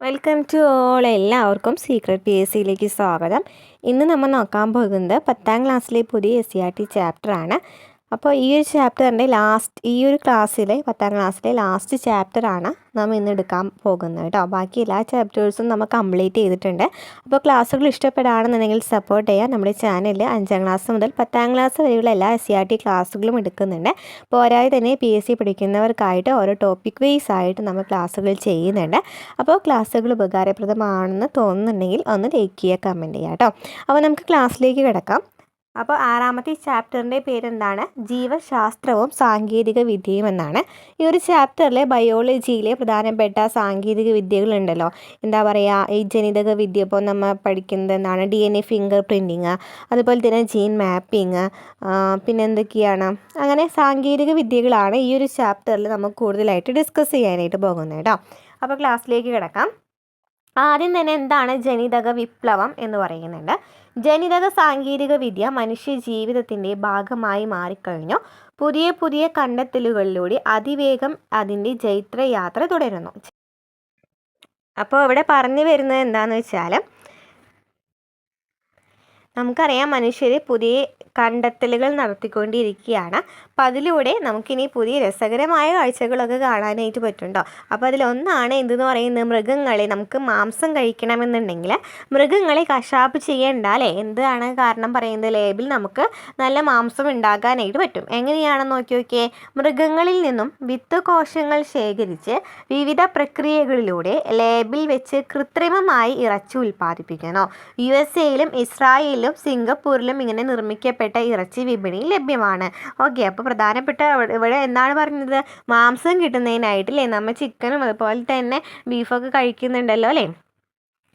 Welcome to all. എല്ലാവർക്കും secret P S സിയിലേക്ക് സ്വാഗതം. ഇന്ന് നമ്മൾ നോക്കാൻ പോകുന്നത് 10ാം ക്ലാസ്സിലെ പുതിയ SCERT ചാപ്റ്ററാണ്. അപ്പോൾ ഈ ഒരു ചാപ്റ്ററിൻ്റെ ഈ ഒരു ക്ലാസ്സിലെ 10ാം ക്ലാസ്സിലെ ലാസ്റ്റ് ചാപ്റ്ററാണ് നമ്മൾ ഇന്ന് എടുക്കാൻ പോകുന്നത് കേട്ടോ. ബാക്കി എല്ലാ ചാപ്റ്റേഴ്സും നമ്മൾ കംപ്ലീറ്റ് ചെയ്തിട്ടുണ്ട്. അപ്പോൾ ക്ലാസ്സുകൾ ഇഷ്ടപ്പെടുകയാണെന്നുണ്ടെങ്കിൽ സപ്പോർട്ട് ചെയ്യാൻ നമ്മുടെ ചാനലിൽ 5ാം ക്ലാസ് മുതൽ 10ാം ക്ലാസ് വരെയുള്ള എല്ലാ SCERT ക്ലാസ്സുകളും എടുക്കുന്നുണ്ട്. പോരാതെ തന്നെ PSC പഠിക്കുന്നവർക്കായിട്ട് ഓരോ ടോപ്പിക് വൈസ് ആയിട്ട് നമ്മൾ ക്ലാസ്സുകൾ ചെയ്യുന്നുണ്ട്. അപ്പോൾ ക്ലാസ്സുകൾ ഉപകാരപ്രദമാണെന്ന് തോന്നുന്നുണ്ടെങ്കിൽ ഒന്ന് ലൈക്ക് ചെയ്യുക, കമൻറ്റ് ചെയ്യുക കേട്ടോ. അപ്പോൾ നമുക്ക് ക്ലാസ്സിലേക്ക് കിടക്കാം. അപ്പോൾ 6ാമത്തെ ചാപ്റ്ററിൻ്റെ പേരെന്താണ്? ജീവശാസ്ത്രവും സാങ്കേതിക വിദ്യയും എന്നാണ്. ഈ ഒരു ചാപ്റ്ററിലെ ബയോളജിയിലെ പ്രധാനപ്പെട്ട സാങ്കേതിക വിദ്യകളുണ്ടല്ലോ, എന്താ പറയുക, ഈ ജനിതക വിദ്യ. ഇപ്പോൾ നമ്മൾ പഠിക്കുന്നത് എന്താണ്? DNA ഫിംഗർ പ്രിൻറ്റിങ്, അതുപോലെ തന്നെ ജീൻ മാപ്പിങ്, പിന്നെ എന്തൊക്കെയാണ്, അങ്ങനെ സാങ്കേതിക വിദ്യകളാണ് ഈ ഒരു ചാപ്റ്ററിൽ നമുക്ക് കൂടുതലായിട്ട് ഡിസ്കസ് ചെയ്യാനായിട്ട് പോകുന്നത് കേട്ടോ. അപ്പോൾ ക്ലാസ്സിലേക്ക് കിടക്കാം. ആദ്യം തന്നെ എന്താണ് ജനിതക വിപ്ലവം എന്ന് പറയുന്നുണ്ട്. ജനിതക സാങ്കേതിക വിദ്യ മനുഷ്യ ജീവിതത്തിൻ്റെ ഭാഗമായി മാറിക്കഴിഞ്ഞു. പുതിയ പുതിയ കണ്ടെത്തലുകളിലൂടെ അതിവേഗം അതിൻ്റെ ജൈത്രയാത്ര തുടരുന്നു. അപ്പോൾ ഇവിടെ പറഞ്ഞു വരുന്നത് എന്താണെന്ന് വെച്ചാൽ, നമുക്കറിയാം മനുഷ്യർ പുതിയ കണ്ടെത്തലുകൾ നടത്തിക്കൊണ്ടിരിക്കുകയാണ്. അപ്പോൾ അതിലൂടെ നമുക്കിനി പുതിയ രസകരമായ കാഴ്ചകളൊക്കെ കാണാനായിട്ട് പറ്റുന്നുണ്ടോ. അപ്പോൾ അതിലൊന്നാണ് എന്തെന്ന് പറയുന്നത്, മൃഗങ്ങളെ നമുക്ക് മാംസം കഴിക്കണമെന്നുണ്ടെങ്കിൽ മൃഗങ്ങളെ കശാപ്പ് ചെയ്യേണ്ട അല്ലേ. എന്താണ് കാരണം പറയുന്നത്? ലേബിൽ നമുക്ക് നല്ല മാംസം ഉണ്ടാക്കാനായിട്ട് പറ്റും. എങ്ങനെയാണെന്ന് നോക്കിയൊക്കെ, മൃഗങ്ങളിൽ നിന്നും വിത്ത് കോശങ്ങൾ ശേഖരിച്ച് വിവിധ പ്രക്രിയകളിലൂടെ ലേബിൽ വെച്ച് കൃത്രിമമായി ഇറച്ചി ഉൽപ്പാദിപ്പിക്കുന്നു. USA-യിലും ഇസ്രായേലിലും സിംഗപ്പൂരിലും ഇങ്ങനെ നിർമ്മിക്കപ്പെട്ട ഇറച്ചി വിപണിയിൽ ലഭ്യമാണ്. ഓക്കെ, അപ്പോൾ പ്രധാനപ്പെട്ട ഇവിടെ എന്താണ് പറയുന്നത്? മാംസം കിട്ടുന്നതിനായിട്ടില്ലേ നമ്മൾ ചിക്കനും അതുപോലെ തന്നെ ബീഫൊക്കെ കഴിക്കുന്നുണ്ടല്ലോ അല്ലേ.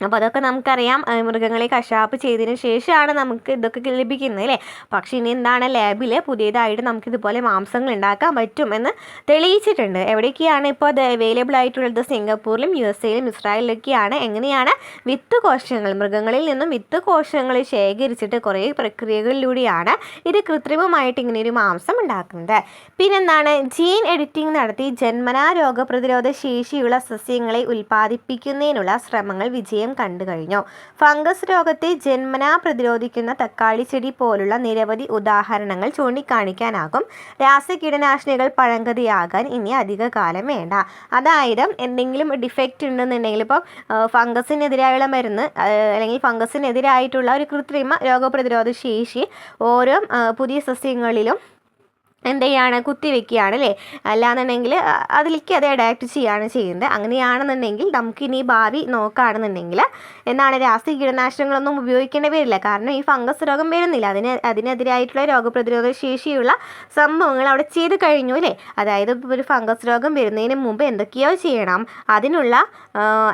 അപ്പോൾ അതൊക്കെ നമുക്കറിയാം, മൃഗങ്ങളെ കശാപ്പ് ചെയ്തതിന് ശേഷമാണ് നമുക്ക് ഇതൊക്കെ ലഭിക്കുന്നത് അല്ലേ. പക്ഷേ ഇനി എന്താണ്, ലാബിൽ പുതിയതായിട്ട് നമുക്കിതുപോലെ മാംസങ്ങൾ ഉണ്ടാക്കാൻ പറ്റുമെന്ന് തെളിയിച്ചിട്ടുണ്ട്. എവിടെയൊക്കെയാണ് ഇപ്പോൾ അത് അവൈലബിൾ ആയിട്ടുള്ളത്? സിംഗപ്പൂരിലും USA-യിലും ഇസ്രായേലിലൊക്കെയാണ്. എങ്ങനെയാണ്? വിത്ത് കോശങ്ങൾ, മൃഗങ്ങളിൽ നിന്നും വിത്ത് കോശങ്ങൾ ശേഖരിച്ചിട്ട് കുറേ പ്രക്രിയകളിലൂടെയാണ് ഇത് കൃത്രിമമായിട്ട് ഇങ്ങനെ ഒരു മാംസം ഉണ്ടാക്കുന്നത്. പിന്നെന്താണ്, ജീൻ എഡിറ്റിംഗ് നടത്തി ജന്മനാ രോഗപ്രതിരോധ ശേഷിയുള്ള സസ്യങ്ങളെ ഉൽപ്പാദിപ്പിക്കുന്നതിനുള്ള ശ്രമങ്ങൾ വിജയം കണ്ടു കഴിഞ്ഞു. ഫംഗസ് രോഗത്തെ ജന്മനാ പ്രതിരോധിക്കുന്ന തക്കാളി ചെടി പോലുള്ള നിരവധി ഉദാഹരണങ്ങൾ ചൂണ്ടിക്കാണിക്കാനാകും. രാസകീടനാശിനികൾ പഴങ്കതിയാകാൻ ഇനി അധിക കാലം വേണ്ട. അതായത് എന്തെങ്കിലും ഡിഫക്റ്റ് ഉണ്ടെന്നുണ്ടെങ്കിൽ, ഇപ്പോൾ ഫംഗസിനെതിരായുള്ള മരുന്ന് അല്ലെങ്കിൽ ഫംഗസിനെതിരായിട്ടുള്ള ഒരു കൃത്രിമ രോഗപ്രതിരോധ ശേഷി ഓരോ പുതിയ സസ്യങ്ങളിലും എന്ത് ചെയ്യാണ്, കുത്തിവെക്കുകയാണ് അല്ലേ. അല്ലാന്നുണ്ടെങ്കിൽ അതിലേക്ക് അത് അഡാപ്റ്റ് ചെയ്യുകയാണ് ചെയ്യുന്നത്. അങ്ങനെയാണെന്നുണ്ടെങ്കിൽ നമുക്കിനി ഭാവി നോക്കുകയാണെന്നുണ്ടെങ്കിൽ എന്താണ്, രാസകീടനാശിനികളൊന്നും ഉപയോഗിക്കേണ്ടി വരില്ല. കാരണം ഈ ഫംഗസ് രോഗം വരുന്നില്ല. അതിനെതിരായിട്ടുള്ള രോഗപ്രതിരോധ ശേഷിയുള്ള സംഭവങ്ങൾ അവിടെ ചെയ്ത് കഴിഞ്ഞു അല്ലേ. അതായത് ഒരു ഫംഗസ് രോഗം വരുന്നതിന് മുമ്പ് എന്തൊക്കെയോ ചെയ്യണം, അതിനുള്ള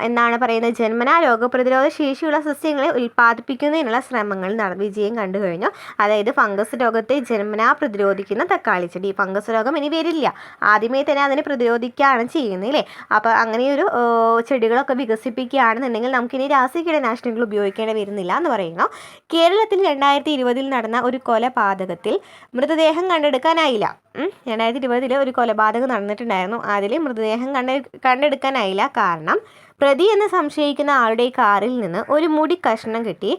എന്താണ് പറയുന്നത്, ജന്മനാ രോഗപ്രതിരോധ ശേഷിയുള്ള സസ്യങ്ങളെ ഉൽപ്പാദിപ്പിക്കുന്നതിനുള്ള ശ്രമങ്ങൾ വിജയം കണ്ടു കഴിഞ്ഞു. അതായത് ഫംഗസ് രോഗത്തെ ജന്മനാ പ്രതിരോധിക്കുന്ന തക്കാളി ചെടി, ഫംഗസ് രോഗം ഇനി വരില്ല, ആദ്യമേ തന്നെ അതിനെ പ്രതിരോധിക്കുകയാണ് ചെയ്യുന്നത് അല്ലേ. അപ്പോൾ അങ്ങനെയൊരു ചെടികളൊക്കെ വികസിപ്പിക്കുകയാണെന്നുണ്ടെങ്കിൽ നമുക്കിനി രാസകീടനാശിനികൾ ഉപയോഗിക്കേണ്ടി വരുന്നില്ല എന്ന് പറയുന്നു. കേരളത്തിൽ 2020 നടന്ന ഒരു കൊലപാതകത്തിൽ മൃതദേഹം കണ്ടെടുക്കാനായില്ല. 2020 ഒരു കൊലപാതകം നടന്നിട്ടുണ്ടായിരുന്നു. അതിൽ മൃതദേഹം കണ്ടെടുക്കാനായില്ല. കാരണം പ്രതി എന്ന് സംശയിക്കുന്ന ആളുടെ കാറിൽ നിന്ന് ഒരു മുടി കഷ്ണം കിട്ടി.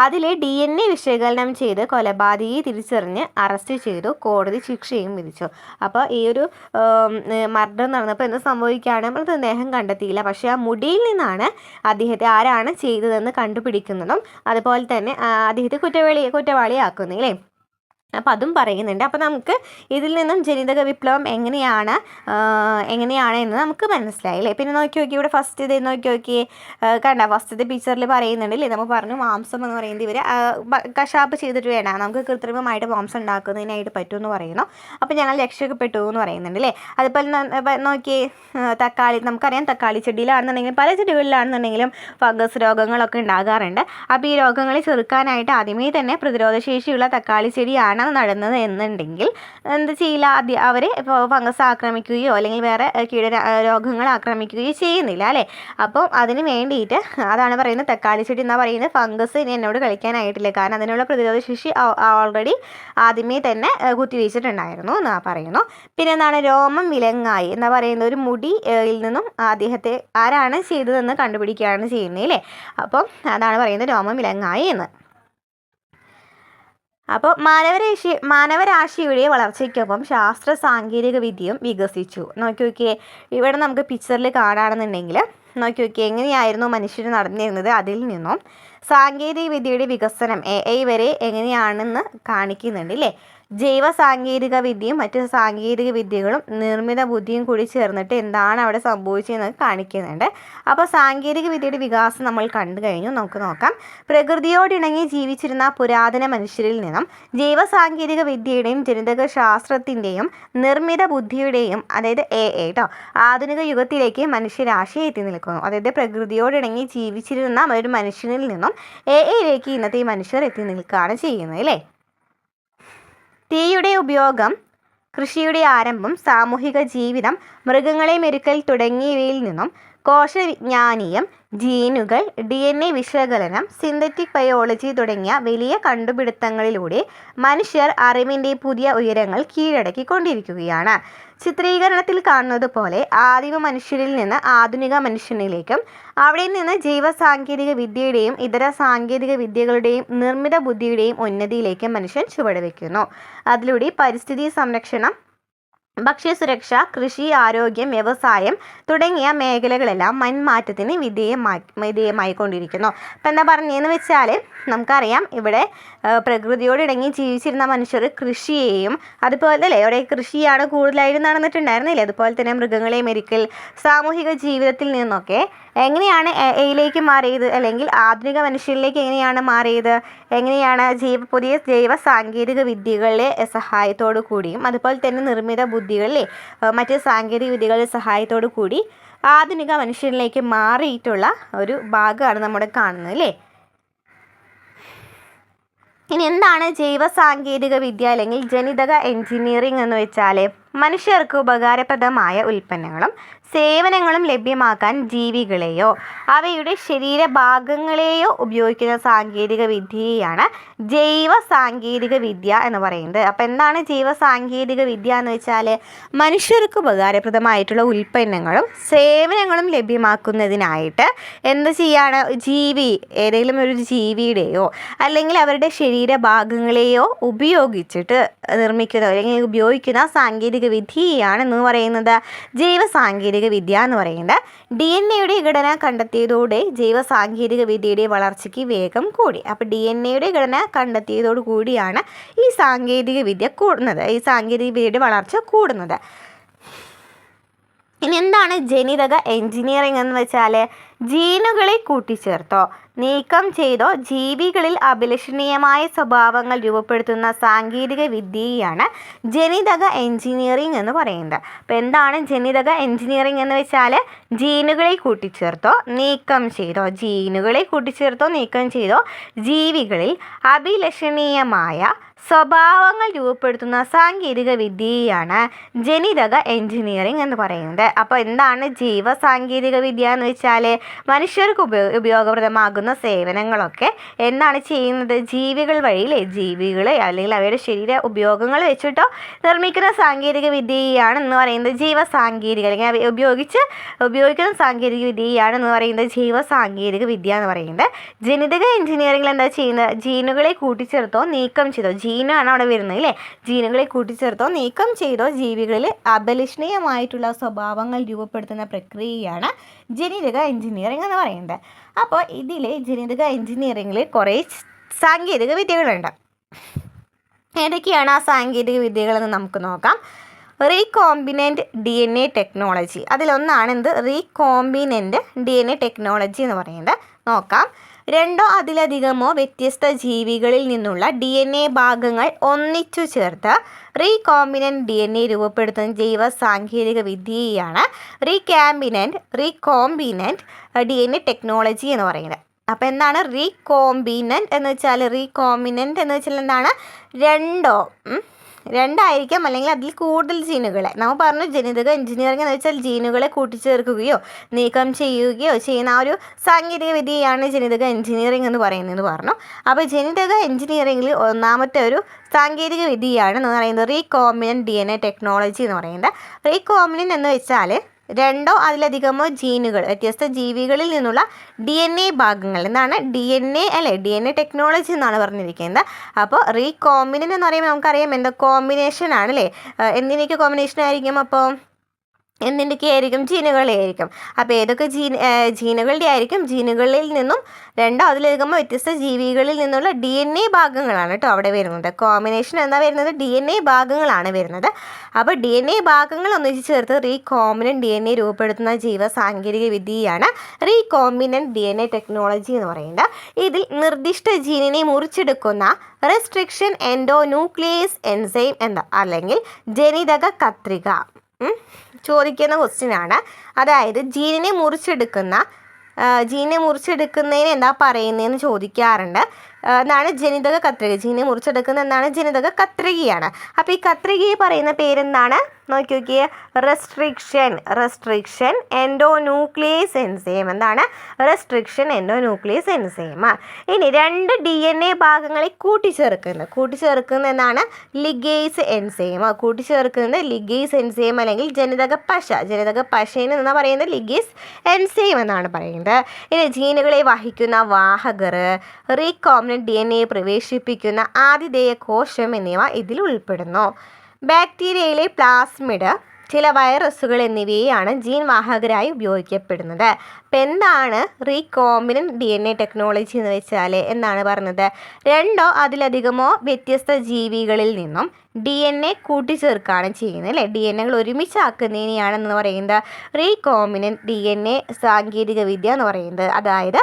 അതിലെ DNA വിശകലനം ചെയ്ത് കൊലപാതകിയെ തിരിച്ചറിഞ്ഞ് അറസ്റ്റ് ചെയ്തു. കോടതി ശിക്ഷയും വിധിച്ചു. അപ്പോൾ ഈ ഒരു മർഡർ നടന്നപ്പോൾ എന്ത് സംഭവിക്കുകയാണ്, മൃതദേഹം കണ്ടെത്തിയില്ല. പക്ഷേ ആ മുടിയിൽ നിന്നാണ് അദ്ദേഹത്തെ ആരാണ് ചെയ്തതെന്ന് കണ്ടുപിടിക്കുന്നതും അതുപോലെ തന്നെ അദ്ദേഹത്തെ കുറ്റവാളിയാക്കുന്നത് അല്ലേ. അപ്പോൾ അതും പറയുന്നുണ്ട്. അപ്പോൾ നമുക്ക് ഇതിൽ നിന്നും ജനിതക വിപ്ലവം എങ്ങനെയാണ് എന്ന് നമുക്ക് മനസ്സിലായില്ലേ. പിന്നെ നോക്കി ഇവിടെ ഫസ്റ്റ് ഇത് നോക്കി കണ്ട, ഫസ്റ്റത്തെ പിക്ചറിൽ പറയുന്നുണ്ടല്ലേ, നമ്മൾ പറഞ്ഞു മാംസം എന്ന് പറയുന്നത് ഇവർ കശാപ്പ് ചെയ്തിട്ട് വേണം നമുക്ക് കൃത്രിമമായിട്ട് മാംസം ഉണ്ടാക്കുന്നതിനായിട്ട് പറ്റുമെന്ന് പറയുന്നു. അപ്പോൾ ഞങ്ങൾ രക്ഷപ്പെട്ടു എന്ന് പറയുന്നുണ്ട് അല്ലേ. അതുപോലെ നോക്കി തക്കാളി, നമുക്കറിയാം തക്കാളി ചെടിയിലാണെന്നുണ്ടെങ്കിലും പല ചെടികളിലാണെന്നുണ്ടെങ്കിലും ഫംഗസ് രോഗങ്ങളൊക്കെ ഉണ്ടാകാറുണ്ട്. അപ്പോൾ ഈ രോഗങ്ങളെ ചെറുക്കാനായിട്ട് ആദ്യമേ തന്നെ പ്രതിരോധശേഷിയുള്ള തക്കാളി ചെടിയാണ് ആണ് നടന്നത് എന്നുണ്ടെങ്കിൽ എന്ത് ചെയ്യില്ല, അവരെ ഇപ്പോൾ ഫംഗസ് ആക്രമിക്കുകയോ അല്ലെങ്കിൽ വേറെ രോഗങ്ങൾ ആക്രമിക്കുകയോ ചെയ്യുന്നില്ല അല്ലേ. അപ്പം അതിന് വേണ്ടിയിട്ട് അതാണ് പറയുന്നത് തക്കാളി ചെടി എന്നാ പറയുന്നത് ഫംഗസ് ഇനി എന്നോട് കളിക്കാനായിട്ടില്ല, കാരണം അതിനുള്ള പ്രതിരോധ ശേഷി ഓൾറെഡി ആദ്യമേ തന്നെ കുത്തിവെച്ചിട്ടുണ്ടായിരുന്നു എന്നാ പറയുന്നു. പിന്നെ എന്താണ് രോമം വിലങ്ങായി എന്നാ പറയുന്നത്, ഒരു മുടിയിൽ നിന്നും അദ്ദേഹത്തെ ആരാണ് ചെയ്തതെന്ന് കണ്ടുപിടിക്കുകയാണ് ചെയ്യുന്നത് അല്ലേ. അപ്പം അതാണ് പറയുന്നത് രോമം വിലങ്ങായി എന്ന്. അപ്പോൾ മാനവരാശിയുടെ വളർച്ചയ്ക്കൊപ്പം ശാസ്ത്ര സാങ്കേതിക വിദ്യയും വികസിച്ചു. നോക്കിയോക്കിയേ, ഇവിടെ നമുക്ക് പിക്ചറിൽ കാണുകയാണെന്നുണ്ടെങ്കിൽ നോക്കിയോക്കിയേ എങ്ങനെയായിരുന്നു മനുഷ്യർ നടന്നിരുന്നത്, അതിൽ നിന്നും സാങ്കേതിക വിദ്യയുടെ വികസനം AI വരെ എങ്ങനെയാണെന്ന് കാണിക്കുന്നുണ്ട് അല്ലേ. ജൈവ സാങ്കേതിക വിദ്യയും മറ്റ് സാങ്കേതിക വിദ്യകളും നിർമ്മിത ബുദ്ധിയും കൂടി ചേർന്നിട്ട് എന്താണ് അവിടെ സംഭവിച്ചതെന്ന് കാണിക്കുന്നുണ്ട്. അപ്പോൾ സാങ്കേതിക വിദ്യയുടെ വികാസം നമ്മൾ കണ്ടു കഴിഞ്ഞു. നമുക്ക് നോക്കാം. പ്രകൃതിയോടിണങ്ങി ജീവിച്ചിരുന്ന പുരാതന മനുഷ്യരിൽ നിന്നും ജൈവ സാങ്കേതിക വിദ്യയുടെയും ജനിതക ശാസ്ത്രത്തിൻ്റെയും നിർമ്മിത ബുദ്ധിയുടെയും അതായത് AI ആധുനിക യുഗത്തിലേക്ക് മനുഷ്യരാശി എത്തി നിൽക്കുന്നു. അതായത് പ്രകൃതിയോടിണങ്ങി ജീവിച്ചിരുന്ന ഒരു മനുഷ്യനിൽ നിന്നും AIയിലേക്ക് ഇന്നത്തെ ഈ മനുഷ്യർ എത്തി നിൽക്കുകയാണ് ചെയ്യുന്നത് അല്ലേ. തീയുടെ ഉപയോഗം, കൃഷിയുടെ ആരംഭം, സാമൂഹിക ജീവിതം, മൃഗങ്ങളെ മെരുക്കൽ തുടങ്ങിയവയിൽ നിന്നും കോശവിജ്ഞാനീയം, ജീനുകൾ, DNA വിശകലനം, സിന്തറ്റിക് ബയോളജി തുടങ്ങിയ വലിയ കണ്ടുപിടുത്തങ്ങളിലൂടെ മനുഷ്യർ അറിവിൻ്റെ പുതിയ ഉയരങ്ങൾ കീഴടക്കിക്കൊണ്ടിരിക്കുകയാണ്. ചിത്രീകരണത്തിൽ കാണുന്നത് പോലെ ആദിമ മനുഷ്യരിൽ നിന്ന് ആധുനിക മനുഷ്യനിലേക്കും അവിടെ നിന്ന് ജൈവ സാങ്കേതിക വിദ്യയുടെയും ഇതര സാങ്കേതിക വിദ്യകളുടെയും നിർമ്മിത ബുദ്ധിയുടെയും ഉന്നതിയിലേക്കും മനുഷ്യൻ ചുവടുവെക്കുന്നു. അതിലൂടെ പരിസ്ഥിതി സംരക്ഷണം, ഭക്ഷ്യസുരക്ഷ, കൃഷി, ആരോഗ്യം, വ്യവസായം തുടങ്ങിയ മേഖലകളെല്ലാം വൻമാറ്റത്തിന് വിധേയമായിക്കൊണ്ടിരിക്കുന്നു. അപ്പം എന്താ പറഞ്ഞതെന്ന് വെച്ചാൽ നമുക്കറിയാം ഇവിടെ പ്രകൃതിയോടിണങ്ങി ജീവിച്ചിരുന്ന മനുഷ്യർ കൃഷിയെയും അതുപോലെ തന്നെ ഇവിടെ കൃഷിയാണ് കൂടുതലായിട്ട് നടന്നിട്ടുണ്ടായിരുന്നില്ലേ. അതുപോലെ തന്നെ മൃഗങ്ങളെ മെരുക്കൽ, സാമൂഹിക ജീവിതത്തിൽ നിന്നൊക്കെ എങ്ങനെയാണ് AI മാറിയത്, അല്ലെങ്കിൽ ആധുനിക മനുഷ്യരിലേക്ക് എങ്ങനെയാണ് മാറിയത്, എങ്ങനെയാണ് പുതിയ ജൈവ സാങ്കേതിക വിദ്യകളുടെ സഹായത്തോടു കൂടിയും അതുപോലെ തന്നെ നിർമ്മിത ബുദ്ധികളിലെ മറ്റ് സാങ്കേതിക വിദ്യകളുടെ സഹായത്തോടു കൂടി ആധുനിക മനുഷ്യരിലേക്ക് മാറിയിട്ടുള്ള ഒരു ഭാഗമാണ് നമ്മുടെ കാണുന്നത് അല്ലേ. ഇനി എന്താണ് ജൈവ സാങ്കേതിക വിദ്യ അല്ലെങ്കിൽ ജനിതക എഞ്ചിനീയറിംഗ് എന്ന് വെച്ചാൽ മനുഷ്യർക്ക് ഉപകാരപ്രദമായ ഉൽപ്പന്നങ്ങളും സേവനങ്ങളും ലഭ്യമാക്കാൻ ജീവികളെയോ അവയുടെ ശരീരഭാഗങ്ങളെയോ ഉപയോഗിക്കുന്ന സാങ്കേതിക വിദ്യയാണ് ജൈവ സാങ്കേതിക വിദ്യ എന്ന് പറയുന്നത്. അപ്പോൾ എന്താണ് ജൈവ സാങ്കേതിക വിദ്യ എന്ന് വെച്ചാൽ മനുഷ്യർക്ക് ഉപകാരപ്രദമായിട്ടുള്ള ഉൽപ്പന്നങ്ങളും സേവനങ്ങളും ലഭ്യമാക്കുന്നതിനായിട്ട് എന്ത് ചെയ്യാണ് ഏതെങ്കിലും ഒരു ജീവിയുടെയോ അല്ലെങ്കിൽ അവരുടെ ശരീരഭാഗങ്ങളെയോ ഉപയോഗിച്ചിട്ട് നിർമ്മിക്കുന്ന അല്ലെങ്കിൽ ഉപയോഗിക്കുന്ന സാങ്കേതിക വിദ്യയാണെന്ന് പറയുന്നത് ജൈവ സാങ്കേതിക വിദ്യ എന്ന് പറയുന്നത്. DNA ഘടന കണ്ടെത്തിയതോടെ ജൈവ സാങ്കേതിക വിദ്യയുടെ വളർച്ചയ്ക്ക് വേഗം കൂടി. അപ്പോൾ DNA ഘടന കണ്ടെത്തിയതോടു കൂടിയാണ് ഈ സാങ്കേതിക വിദ്യ കൂടുന്നത്, ഈ സാങ്കേതിക വിദ്യയുടെ വളർച്ച കൂടുന്നത്. ഇനി എന്താണ് ജനിതക എഞ്ചിനീയറിംഗ് എന്ന് വെച്ചാൽ ജീനുകളെ കൂട്ടിച്ചേർത്തോ നീക്കം ചെയ്തോ ജീവികളിൽ അഭിലഷണീയമായ സ്വഭാവങ്ങൾ രൂപപ്പെടുത്തുന്ന സാങ്കേതിക വിദ്യയാണ് ജനിതക എഞ്ചിനീയറിംഗ് എന്ന് പറയുന്നത്. അപ്പോൾ എന്താണ് ജനിതക എഞ്ചിനീയറിംഗ് എന്ന് വെച്ചാൽ ജീനുകളെ കൂട്ടിച്ചേർത്തോ നീക്കം ചെയ്തോ ജീവികളിൽ അഭിലഷണീയമായ സ്വഭാവങ്ങൾ രൂപപ്പെടുത്തുന്ന സാങ്കേതിക വിദ്യയാണ് ജനിതക എഞ്ചിനീയറിംഗ് എന്ന് പറയുന്നത്. അപ്പോൾ എന്താണ് ജൈവ സാങ്കേതിക വിദ്യ എന്ന് വെച്ചാൽ മനുഷ്യർക്ക് ഉപയോഗപ്രദമാകുന്ന സേവനങ്ങളൊക്കെ എന്താണ് ചെയ്യുന്നത്, ജീവികൾ വഴിയിലെ ജീവികൾ അല്ലെങ്കിൽ അവയുടെ ശരീര ഉപയോഗങ്ങൾ വെച്ചിട്ടോ നിർമ്മിക്കുന്ന സാങ്കേതിക വിദ്യയാണ് എന്ന് പറയുന്നത് ജൈവ സാങ്കേതിക, അല്ലെങ്കിൽ ഉപയോഗിക്കുന്ന സാങ്കേതിക വിദ്യയാണ് എന്ന് പറയുന്നത് ജൈവ സാങ്കേതിക വിദ്യ എന്ന് പറയുന്നത്. ജനിതക എഞ്ചിനീയറിംഗിൽ എന്താ ചെയ്യുന്നത്, ജീനുകളെ കൂട്ടിച്ചേർത്തോ നീക്കം ചെയ്തോ, ജീനാണ് അവിടെ വരുന്നത് അല്ലേ, ജീനുകളെ കൂട്ടിച്ചേർത്തോ നീക്കം ചെയ്തോ ജീവികളിൽ അഭിലഷണീയമായിട്ടുള്ള സ്വഭാവങ്ങൾ രൂപപ്പെടുത്തുന്ന പ്രക്രിയയാണ് ജനിതക എഞ്ചിനീയറിംഗ് എന്ന് പറയുന്നത്. അപ്പോൾ ഇതിൽ ജനിതക എഞ്ചിനീയറിംഗിൽ കുറേ സാങ്കേതിക വിദ്യകളുണ്ട്. ഏതൊക്കെയാണ് ആ സാങ്കേതിക വിദ്യകളെന്ന് നമുക്ക് നോക്കാം. റീകോമ്പിനൻ്റ് DNA ടെക്നോളജി, അതിലൊന്നാണ് റീകോമ്പിനൻ്റ് DNA ടെക്നോളജി എന്ന് പറയുന്നത്. നോക്കാം. രണ്ടോ അതിലധികമോ വ്യത്യസ്ത ജീവികളിൽ നിന്നുള്ള DNA ഭാഗങ്ങൾ ഒന്നിച്ചു ചേർത്ത് റീകോമ്പിനൻ്റ് DNA രൂപപ്പെടുത്തുന്ന ജൈവ സാങ്കേതിക വിദ്യയാണ് റീകോമ്പിനൻ്റ് DNA ടെക്നോളജി എന്ന് പറയുന്നത്. അപ്പോൾ എന്താണ് റീകോംബിനൻ്റ് എന്ന് വെച്ചാൽ? റീകോംബിനൻ്റ് എന്ന് വെച്ചാൽ എന്താണ്? രണ്ടായിരിക്കാം അല്ലെങ്കിൽ അതിൽ കൂടുതൽ ജീനുകളെ. നമ്മൾ പറഞ്ഞു ജനിതക എഞ്ചിനീയറിംഗ് എന്ന് വെച്ചാൽ ജീനുകളെ കൂട്ടിച്ചേർക്കുകയോ നീക്കം ചെയ്യുകയോ ചെയ്യുന്ന ആ ഒരു സാങ്കേതിക വിദ്യയാണ് ജനിതക എഞ്ചിനീയറിംഗ് എന്ന് പറയുന്നത് പറഞ്ഞു. അപ്പോൾ ജനിതക എഞ്ചിനീയറിംഗിൽ ഒന്നാമത്തെ ഒരു സാങ്കേതിക വിദ്യയാണ് എന്ന് പറയുന്നത് റീകോംബിനൻ്റ് DNA ടെക്നോളജി എന്ന് പറയുന്നത്. റീകോംബിനൻ്റ് എന്ന് വെച്ചാൽ രണ്ടോ അതിലധികമോ ജീനുകൾ വ്യത്യസ്ത ജീവികളിൽ നിന്നുള്ള DNA ഭാഗങ്ങൾ എന്താണ് DNA ടെക്നോളജി എന്നാണ് പറഞ്ഞിരിക്കുന്നത്. അപ്പോൾ റീകോംബിനൻ്റ് എന്ന് പറയുമ്പോൾ നമുക്കറിയാം എന്താ കോമ്പിനേഷൻ ആണ് അല്ലേ? എന്തിനൊക്കെ കോമ്പിനേഷൻ ആയിരിക്കും? അപ്പോൾ എന്തിൻ്റെയൊക്കെ ആയിരിക്കും? ജീനുകളെ ആയിരിക്കും. അപ്പോൾ ഏതൊക്കെ ജീനുകളുടെ ആയിരിക്കും? ജീനുകളിൽ നിന്നും രണ്ടോ അതിലധികമോ വ്യത്യസ്ത ജീവികളിൽ നിന്നുള്ള DNA ഭാഗങ്ങളാണ് കേട്ടോ അവിടെ വരുന്നത്. കോമ്പിനേഷൻ എന്താ വരുന്നത്? DNA ഭാഗങ്ങളാണ് വരുന്നത്. അപ്പോൾ DNA ഭാഗങ്ങൾ ഒന്നിച്ച് ചേർത്ത് റീകോംബിനൻ്റ് DNA രൂപപ്പെടുത്തുന്ന സാങ്കേതിക വിദ്യയാണ് റീകോംബിനൻ്റ് DNA ടെക്നോളജി എന്ന് പറയുന്നത്. ഇതിൽ നിർദ്ദിഷ്ട ജീനിനെ മുറിച്ചെടുക്കുന്ന റെസ്ട്രിക്ഷൻ എൻഡോന്യൂക്ലിയസ് എൻസൈം അല്ലെങ്കിൽ ജനിതക കത്രിക ചോദിക്കുന്ന ക്വസ്റ്റ്യനാണ്. അതായത് ജീനിനെ മുറിച്ചെടുക്കുന്നതിന് എന്താ പറയുന്നതെന്ന് ചോദിക്കാറുണ്ട്. എന്താണ്? ജനിതക കത്രിക. ജീനിനെ മുറിച്ചെടുക്കുന്ന എന്താണ്? ജനിതക കത്രികയാണ്. അപ്പോൾ ഈ കത്രികയെ പറയുന്ന പേരെന്താണ്? നോക്കി നോക്കിയേ. Restriction endonuclease enzyme. എന്താണ്? Restriction endonuclease enzyme. ഇനി രണ്ട് DNA ഭാഗങ്ങളെ കൂട്ടിച്ചേർക്കുന്ന എന്താണ്? Ligase enzyme. കൂട്ടിച്ചേർക്കുന്നത് ലിഗേസ് എൻസൈം അല്ലെങ്കിൽ ജനിതക പശയിൽ എന്നാ പറയുന്നത് ലിഗേസ് എൻസൈം എന്നാണ് പറയുന്നത്. ഇനി ജീനുകളെ വഹിക്കുന്ന വാഹകർ, റീകോംബിനൻ്റ് DNA പ്രവേശിപ്പിക്കുന്ന ആതിഥേയ കോശം എന്നിവ ഇതിൽ ഉൾപ്പെടുന്നു. ബാക്ടീരിയയിലെ പ്ലാസ്മിഡ്, ചില വൈറസുകൾ എന്നിവയാണ് ജീൻ വാഹകരായി ഉപയോഗിക്കപ്പെടുന്നത്. അപ്പം എന്താണ് റീകോംബിനൻ്റ് DNA ടെക്നോളജി എന്ന് വെച്ചാൽ എന്താണ് പറഞ്ഞത്? രണ്ടോ അതിലധികമോ വ്യത്യസ്ത ജീവികളിൽ നിന്നും DNA കൂട്ടിച്ചേർക്കുകയാണ് ചെയ്യുന്നത് അല്ലേ? DNAകൾ ഒരുമിച്ചാക്കുന്നതിനെയാണെന്ന് പറയുന്നത് റീകോംബിനൻ്റ് DNA സാങ്കേതിക വിദ്യ എന്ന് പറയുന്നത്. അതായത്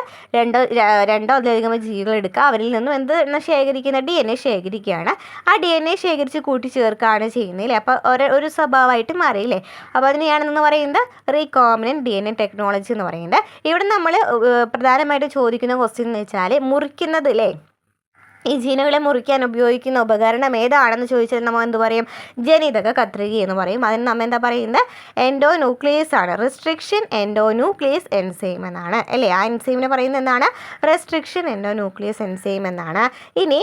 രണ്ടോ അതിലധികമോ ജീവികൾ എടുക്കുക, അവരിൽ നിന്നും ശേഖരിക്കുന്ന DNA ശേഖരിക്കുകയാണ്. ആ DNA ശേഖരിച്ച് കൂട്ടിച്ചേർക്കുകയാണ് ചെയ്യുന്നത് അല്ലേ? അപ്പോൾ ഒരു സ്വഭാവമായിട്ട് മാറിയില്ലേ? അപ്പോൾ അതിനെയാണെന്ന് പറയുന്നത് റീകോംബിനൻ്റ് DNA ടെക്നോളജി എന്ന് പറയുന്നത്. ഇവിടെ നമ്മൾ പ്രധാനമായിട്ട് ചോദിക്കുന്ന ക്വസ്റ്റ്യൻ എന്ന് വെച്ചാൽ മുറിക്കുന്നത് അല്ലേ? ഈ ജീനുകളെ മുറിക്കാൻ ഉപയോഗിക്കുന്ന ഉപകരണം ഏതാണെന്ന് ചോദിച്ചാൽ നമ്മൾ എന്ത് പറയും? ജനിതക കത്രിക എന്ന് പറയും. അതിന് നമ്മൾ എന്താ പറയുന്നത്? എൻഡോന്യൂക്ലിയസ് ആണ്. റെസ്ട്രിക്ഷൻ എൻഡോന്യൂക്ലിയസ് എൻസൈം എന്നാണ് അല്ലേ? ആ എൻസൈമിനെ പറയുന്നത് എന്താണ്? റെസ്ട്രിക്ഷൻ എൻഡോന്യൂക്ലിയസ് എൻസൈം എന്നാണ്. ഇനി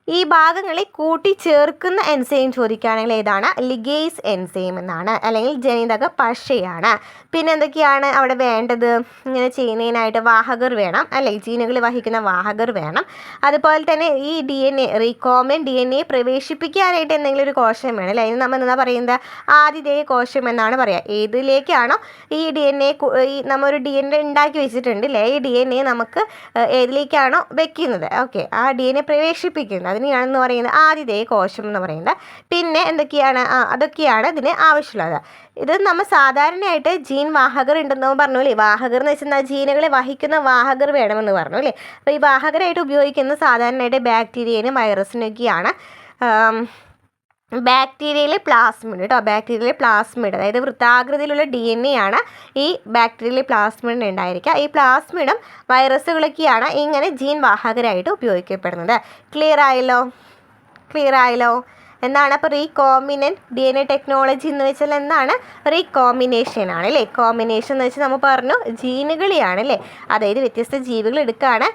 ഈ ഭാഗങ്ങളെ കൂട്ടിച്ചേർക്കുന്ന എൻസൈം ചോദിക്കുകയാണെങ്കിൽ ഏതാണ്? ലിഗേസ് എൻസൈം എന്നാണ് അല്ലെങ്കിൽ ജനിതക പശയാണ്. പിന്നെ എന്തൊക്കെയാണ് അവിടെ വേണ്ടത്? ഇങ്ങനെ ചെയ്യുന്നതിനായിട്ട് വാഹകർ വേണം അല്ലേ? ജീനുകൾ വഹിക്കുന്ന വാഹകർ വേണം. അതുപോലെ തന്നെ ഈ റീകോംബിനൻ്റ് DNA പ്രവേശിപ്പിക്കാനായിട്ട് എന്തെങ്കിലും ഒരു കോശം വേണം അല്ലേ? അതിന് നമ്മൾ എന്താ പറയുന്നത്? ആതിഥേയ കോശം എന്നാണ് പറയുക. ഏതിലേക്കാണോ ഈ നമ്മൾ ഒരു DNA ഉണ്ടാക്കി വെച്ചിട്ടുണ്ട് അല്ലേ? ഈ DNA നമുക്ക് ഏതിലേക്കാണോ വെക്കുന്നത്, ഓക്കെ, ആ DNA പ്രവേശിപ്പിക്കുന്നത് അതിനെയാണെന്ന് പറയുന്നത് ആതിഥേയ കോശം എന്ന് പറയുന്നത്. പിന്നെ എന്തൊക്കെയാണ്? അതൊക്കെയാണ് ഇതിന് ആവശ്യമുള്ളത്. ഇത് നമ്മൾ സാധാരണയായിട്ട് ജീൻ വാഹകർ ഉണ്ടെന്ന് പറഞ്ഞു അല്ലേ? വാഹകർ എന്ന് വെച്ചാൽ ജീനുകളെ വഹിക്കുന്ന വാഹകർ വേണമെന്ന് പറഞ്ഞു അല്ലേ? അപ്പോൾ ഈ വാഹകരായിട്ട് ഉപയോഗിക്കുന്നത് സാധാരണയായിട്ട് ബാക്ടീരിയനും വൈറസിനൊക്കെയാണ്. ബാക്ടീരിയയിലെ പ്ലാസ്മിഡ് കേട്ടോ. ബാക്ടീരിയയിലെ പ്ലാസ്മിഡ് അതായത് വൃത്താകൃതിയിലുള്ള DNA ആണ് ഈ ബാക്ടീരിയയിലെ പ്ലാസ്മിഡ് ഉണ്ടായിരിക്കുക. ഈ പ്ലാസ്മിഡും വൈറസുകളൊക്കെയാണ് ഇങ്ങനെ ജീൻ വാഹകരായിട്ട് ഉപയോഗിക്കപ്പെടുന്നത്. ക്ലിയർ ആയല്ലോ? എന്താണ് അപ്പോൾ റീകോംബിനൻ്റ് DNA ടെക്നോളജി എന്ന് വെച്ചാൽ എന്താണ്? റീകോമ്പിനേഷൻ ആണ് അല്ലേ? കോമ്പിനേഷൻ എന്ന് വെച്ചാൽ നമ്മൾ പറഞ്ഞു ജീനുകളെയാണ് അല്ലേ? അതായത് വ്യത്യസ്ത ജീവികൾ എടുക്കുകയാണ്.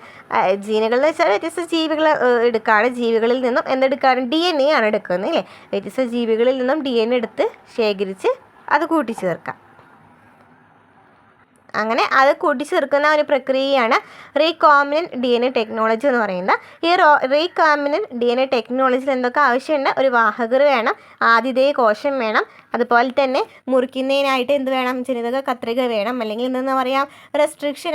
ജീനുകൾ എന്ന് വെച്ചാൽ വ്യത്യസ്ത ജീവികൾ എടുക്കുകയാണ്. ജീവികളിൽ നിന്നും എന്തെടുക്കുകയാണ്? DNA ആണ് എടുക്കുന്നത് അല്ലേ? വ്യത്യസ്ത ജീവികളിൽ നിന്നും DNA എടുത്ത് ശേഖരിച്ച് അത് കൂട്ടിച്ചേർക്കാം. അങ്ങനെ അത് കൂട്ടിച്ചേർക്കുന്ന ഒരു പ്രക്രിയയാണ് റീകോംബിനൻ്റ് DNA ടെക്നോളജി എന്ന് പറയുന്നത്. ഈ റീകോംബിനൻ്റ് DNA ടെക്നോളജിയിൽ എന്തൊക്കെ ആവശ്യമുണ്ട്? ഒരു വാഹകർ വേണം, ആതിഥേയ കോശം വേണം, അതുപോലെ തന്നെ മുറിക്കുന്നതിനായിട്ട് എന്ത് വേണം? ജനിതക കത്രിക വേണം, അല്ലെങ്കിൽ എന്തെന്ന് പറയാം? റെസ്ട്രിക്ഷൻ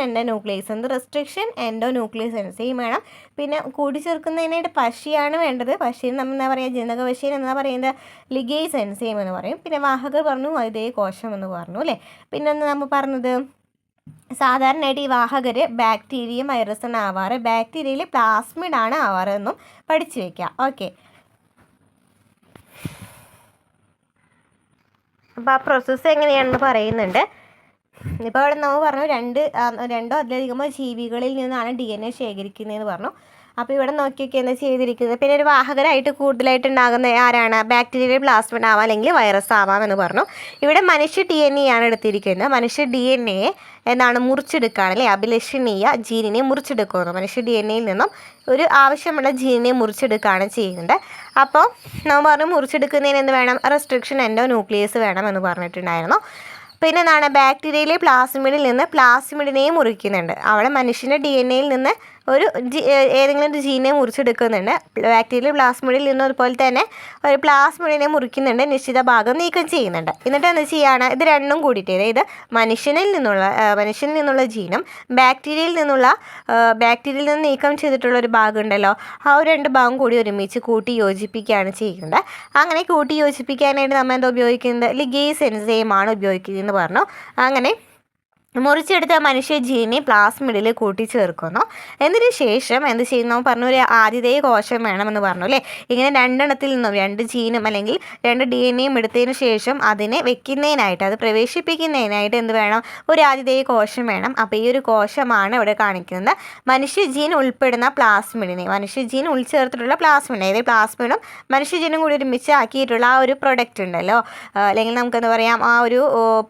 എൻഡോന്യൂക്ലിയസ് എൻസൈം വേണം. പിന്നെ കൂട്ടിച്ചേർക്കുന്നതിനായിട്ട് പശയാണ് വേണ്ടത്. പശയിൽ നമ്മൾ എന്താ പറയുക? ജനിതക പശയിൽ എന്താ പറയുന്നത്? ലിഗേസ് എൻസൈം എന്ന് പറയും. പിന്നെ വാഹകർ പറഞ്ഞു, ആതിഥേയ കോശം എന്ന് പറഞ്ഞു അല്ലേ? പിന്നെ നമ്മൾ പറഞ്ഞത് സാധാരണയായിട്ട് ഈ വാഹകർ ബാക്ടീരിയയും വൈറസാണ് ആവാറ്. ബാക്ടീരിയയിൽ പ്ലാസ്മിഡ് ആണ് ആവാറ് എന്നും പഠിച്ചു വെക്കുക. ഓക്കെ, അപ്പോൾ ആ പ്രോസസ്സ് എങ്ങനെയാണെന്ന് പറയുന്നുണ്ട്. ഇപ്പോൾ ഇവിടെ നമ്മൾ പറഞ്ഞു രണ്ടോ അതിലധികമോ ജീവികളിൽ നിന്നാണ് DNA ശേഖരിക്കുന്നതെന്ന് പറഞ്ഞു. അപ്പോൾ ഇവിടെ നോക്കിയൊക്കെ എന്താ ചെയ്തിരിക്കുന്നത്. പിന്നെ ഒരു വാഹകരായിട്ട് കൂടുതലായിട്ട് ഉണ്ടാകുന്ന ആരാണ്? ബാക്ടീരിയൽ പ്ലാസ്മിഡ് ആവാം, അല്ലെങ്കിൽ വൈറസ് ആവാം എന്ന് പറഞ്ഞു. ഇവിടെ മനുഷ്യ DNA ആണ് എടുത്തിരിക്കുന്നത്. മനുഷ്യ DNA എന്താണ് മുറിച്ചെടുക്കുകയാണ് അല്ലേ, അഭിലഷണീയ ജീനിനെ മുറിച്ചെടുക്കുന്നു. മനുഷ്യ DNAയിൽ നിന്നും ഒരു ആവശ്യമുള്ള ജീനിനെ മുറിച്ചെടുക്കുകയാണ് ചെയ്യുന്നത്. അപ്പോൾ നമ്മൾ പറഞ്ഞു മുറിച്ചെടുക്കുന്നതിന് എന്ത് വേണം? റെസ്ട്രിക്ഷൻ എൻഡോ ന്യൂക്ലിയസ് വേണം എന്ന് പറഞ്ഞിട്ടുണ്ടായിരുന്നു. പിന്നെ എന്താണ്? ബാക്ടീരിയയിലെ പ്ലാസ്മിഡിൽ നിന്ന് പ്ലാസ്മിഡിനെയും മുറിക്കുന്നുണ്ട്. അവിടെ മനുഷ്യൻ്റെ DNAയിൽ നിന്ന് ഏതെങ്കിലും ഒരു ജീനെ മുറിച്ചെടുക്കുന്നുണ്ട്. ബാക്ടീരിയൽ പ്ലാസ്മിഡിൽ നിന്നും അതുപോലെ തന്നെ ഒരു പ്ലാസ്മിഡിനെ മുറിക്കുന്നുണ്ട്, നിശ്ചിത ഭാഗം നീക്കം ചെയ്യുന്നുണ്ട്. എന്നിട്ട് എന്ത് ചെയ്യുകയാണ്? ഇത് രണ്ടും കൂടിയിട്ട്, അതായത് മനുഷ്യനിൽ നിന്നുള്ള ജീനും ബാക്ടീരിയയിൽ നിന്ന് നീക്കം ചെയ്തിട്ടുള്ള ഒരു ഭാഗം ഉണ്ടല്ലോ, ആ ഒരു രണ്ട് ഭാഗം കൂടി ഒരുമിച്ച് കൂട്ടി യോജിപ്പിക്കുകയാണ് ചെയ്യുന്നത്. അങ്ങനെ കൂട്ടി യോജിപ്പിക്കാനായിട്ട് നമ്മൾ എന്താ ഉപയോഗിക്കുന്നത്? ലിഗേസ് എൻസൈമാണ് ഉപയോഗിക്കുന്നതെന്ന് പറഞ്ഞു. അങ്ങനെ മുറിച്ചെടുത്ത മനുഷ്യ ജീനെ പ്ലാസ്മിഡിൽ കൂട്ടിച്ചേർക്കുന്നു. എന്നതിന് ശേഷം എന്ത് ചെയ്യുന്നു പറഞ്ഞു? ഒരു ആതിഥേയ കോശം വേണമെന്ന് പറഞ്ഞു അല്ലേ. ഇങ്ങനെ രണ്ടെണ്ണത്തിൽ നിന്നും രണ്ട് ജീനും അല്ലെങ്കിൽ രണ്ട് DNA എടുത്തതിന് ശേഷം അതിനെ വെക്കുന്നതിനായിട്ട്, അത് പ്രവേശിപ്പിക്കുന്നതിനായിട്ട് എന്ത് വേണം? ഒരു ആതിഥേയ കോശം വേണം. അപ്പോൾ ഈ ഒരു കോശമാണ് ഇവിടെ കാണിക്കുന്നത്. മനുഷ്യ ജീൻ ഉൾപ്പെടുന്ന പ്ലാസ്മിഡിനെ, മനുഷ്യ ജീൻ ഉൾച്ചേർത്തിട്ടുള്ള പ്ലാസ്മിഡിനെ, അതായത് പ്ലാസ്മിഡും മനുഷ്യ ജീനും കൂടി ഒരുമിച്ച് ആക്കിയിട്ടുള്ള ആ ഒരു പ്രൊഡക്റ്റ് ഉണ്ടല്ലോ, അല്ലെങ്കിൽ നമുക്കെന്താ പറയാം, ആ ഒരു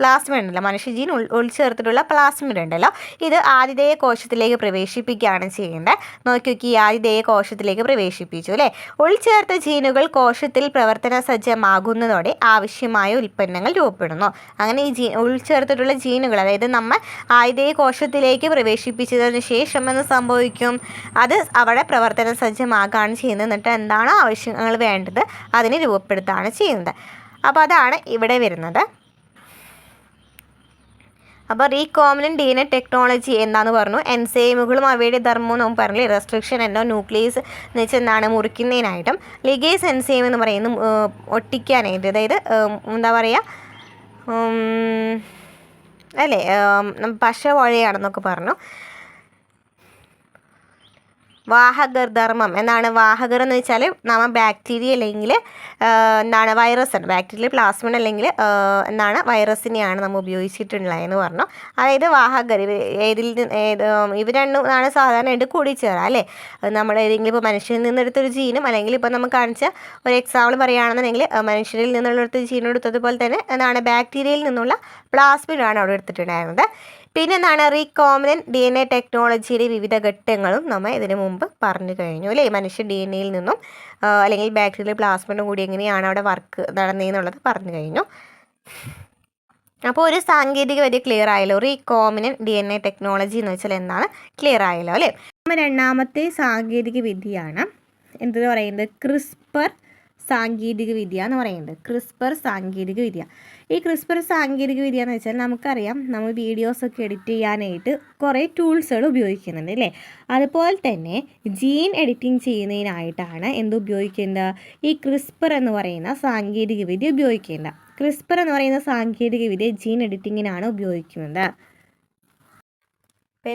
പ്ലാസ്മിഡ് ഉണ്ടല്ലോ, മനുഷ്യ ജീൻ ഉൾച്ചേർത്തിട്ടുള്ള പ്ലാസ്മിഡ് ഉണ്ടല്ലോ, ഇത് ആതിഥേയ കോശത്തിലേക്ക് പ്രവേശിപ്പിക്കുകയാണ് ചെയ്യേണ്ടത്. നോക്കി ആതിഥേയ കോശത്തിലേക്ക് പ്രവേശിപ്പിച്ചു അല്ലേ. ഉൾച്ചേർത്ത ജീനുകൾ കോശത്തിൽ പ്രവർത്തന സജ്ജമാകുന്നതോടെ ആവശ്യമായ ഉൽപ്പന്നങ്ങൾ രൂപപ്പെടുന്നു. അങ്ങനെ ഈ ഉൾച്ചേർത്തിട്ടുള്ള ജീനുകൾ, അതായത് നമ്മൾ ആതിഥേയ കോശത്തിലേക്ക് പ്രവേശിപ്പിച്ചതിന് ശേഷം എന്ന് സംഭവിക്കും, അത് അവിടെ പ്രവർത്തന സജ്ജമാക്കുകയാണ് ചെയ്യുന്നത്. എന്നിട്ട് എന്താണോ ആവശ്യങ്ങൾ വേണ്ടത് അതിനെ രൂപപ്പെടുത്തുകയാണ് ചെയ്യുന്നത്. അപ്പോൾ അതാണ് ഇവിടെ വരുന്നത്. അപ്പോൾ റീകോമിനൻ്റ് DNA ടെക്നോളജി എന്താണെന്ന് പറഞ്ഞു. എൻസൈമുകളും അവയുടെ ധർമ്മവും നമുക്ക് പറഞ്ഞില്ലേ. റെസ്ട്രിക്ഷൻ എൻഡോ ന്യൂക്ലിയസ് എന്ന് വെച്ചാൽ എന്താണ്? മുറിക്കുന്നതിനായിട്ടും. ലിഗേസ് എൻസൈം എന്ന് പറയുന്നത് ഒട്ടിക്കാനായിട്ട്, അതായത് എന്താ പറയുക അല്ലേ, പശവഴയാണെന്നൊക്കെ പറഞ്ഞു. വാഹകർ ധർമ്മം എന്നാണ്. വാഹകർ എന്ന് വെച്ചാൽ നമ്മൾ ബാക്ടീരിയ അല്ലെങ്കിൽ എന്താണ് വൈറസ് ആണ്. ബാക്ടീരിയൽ പ്ലാസ്മിഡ് അല്ലെങ്കിൽ എന്താണ് വൈറസിനെയാണ് നമ്മൾ ഉപയോഗിച്ചിട്ടുള്ളതെന്ന് പറഞ്ഞു. അതായത് വാഹകർ ഇവർ രണ്ടുമാണ് സാധാരണയായിട്ട് കൂടിച്ചേരാം അല്ലേ. നമ്മൾ ഏതെങ്കിലും ഇപ്പോൾ മനുഷ്യനിൽ നിന്നെടുത്തൊരു ജീനും, അല്ലെങ്കിൽ ഇപ്പോൾ നമുക്ക് കാണിച്ച ഒരു എക്സാമ്പിൾ പറയുകയാണെന്നുണ്ടെങ്കിൽ മനുഷ്യരിൽ നിന്നുള്ള ജീനും എടുത്തതുപോലെ തന്നെ എന്താണ് ബാക്ടീരിയയിൽ നിന്നുള്ള പ്ലാസ്മിഡാണ് അവിടെ എടുത്തിട്ടുണ്ടായിരുന്നത്. പിന്നെ എന്താണ്? റീകോമിനൻ്റ് DNA ടെക്നോളജിയുടെ വിവിധ ഘട്ടങ്ങളും നമ്മൾ ഇതിനു മുമ്പ് പറഞ്ഞു കഴിഞ്ഞു അല്ലേ. മനുഷ്യ DNAയിൽ നിന്നും അല്ലെങ്കിൽ ബാക്ടീരിയൽ പ്ലാസ്മിഡും കൂടി എങ്ങനെയാണ് അവിടെ വർക്ക് നടന്നതെന്നുള്ളത് പറഞ്ഞു കഴിഞ്ഞു. അപ്പോൾ ഒരു സാങ്കേതിക വിദ്യ ക്ലിയർ ആയല്ലോ. റീകോമിനൻ്റ് DNA ടെക്നോളജി എന്ന് വെച്ചാൽ എന്താണ്? ക്ലിയർ ആയല്ലോ അല്ലേ. രണ്ടാമത്തെ സാങ്കേതിക വിദ്യയാണ് എന്തെന്ന് പറയുന്നത്? ക്രിസ്പർ സാങ്കേതിക വിദ്യ എന്ന് പറയുന്നത്. ക്രിസ്പർ സാങ്കേതിക വിദ്യ. ഈ ക്രിസ്പർ സാങ്കേതിക വിദ്യ എന്ന് വെച്ചാൽ നമുക്കറിയാം, നമ്മൾ വീഡിയോസൊക്കെ എഡിറ്റ് ചെയ്യാനായിട്ട് കുറേ ടൂൾസുകൾ ഉപയോഗിക്കുന്നുണ്ട് അല്ലേ. അതുപോലെ തന്നെ ജീൻ എഡിറ്റിംഗ് ചെയ്യുന്നതിനായിട്ടാണ് ഉപയോഗിക്കുന്നത്? ഈ ക്രിസ്പർ എന്ന് പറയുന്ന സാങ്കേതിക വിദ്യ ഉപയോഗിക്കേണ്ടത്. ക്രിസ്പർ എന്ന് പറയുന്ന സാങ്കേതിക വിദ്യ ജീൻ എഡിറ്റിങ്ങിനാണ് ഉപയോഗിക്കുന്നത്.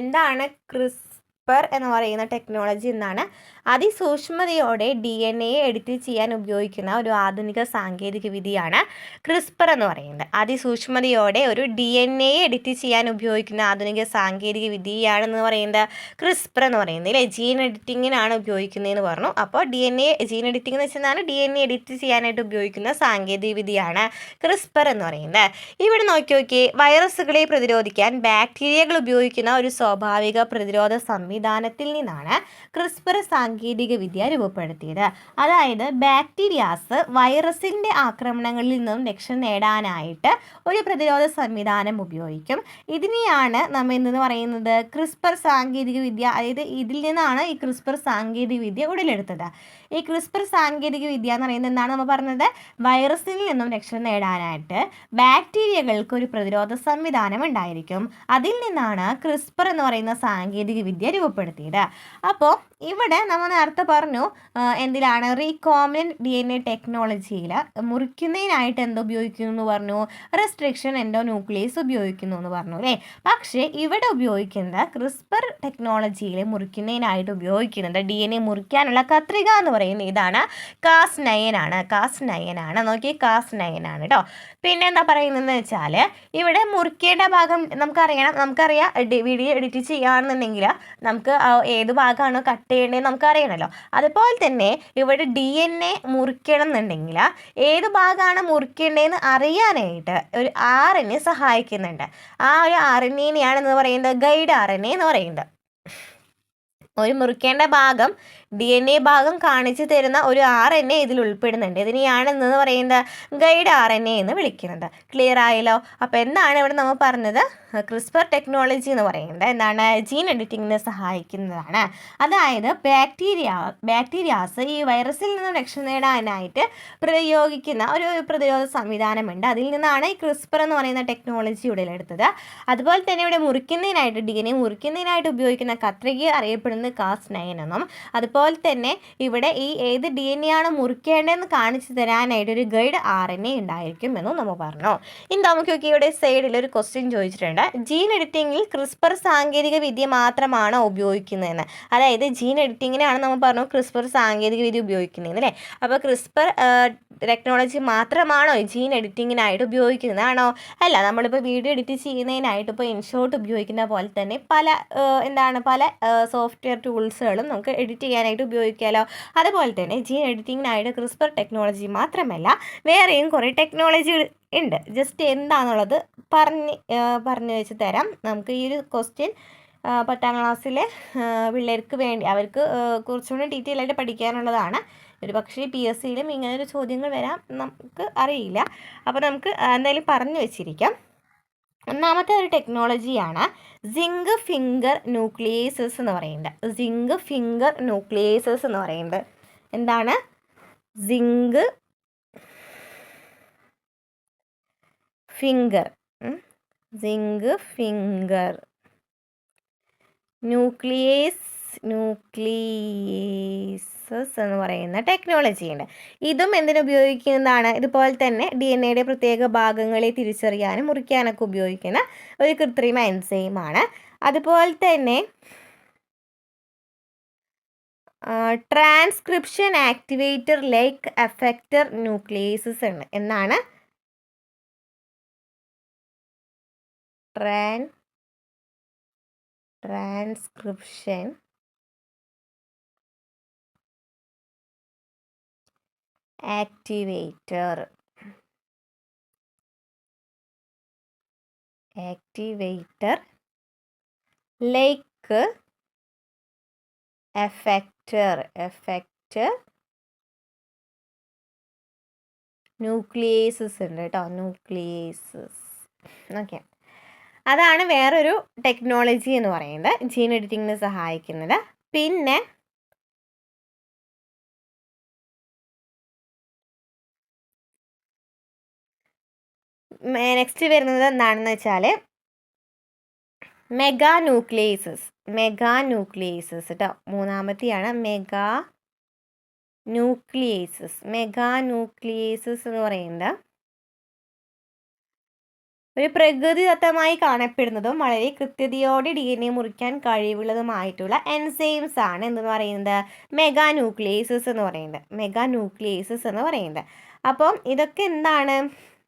എന്താണ് ക്രിസ്പർ എന്ന് പറയുന്ന ടെക്നോളജി എന്നാണ്? അതിസൂക്ഷ്മതയോടെ DNA എഡിറ്റ് ചെയ്യാൻ ഉപയോഗിക്കുന്ന ഒരു ആധുനിക സാങ്കേതിക വിദ്യയാണ് ക്രിസ്പർ എന്ന് പറയുന്നത്. അതിസൂക്ഷ്മതയോടെ ഒരു DNA എഡിറ്റ് ചെയ്യാൻ ഉപയോഗിക്കുന്ന ആധുനിക സാങ്കേതിക വിദ്യയാണെന്ന് പറയുന്നത് ക്രിസ്പർ എന്ന് പറയുന്നത് അല്ലേ. ജീൻ എഡിറ്റിങ്ങിനാണ് ഉപയോഗിക്കുന്നതെന്ന് പറഞ്ഞു. അപ്പോൾ ജീൻ എഡിറ്റിംഗ് എന്ന് വെച്ചാൽ DNA എഡിറ്റ് ചെയ്യാനായിട്ട് ഉപയോഗിക്കുന്ന സാങ്കേതിക വിദ്യയാണ് ക്രിസ്പർ എന്ന് പറയുന്നത്. ഇവിടെ നോക്കി വൈറസുകളെ പ്രതിരോധിക്കാൻ ബാക്ടീരിയകൾ ഉപയോഗിക്കുന്ന ഒരു സ്വാഭാവിക പ്രതിരോധ സംവിധാനത്തിൽ നിന്നാണ് ക്രിസ്പർ സാങ്കേതിക വിദ്യ രൂപപ്പെടുത്തിയത്. അതായത് ബാക്ടീരിയാസ് വൈറസിൻ്റെ ആക്രമണങ്ങളിൽ നിന്നും രക്ഷ നേടാനായിട്ട് ഒരു പ്രതിരോധ സംവിധാനം ഉപയോഗിക്കും. ഇതിനെയാണ് നമ്മൾ എന്തെന്ന് പറയുന്നത്? ക്രിസ്പർ സാങ്കേതിക വിദ്യ. അതായത് ഇതിൽ നിന്നാണ് ഈ ക്രിസ്പർ സാങ്കേതിക വിദ്യ ഉടലെടുത്തത്. ഈ ക്രിസ്പർ സാങ്കേതിക വിദ്യ എന്ന് പറയുന്നത് എന്താണ് നമ്മൾ പറഞ്ഞത്? വൈറസിൽ നിന്നും രക്ഷ നേടാനായിട്ട് ബാക്ടീരിയകൾക്ക് ഒരു പ്രതിരോധ സംവിധാനം ഉണ്ടായിരിക്കും. അതിൽ നിന്നാണ് ക്രിസ്പർ എന്ന് പറയുന്ന സാങ്കേതിക വിദ്യ രൂപപ്പെടുത്തിയത്. അപ്പോൾ ഇവിടെ നമ്മൾ നേരത്തെ പറഞ്ഞു എന്തിലാണ്? റീകോമിനൻ്റ് DNA ടെക്നോളജിയിൽ മുറിക്കുന്നതിനായിട്ട് ഉപയോഗിക്കുന്നു എന്ന് പറഞ്ഞു? റെസ്ട്രിക്ഷൻ എൻഡോ ന്യൂക്ലിയസ് ഉപയോഗിക്കുന്നു എന്ന് പറഞ്ഞു അല്ലേ. പക്ഷേ ഇവിടെ ഉപയോഗിക്കുന്നത് ക്രിസ്പർ ടെക്നോളജിയിൽ മുറിക്കുന്നതിനായിട്ട് ഉപയോഗിക്കുന്നത് DNA മുറിക്കാനുള്ള കത്രിക എന്ന് പറയുന്നത് ഇതാണ്, Cas9 ആണ്. Cas9 ആണ്. നോക്കി, Cas9 ആണ് കേട്ടോ. പിന്നെ എന്താ പറയുന്നതെന്ന് വെച്ചാൽ ഇവിടെ മുറിക്കേണ്ട ഭാഗം നമുക്കറിയാം. വീഡിയോ എഡിറ്റ് ചെയ്യുകയാണെന്നുണ്ടെങ്കിൽ നമുക്ക് ഏത് ഭാഗമാണോ കട്ട് ചെയ്യേണ്ടതെന്ന് നമുക്കറിയണമല്ലോ. അതുപോലെ തന്നെ ഇവിടെ DNA മുറിക്കണം എന്നുണ്ടെങ്കിൽ ഏത് ഭാഗമാണ് മുറിക്കേണ്ടതെന്ന് അറിയാനായിട്ട് ഒരു RNA സഹായിക്കുന്നുണ്ട്. ആ ഒരു RNA-നെയാണ് എന്ന് പറയുന്നത് ഗൈഡ് RNA എന്ന് പറയുന്നത്. ഒരു മുറിക്കേണ്ട ഭാഗം DNA ഭാഗം കാണിച്ചു തരുന്ന ഒരു RNA ഇതിൽ ഉൾപ്പെടുന്നുണ്ട്. ഇതിനെയാണ് എന്ന് പറയുന്നത് ഗൈഡ് RNA എന്ന് വിളിക്കുന്നത്. ക്ലിയർ ആയല്ലോ? അപ്പോൾ എന്താണ് ഇവിടെ നമ്മൾ പറഞ്ഞത്? ക്രിസ്പർ ടെക്നോളജി എന്ന് പറയുന്നത് എന്താണ്? ജീൻ എഡിറ്റിങ്ങിനെ സഹായിക്കുന്നതാണ്. അതായത് ബാക്ടീരിയാസ് ഈ വൈറസിൽ നിന്നും രക്ഷ നേടാനായിട്ട് പ്രയോഗിക്കുന്ന ഒരു പ്രതിരോധ സംവിധാനമുണ്ട്. അതിൽ നിന്നാണ് ഈ ക്രിസ്പർ എന്ന് പറയുന്ന ടെക്നോളജി ഉടലെടുത്തത്. അതുപോലെ തന്നെ ഇവിടെ മുറിക്കുന്നതിനായിട്ട് DNA മുറിക്കുന്നതിനായിട്ട് ഉപയോഗിക്കുന്ന കത്രിക അറിയപ്പെടുന്നത് Cas9 എന്നും, അതുപോലെ തന്നെ ഇവിടെ ഈ ഏത് DNA ആണ് മുറിക്കേണ്ടതെന്ന് കാണിച്ചു തരാനായിട്ട് ഒരു ഗൈഡ് RNA ഉണ്ടായിരിക്കും എന്നും നമ്മൾ പറഞ്ഞു. ഇനി നമുക്കൊക്കെ ഇവിടെ സൈഡിൽ ഒരു ക്വസ്റ്റ്യൻ ചോദിച്ചിട്ടുണ്ട്. ജീൻ എഡിറ്റിങ്ങിൽ ക്രിസ്പർ സാങ്കേതിക വിദ്യ മാത്രമാണോ ഉപയോഗിക്കുന്നതെന്ന്. അതായത് ജീൻ എഡിറ്റിങ്ങിനാണ് നമ്മൾ പറഞ്ഞു ക്രിസ്പർ സാങ്കേതിക വിദ്യ ഉപയോഗിക്കുന്നതെന്ന് അല്ലേ. അപ്പോൾ ക്രിസ്പർ ടെക്നോളജി മാത്രമാണോ ജീൻ എഡിറ്റിങ്ങിനായിട്ട് ഉപയോഗിക്കുന്നതാണോ? അല്ല, നമ്മളിപ്പോൾ വീഡിയോ എഡിറ്റ് ചെയ്യുന്നതിനായിട്ട് ഇപ്പോൾ ഇൻഷോട്ട് ഉപയോഗിക്കുന്ന പോലെ തന്നെ പല സോഫ്റ്റ്വെയർ ടൂൾസുകളും നമുക്ക് എഡിറ്റ് ചെയ്യാനായിട്ട് ഉപയോഗിക്കാമല്ലോ. അതുപോലെ തന്നെ ജീൻ എഡിറ്റിങ്ങിനായിട്ട് ക്രിസ്പർ ടെക്നോളജി മാത്രമല്ല വേറെയും കുറേ ടെക്നോളജികൾ ഉണ്ട്. ജസ്റ്റ് എന്താണെന്നുള്ളത് പറഞ്ഞു വെച്ച് തരാം. നമുക്ക് ഈ ഒരു ക്വസ്റ്റ്യൻ 10ാം ക്ലാസ്സിലെ പിള്ളേർക്ക് വേണ്ടി അവർക്ക് കുറച്ചുകൂടി ഡീറ്റെയിൽ ആയിട്ട് പഠിക്കാനുള്ളതാണ്. ഒരു പക്ഷേ PSCയിലും ഇങ്ങനൊരു ചോദ്യങ്ങൾ വരാം, നമുക്ക് അറിയില്ല. അപ്പോൾ നമുക്ക് എന്തായാലും പറഞ്ഞു വെച്ചിരിക്കാം. ഒന്നാമത്തെ ഒരു ടെക്നോളജിയാണ് സിങ്ക് ഫിംഗർ ന്യൂക്ലിയേസസ് എന്ന് പറയുന്നത്. സിങ്ക് ഫിംഗർ ന്യൂക്ലിയേസസ് എന്ന് പറയുന്നത് എന്താണ്? സിങ്ക് ഫിംഗർ ന്യൂക്ലിയേസസ് എന്ന് പറയുന്ന ടെക്നോളജി ഉണ്ട്. ഇതും എന്തിനുപയോഗിക്കുന്നതാണ്? ഇതുപോലെ തന്നെ DNA-യുടെ പ്രത്യേക ഭാഗങ്ങളെ തിരിച്ചറിയാനും മുറിക്കാനൊക്കെ ഉപയോഗിക്കുന്ന ഒരു കൃത്രിമ എൻസൈമാണ്. അതുപോലെ തന്നെ transcription activator like effector nucleases ഉണ്ട്. എന്നാണ്? Transcription activator like effector nucleases ഉണ്ട് കേട്ടോ. ന്യൂക്ലിയേസസ്. ഓക്കെ, അതാണ് വേറൊരു ടെക്നോളജി എന്ന് പറയുന്നത് ജീൻ എഡിറ്റിങ്ങിന് സഹായിക്കുന്നത്. പിന്നെ നെക്സ്റ്റ് വരുന്നത് എന്താണെന്ന് വെച്ചാൽ മെഗാ ന്യൂക്ലിയേസസ് കേട്ടോ. മൂന്നാമത്തെയാണ് മെഗാ ന്യൂക്ലിയേസസ് എന്ന് പറയുന്നത് ഒരു പ്രകൃതിദത്തമായി കാണപ്പെടുന്നതും വളരെ കൃത്യതയോടെ DNA മുറിക്കാൻ കഴിവുള്ളതുമായിട്ടുള്ള എൻസൈംസ് ആണ് എന്ന് പറയുന്നത് മെഗാ ന്യൂക്ലിയേസസ് എന്ന് പറയുന്നത്. അപ്പം ഇതൊക്കെ എന്താണ്?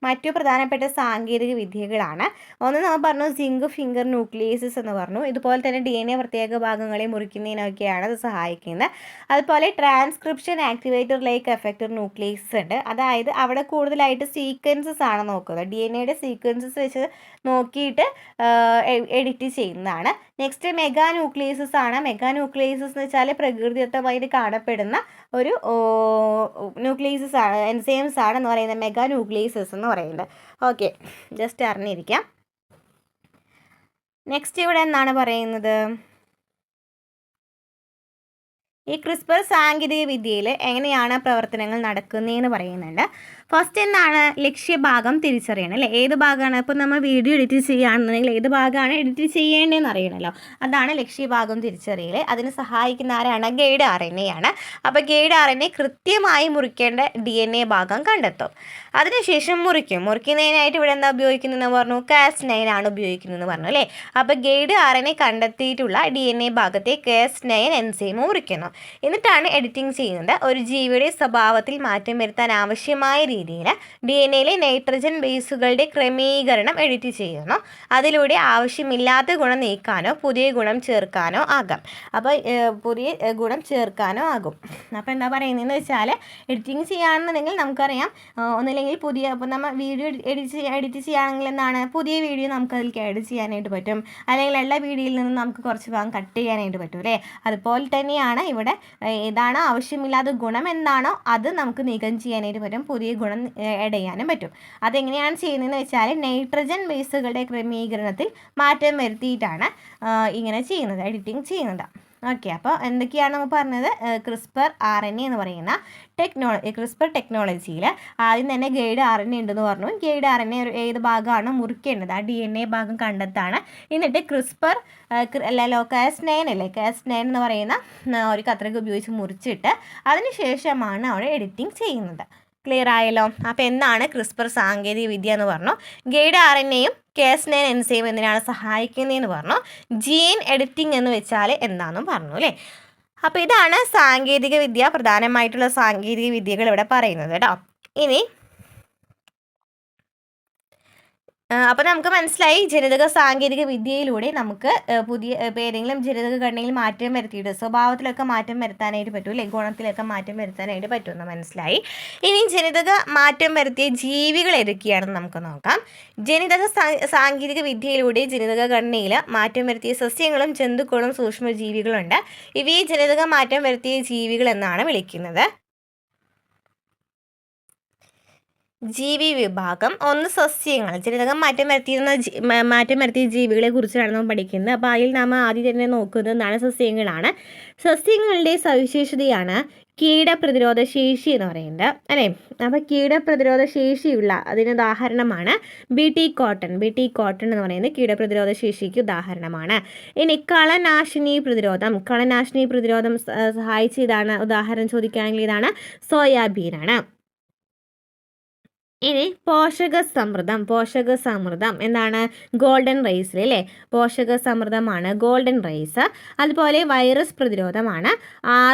മറ്റു പ്രധാനപ്പെട്ട സാങ്കേതിക വിദ്യകളാണ്. ഒന്ന് നമ്മൾ പറഞ്ഞു സിങ്ക് ഫിംഗർ ന്യൂക്ലിയേസസ് എന്ന് പറഞ്ഞു. ഇതുപോലെ തന്നെ DNA പ്രത്യേക ഭാഗങ്ങളെ മുറിക്കുന്നതിനൊക്കെയാണ് അത് സഹായിക്കുന്നത്. അതുപോലെ transcription activator like effector nucleases ഉണ്ട്. അതായത് അവിടെ കൂടുതലായിട്ട് സീക്വൻസസ് ആണ് നോക്കുന്നത്. DNA-യുടെ സീക്വൻസസ് വെച്ച് നോക്കിയിട്ട് എഡിറ്റ് ചെയ്യുന്നതാണ്. നെക്സ്റ്റ് മെഗാ ന്യൂക്ലിയേസസ് ആണ്. മെഗാ ന്യൂക്ലിയേസസ് എന്ന് വെച്ചാൽ പ്രകൃതിദത്തമായിട്ട് കാണപ്പെടുന്ന ഒരു ന്യൂക്ലിയേസസ് ആണ്, എൻസൈംസ് ആണെന്ന് പറയുന്നത് മെഗാ ന്യൂക്ലിയേസസ് എന്ന് പറയുന്നത്. Okay, just അറിഞ്ഞിരിക്കാം. നെക്സ്റ്റ് ഇവിടെ എന്താണ് പറയുന്നത്? ഈ ക്രിസ്പർ സാങ്കേതിക വിദ്യയിൽ എങ്ങനെയാണ് പ്രവർത്തനങ്ങൾ നടക്കുന്നതെന്ന് പറയുന്നുണ്ട്. ഫസ്റ്റ് എന്താണ്? ലക്ഷ്യഭാഗം തിരിച്ചറിയണം അല്ലേ. ഏത് ഭാഗമാണ് ഇപ്പോൾ നമ്മൾ വീഡിയോ എഡിറ്റ് ചെയ്യുകയാണെന്നുണ്ടെങ്കിൽ ഏത് ഭാഗമാണ് എഡിറ്റ് ചെയ്യേണ്ടതെന്ന് അറിയണമല്ലോ. അതാണ് ലക്ഷ്യഭാഗം തിരിച്ചറിയൽ. അതിന് സഹായിക്കുന്ന ആരാണ്? ഗൈഡ് RNA ആണ്. അപ്പോൾ ഗൈഡ് RNA കൃത്യമായി മുറിക്കേണ്ട DNA ഭാഗം കണ്ടെത്തും. അതിനുശേഷം മുറിക്കുന്നതിനായിട്ട് ഇവിടെ എന്താ ഉപയോഗിക്കുന്നതെന്ന് പറഞ്ഞു, Cas9 ആണ് ഉപയോഗിക്കുന്നതെന്ന് പറഞ്ഞു അല്ലേ. അപ്പോൾ ഗൈഡ് RNA കണ്ടെത്തിയിട്ടുള്ള DNA ഭാഗത്തെ Cas9 എൻസൈം മുറിക്കുന്നു. എന്നിട്ടാണ് എഡിറ്റിംഗ് ചെയ്യുന്നത്. ഒരു ജീവിയുടെ സ്വഭാവത്തിൽ മാറ്റം വരുത്താൻ ആവശ്യമായ രീതിയിൽ DNA നൈട്രജൻ ബേസുകളുടെ ക്രമീകരണം എഡിറ്റ് ചെയ്യുന്നു. അതിലൂടെ ആവശ്യമില്ലാത്ത ഗുണം നീക്കാനോ പുതിയ ഗുണം ചേർക്കാനോ ആകാം. അപ്പോൾ പുതിയ ഗുണം ചേർക്കാനോ ആകും. അപ്പോൾ എന്താ പറയുന്നതെന്ന് വെച്ചാൽ എഡിറ്റിംഗ് ചെയ്യുകയാണെന്നുണ്ടെങ്കിൽ നമുക്കറിയാം, ഒന്നില്ലെങ്കിൽ പുതിയ, അപ്പോൾ നമ്മൾ വീഡിയോ എഡിറ്റ് ചെയ്യുകയാണെങ്കിൽ എന്താണ്, പുതിയ വീഡിയോ നമുക്ക് അതിലേക്ക് ആഡ് ചെയ്യാനായിട്ട് പറ്റും. അല്ലെങ്കിൽ എല്ലാ വീഡിയോയിൽ നിന്നും നമുക്ക് കുറച്ച് ഭാഗം കട്ട് ചെയ്യാനായിട്ട് പറ്റും അല്ലേ. അതുപോലെ തന്നെയാണ് ഇവിടെ ഏതാണോ ആവശ്യമില്ലാത്ത ഗുണം എന്താണോ അത് നമുക്ക് നീക്കം ചെയ്യാനായിട്ട് പറ്റും, പുതിയ ഗുണം ആഡ് ചെയ്യാനും പറ്റും. അതെങ്ങനെയാണ് ചെയ്യുന്നതെന്ന് വെച്ചാൽ നൈട്രജൻ ബേസുകളുടെ ക്രമീകരണത്തിൽ മാറ്റം വരുത്തിയിട്ടാണ് ഇങ്ങനെ ചെയ്യുന്നത്, എഡിറ്റിംഗ് ചെയ്യുന്നത്. ഓക്കെ, അപ്പോൾ എന്തൊക്കെയാണ് നമ്മൾ പറഞ്ഞത്, CRISPR RNA എന്ന് പറയുന്ന CRISPR ടെക്നോളജിയിൽ ആദ്യം തന്നെ ഗൈഡ് RNA ഉണ്ടെന്ന് പറഞ്ഞു. ഗൈഡ് RNA ഏത് ഭാഗമാണ് മുറിക്കേണ്ടത്, ആ DNA ഭാഗം കണ്ടെത്താണ്. എന്നിട്ട് Cas9 അല്ലേ, Cas9 എന്ന് പറയുന്ന ഒരു കത്രിക ഉപയോഗിച്ച് മുറിച്ചിട്ട് അതിനുശേഷമാണ് അവിടെ എഡിറ്റിംഗ് ചെയ്യുന്നത്. ക്ലിയർ ആയല്ലോ. അപ്പോൾ എന്താണ് CRISPR സാങ്കേതിക വിദ്യ എന്ന് പറഞ്ഞു. ഗൈഡ് RNAയും Cas9 എൻസൈം എന്തിനാണ് സഹായിക്കുന്നതെന്ന് പറഞ്ഞു. ജീൻ എഡിറ്റിംഗ് എന്ന് വെച്ചാൽ എന്താണെന്നും പറഞ്ഞു അല്ലേ. അപ്പോൾ ഇതാണ് സാങ്കേതിക വിദ്യ, പ്രധാനമായിട്ടുള്ള സാങ്കേതിക വിദ്യകൾ ഇവിടെ പറയുന്നത് കേട്ടോ. ഇനി അപ്പോൾ നമുക്ക് മനസ്സിലായി, ജനിതക സാങ്കേതിക വിദ്യയിലൂടെ നമുക്ക് പുതിയ ഏതെങ്കിലും ജനിതക ഘടനയിൽ മാറ്റം വരുത്തിയിട്ട് സ്വഭാവത്തിലൊക്കെ മാറ്റം വരുത്താനായിട്ട് പറ്റും അല്ലേ, ഗുണത്തിലൊക്കെ മാറ്റം വരുത്താനായിട്ട് പറ്റുമെന്ന് മനസ്സിലായി. ഇനി ജനിതക മാറ്റം വരുത്തിയ ജീവികൾ ഏതൊക്കെയാണെന്ന് നമുക്ക് നോക്കാം. ജനിതക സാങ്കേതിക വിദ്യയിലൂടെ ജനിതക ഘടനയിൽ മാറ്റം വരുത്തിയ സസ്യങ്ങളും ജന്തുക്കളും സൂക്ഷ്മജീവികളുണ്ട്. ഇവയെ ജനിതക മാറ്റം വരുത്തിയ ജീവികൾ എന്നാണ് വിളിക്കുന്നത്. ജീവി വിഭാഗം ഒന്ന്, സസ്യങ്ങൾ. ജനിതകം മാറ്റം വരുത്തിയ ജീവികളെ കുറിച്ചാണ് നമ്മൾ പഠിക്കുന്നത്. അപ്പോൾ അതിൽ നാം ആദ്യം തന്നെ നോക്കുന്നത് എന്താണ്, സസ്യങ്ങളാണ്. സസ്യങ്ങളുടെ സവിശേഷതയാണ് കീടപ്രതിരോധ ശേഷി എന്ന് പറയുന്നത് അല്ലേ. അപ്പോൾ കീടപ്രതിരോധ ശേഷിയുള്ള അതിന് ഉദാഹരണമാണ് BT കോട്ടൺ എന്ന് പറയുന്നത് കീടപ്രതിരോധ ശേഷിക്ക് ഉദാഹരണമാണ്. ഇനി കളനാശിനി പ്രതിരോധം സഹായിച്ച ഇതാണ്, ഉദാഹരണം ചോദിക്കുകയാണെങ്കിൽ ഇതാണ് സോയാബീനാണ്. ഇനി പോഷക സമൃദ്ധം എന്താണ്, ഗോൾഡൻ റൈസിൽ അല്ലേ, പോഷക സമൃദ്ധമാണ് ഗോൾഡൻ റൈസ്. അതുപോലെ വൈറസ് പ്രതിരോധമാണ്,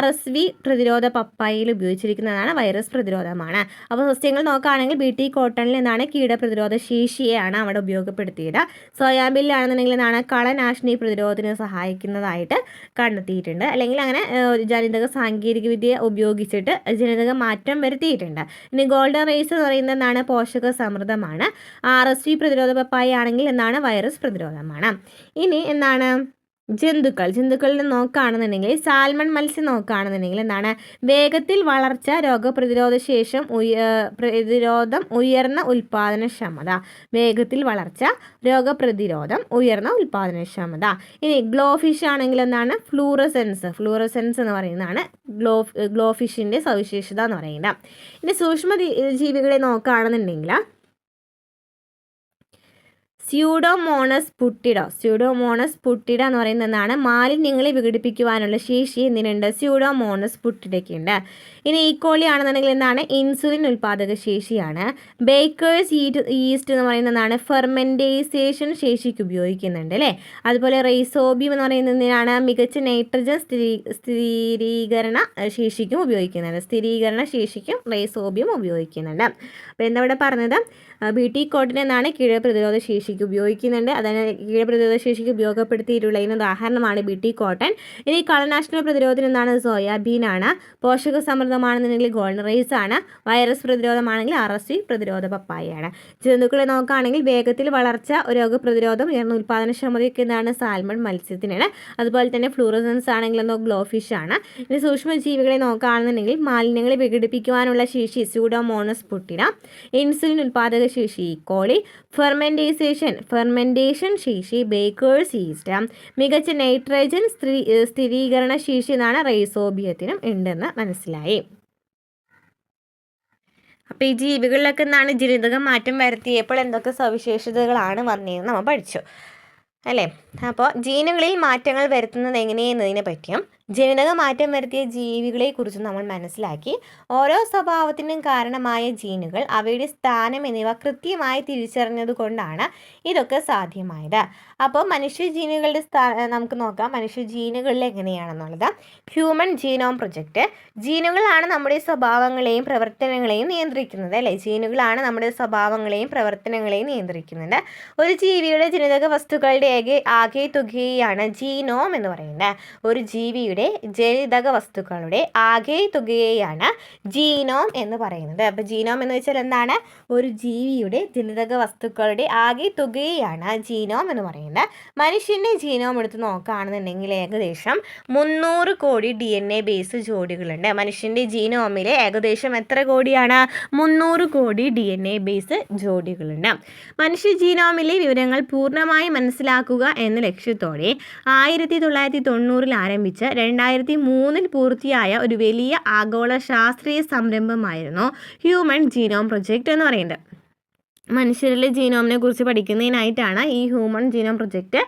RSV പ്രതിരോധ പപ്പായയിൽ ഉപയോഗിച്ചിരിക്കുന്നതാണ്, വൈറസ് പ്രതിരോധമാണ്. അപ്പോൾ സസ്യങ്ങൾ നോക്കുകയാണെങ്കിൽ BT കോട്ടണിൽ നിന്നാണ് കീടപ്രതിരോധ ശേഷിയെയാണ് അവിടെ ഉപയോഗപ്പെടുത്തിയത്. സോയാബീനിലാണെന്നുണ്ടെങ്കിൽ എന്താണ്, കളനാശിനി പ്രതിരോധത്തിന് സഹായിക്കുന്നതായിട്ട് കണ്ടെത്തിയിട്ടുണ്ട്, അല്ലെങ്കിൽ അങ്ങനെ ജനിതക സാങ്കേതിക വിദ്യ ഉപയോഗിച്ചിട്ട് ജനിതക മാറ്റം വരുത്തിയിട്ടുണ്ട്. ഇനി ഗോൾഡൻ റൈസ് എന്ന് പറയുന്നത് പോഷക സമൃദ്ധമാണ്. RSV പ്രതിരോധ പപ്പായ ആണെങ്കിൽ എന്താണ്, വൈറസ് പ്രതിരോധമാണ്. ഇനി എന്താണ്, ജന്തുക്കളിൽ നോക്കുകയാണെന്നുണ്ടെങ്കിൽ സാൽമൺ മത്സ്യം നോക്കുകയാണെന്നുണ്ടെങ്കിൽ എന്താണ്, വേഗത്തിൽ വളർച്ച, രോഗപ്രതിരോധ ശേഷം ഉയർന്ന ഉൽപാദനക്ഷമത. ഇനി ഗ്ലോ ഫിഷ് ആണെങ്കിൽ എന്താണ്, ഫ്ലൂറസെൻസ് എന്ന് പറയുന്നതാണ് ഗ്ലോ ഫിഷിൻ്റെ സവിശേഷത എന്ന് പറയുന്നത്. ഇനി സൂക്ഷ്മ ജീവികളെ നോക്കുകയാണെന്നുണ്ടെങ്കിൽ സ്യൂഡോമോണസ് പുട്ടിഡ എന്ന് പറയുന്നതാണ് മാലിന്യങ്ങളെ വിഘടിപ്പിക്കുവാനുള്ള ശേഷി എന്തിനുണ്ട്, സ്യൂഡോമോണസ് പുട്ടിഡയ്ക്കുണ്ട്. ഇനി ഈക്കോളി ആണെന്നുണ്ടെങ്കിൽ എന്താണ്, ഇൻസുലിൻ ഉൽപാദക ശേഷിയാണ്. ബേക്കേഴ്സ് ഈസ്റ്റ് എന്ന് പറയുന്നതാണ് ഫെർമെൻറ്റൈസേഷൻ ശേഷിക്ക് ഉപയോഗിക്കുന്നുണ്ട് അല്ലേ. അതുപോലെ റൈസോബിയം എന്ന് പറയുന്നതിനാണ് മികച്ച നൈട്രജൻ സ്ഥിരീകരണ ശേഷിക്കും റൈസോബിയം ഉപയോഗിക്കുന്നുണ്ട്. അപ്പോൾ എന്താ ഇവിടെ പറഞ്ഞത്, BT കോട്ടൺ എന്നാണ് കീടപ്രതിരോധ ശേഷിക്ക് ഉപയോഗിക്കുന്നുണ്ട്. അതായത് കീടപ്രതിരോധ ശേഷിക്ക് ഉപയോഗപ്പെടുത്തിയിട്ടുള്ളതിന് ഉദാഹരണമാണ് BT കോട്ടൺ. ഇനി കളനാശിനി പ്രതിരോധത്തിന് എന്താണ്, സോയാബീനാണ്. പോഷക സമൃദ്ധമാണെന്നുണ്ടെങ്കിൽ ഗോൾഡൻ റൈസ് ആണ്. വൈറസ് പ്രതിരോധമാണെങ്കിൽ RSV പ്രതിരോധ പപ്പായയാണ്. ജന്തുക്കളെ നോക്കുകയാണെങ്കിൽ വേഗത്തിൽ വളർച്ച, രോഗപ്രതിരോധം, ഉയർന്ന ഉൽപാദനക്ഷമതയൊക്കെ എന്താണ്, സാൽമൺ മത്സ്യത്തിനാണ്. അതുപോലെ തന്നെ ഫ്ലൂറസൻസ് ആണെങ്കിൽ എന്തോ ഗ്ലോ ഫിഷ് ആണ്. ഇനി സൂക്ഷ്മജീവികളെ നോക്കുകയാണെന്നുണ്ടെങ്കിൽ മാലിന്യങ്ങളെ വിഘടിപ്പിക്കുവാനുള്ള ശേഷി സ്യൂഡോമോണസ് പുട്ടിഡ, ഇൻസുലിൻ ഉൽപാദക ശേഷി ഈക്കോളി, ഫെർമെൻറ്റേഷൻ ശേഷി ബേക്കേഴ്സ് ഈസ്റ്റ്, മികച്ച നൈട്രജൻ സ്ഥിരീകരണ ശേഷി എന്നാണ് റൈസോബിയത്തിനും ഉണ്ടെന്ന് മനസ്സിലായി. അപ്പോൾ ഈ ജീവികളിലൊക്കെ എന്താണ്, ജനിതക മാറ്റം വരുത്തിയപ്പോൾ എന്തൊക്കെ സവിശേഷതകളാണ് വന്നതെന്ന് നമ്മൾ പഠിച്ചു അല്ലേ. അപ്പോൾ ജീനുകളിൽ മാറ്റങ്ങൾ വരുത്തുന്നത് എങ്ങനെയെന്നതിനെ പറ്റിയും ജനിതക മാറ്റം വരുത്തിയ ജീവികളെക്കുറിച്ച് നമ്മൾ മനസ്സിലാക്കി. ഓരോ സ്വഭാവത്തിനും കാരണമായ ജീനുകൾ, അവയുടെ സ്ഥാനം എന്നിവ കൃത്യമായി തിരിച്ചറിഞ്ഞതുകൊണ്ടാണ് ഇതൊക്കെ സാധ്യമായത്. അപ്പോൾ മനുഷ്യ ജീനുകളുടെ നമുക്ക് നോക്കാം മനുഷ്യ ജീനുകളിൽ എങ്ങനെയാണെന്നുള്ളത്. Human genome project. ജീനുകളാണ് നമ്മുടെ സ്വഭാവങ്ങളെയും പ്രവർത്തനങ്ങളെയും നിയന്ത്രിക്കുന്നത്, അല്ലേ? ജീനുകളാണ് നമ്മുടെ സ്വഭാവങ്ങളെയും പ്രവർത്തനങ്ങളെയും നിയന്ത്രിക്കുന്നത്. ഒരു ജീവിയുടെ ജനിതക വസ്തുക്കളുടെ ആകെ തുകയാണ് ജീനോം എന്ന് പറയുന്നത്. ഒരു ജീവിയുടെ ജനിതക വസ്തുക്കളുടെ ആകെ തുകയാണ് ജീനോം എന്ന് പറയുന്നത്. അപ്പോൾ ജീനോം എന്ന് വെച്ചാൽ എന്താണ്? ഒരു ജീവിയുടെ ജനിതക വസ്തുക്കളുടെ ആകെ തുകയാണ് ജീനോം എന്ന് പറയുന്നത്. മനുഷ്യൻ്റെ ജീനോം എടുത്ത് നോക്കുകയാണെന്നുണ്ടെങ്കിൽ ഏകദേശം 300 കോടി DNA ബേസ് ജോഡികളുണ്ട്. മനുഷ്യൻ്റെ ജീനോമിൽ ഏകദേശം എത്ര കോടിയാണ്? 300 കോടി DNA ബേസ് ജോഡികളുണ്ട്. മനുഷ്യ ജീനോമിലെ വിവരങ്ങൾ പൂർണ്ണമായി മനസ്സിലാക്കുക എന്ന ലക്ഷ്യത്തോടെ 1990 ആരംഭിച്ച 2003 പൂർത്തിയായ ഒരു വലിയ ആഗോള ശാസ്ത്രീയ സംരംഭമായിരുന്നു ഹ്യൂമൻ ജീനോം പ്രൊജക്റ്റ് എന്ന് പറയുന്നത്. മനുഷ്യരിലെ ജീനോമിനെ കുറിച്ച് പഠിക്കുന്നതിനായിട്ടാണ് ഈ ഹ്യൂമൻ ജീനോം പ്രൊജക്റ്റ്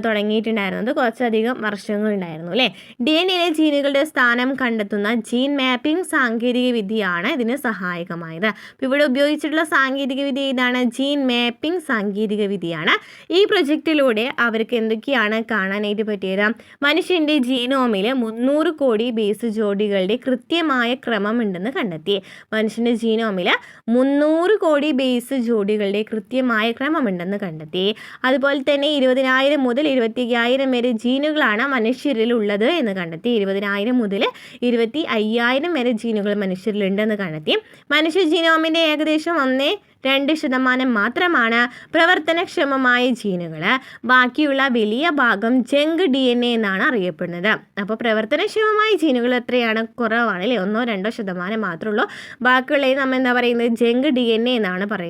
തുടങ്ങിയിട്ടുണ്ടായിരുന്നത്. കുറച്ചധികം വർഷങ്ങളുണ്ടായിരുന്നു, അല്ലേ? DNA ജീനുകളുടെ സ്ഥാനം കണ്ടെത്തുന്ന ജീൻ മാപ്പിംഗ് സാങ്കേതിക വിദ്യയാണ് ഇതിന് സഹായകമായത്. അപ്പോൾ ഇവിടെ ഉപയോഗിച്ചിട്ടുള്ള സാങ്കേതിക വിദ്യ ഇതാണ്, ജീൻ മാപ്പിംഗ് സാങ്കേതിക വിദ്യയാണ്. ഈ പ്രൊജക്റ്റിലൂടെ അവർക്ക് എന്തൊക്കെയാണ് കാണാനായിട്ട് പറ്റിയത്? മനുഷ്യൻ്റെ ജീനോമിൽ 300 കോടി ബേസ് ജോഡികളുടെ കൃത്യമായ ക്രമമുണ്ടെന്ന് കണ്ടെത്തി. മനുഷ്യൻ്റെ ജീനോമിൽ 300 കോടി ബേസ് ജോഡികളുടെ കൃത്യമായ ക്രമമുണ്ടെന്ന് കണ്ടെത്തി. അതുപോലെ തന്നെ 20,000 മുതൽ 25,000 വരെ ജീനുകളാണ് മനുഷ്യരിൽ ഉള്ളത് എന്ന് കണ്ടെത്തി. 20,000 മുതൽ 25,000 വരെ ജീനുകൾ മനുഷ്യരിലുണ്ടെന്ന് കണ്ടെത്തി. മനുഷ്യ ജീനോമിൻ്റെ ഏകദേശം 1-2% മാത്രമാണ് പ്രവർത്തനക്ഷമമായ ജീനുകൾ. ബാക്കിയുള്ള വലിയ ഭാഗം ജങ്ക് DNA എന്നാണ് അറിയപ്പെടുന്നത്. അപ്പോൾ പ്രവർത്തനക്ഷമമായ ജീനുകൾ എത്രയാണ്? കുറവാണ്, അല്ലേ? 1-2% മാത്രമേ ഉള്ളൂ. ബാക്കിയുള്ളത് നമ്മൾ എന്താ പറയുന്നത്? ജങ്ക് DNA എന്നാണ് പറയുന്നത്.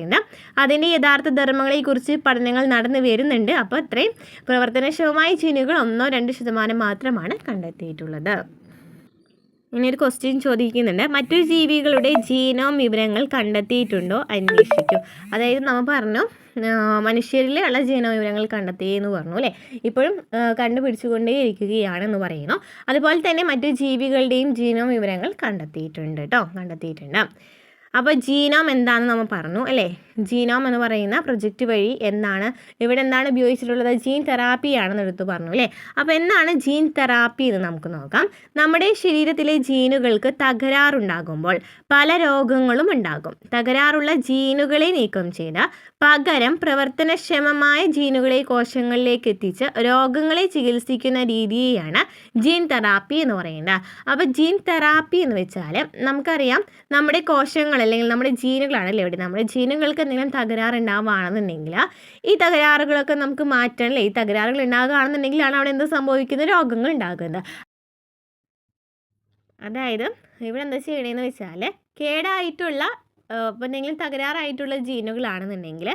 അതിൻ്റെ യഥാർത്ഥ ധർമ്മങ്ങളെക്കുറിച്ച് പഠനങ്ങൾ നടന്നു വരുന്നുണ്ട്. അപ്പോൾ ഇത്രയും പ്രവർത്തനക്ഷമമായ ജീനുകൾ 1-2% മാത്രമാണ് കണ്ടെത്തിയിട്ടുള്ളത്. ഇനി ഒരു ക്വസ്റ്റ്യൻ ചോദിക്കുന്നുണ്ട്, മറ്റു ജീവികളുടെ ജീനോം വിവരങ്ങൾ കണ്ടെത്തിയിട്ടുണ്ടോ? അന്വേഷിക്കൂ. അതായത് നമ്മൾ പറഞ്ഞു മനുഷ്യരിലുള്ള ജീനോം വിവരങ്ങൾ കണ്ടെത്തി എന്ന് പറഞ്ഞു, അല്ലേ? ഇപ്പോഴും കണ്ടുപിടിച്ചുകൊണ്ടേ ഇരിക്കുകയാണെന്ന് പറയുന്നു. അതുപോലെ തന്നെ മറ്റു ജീവികളുടെയും ജീനോം വിവരങ്ങൾ കണ്ടെത്തിയിട്ടുണ്ട് കേട്ടോ, കണ്ടെത്തിയിട്ടുണ്ട്. അപ്പോൾ ജീനോം എന്താണെന്ന് നമ്മൾ പറഞ്ഞു, അല്ലേ? ജീനോം എന്ന് പറയുന്ന പ്രൊജക്റ്റ് വഴി ഇവിടെ എന്താണ് ഉപയോഗിച്ചിട്ടുള്ളത്? ജീൻ തെറാപ്പിയാണെന്ന് എടുത്തു പറഞ്ഞു, അല്ലേ? അപ്പോൾ എന്താണ് ജീൻ തെറാപ്പി എന്ന് നമുക്ക് നോക്കാം. നമ്മുടെ ശരീരത്തിലെ ജീനുകൾക്ക് തകരാറുണ്ടാകുമ്പോൾ പല രോഗങ്ങളും ഉണ്ടാകും. തകരാറുള്ള ജീനുകളെ നീക്കം ചെയ്ത് പകരം പ്രവർത്തനക്ഷമമായ ജീനുകളെ കോശങ്ങളിലേക്ക് എത്തിച്ച് രോഗങ്ങളെ ചികിത്സിക്കുന്ന രീതിയെയാണ് ജീൻ തെറാപ്പി എന്ന് പറയുന്നത്. അപ്പോൾ ജീൻ തെറാപ്പി എന്ന് വെച്ചാൽ നമുക്കറിയാം നമ്മുടെ കോശങ്ങൾ അല്ലെങ്കിൽ നമ്മുടെ ജീനുകളാണല്ലേ ഇവിടെ. നമ്മുടെ ജീനുകൾക്ക് എന്തെങ്കിലും തകരാറുണ്ടാവുകയാണെന്നുണ്ടെങ്കിൽ ഈ തകരാറുകളൊക്കെ നമുക്ക് മാറ്റണം, അല്ലേ? ഈ തകരാറുകൾ ഉണ്ടാകുകയാണെന്നുണ്ടെങ്കിലാണ് അവിടെ എന്ത് സംഭവിക്കുന്നത്? രോഗങ്ങൾ ഉണ്ടാകുന്നത്. അതായത് ഇവിടെ എന്താ ചെയ്യണമെന്ന് വെച്ചാൽ കേടായിട്ടുള്ള ഇപ്പോൾ എന്തെങ്കിലും തകരാറായിട്ടുള്ള ജീനുകളാണെന്നുണ്ടെങ്കിൽ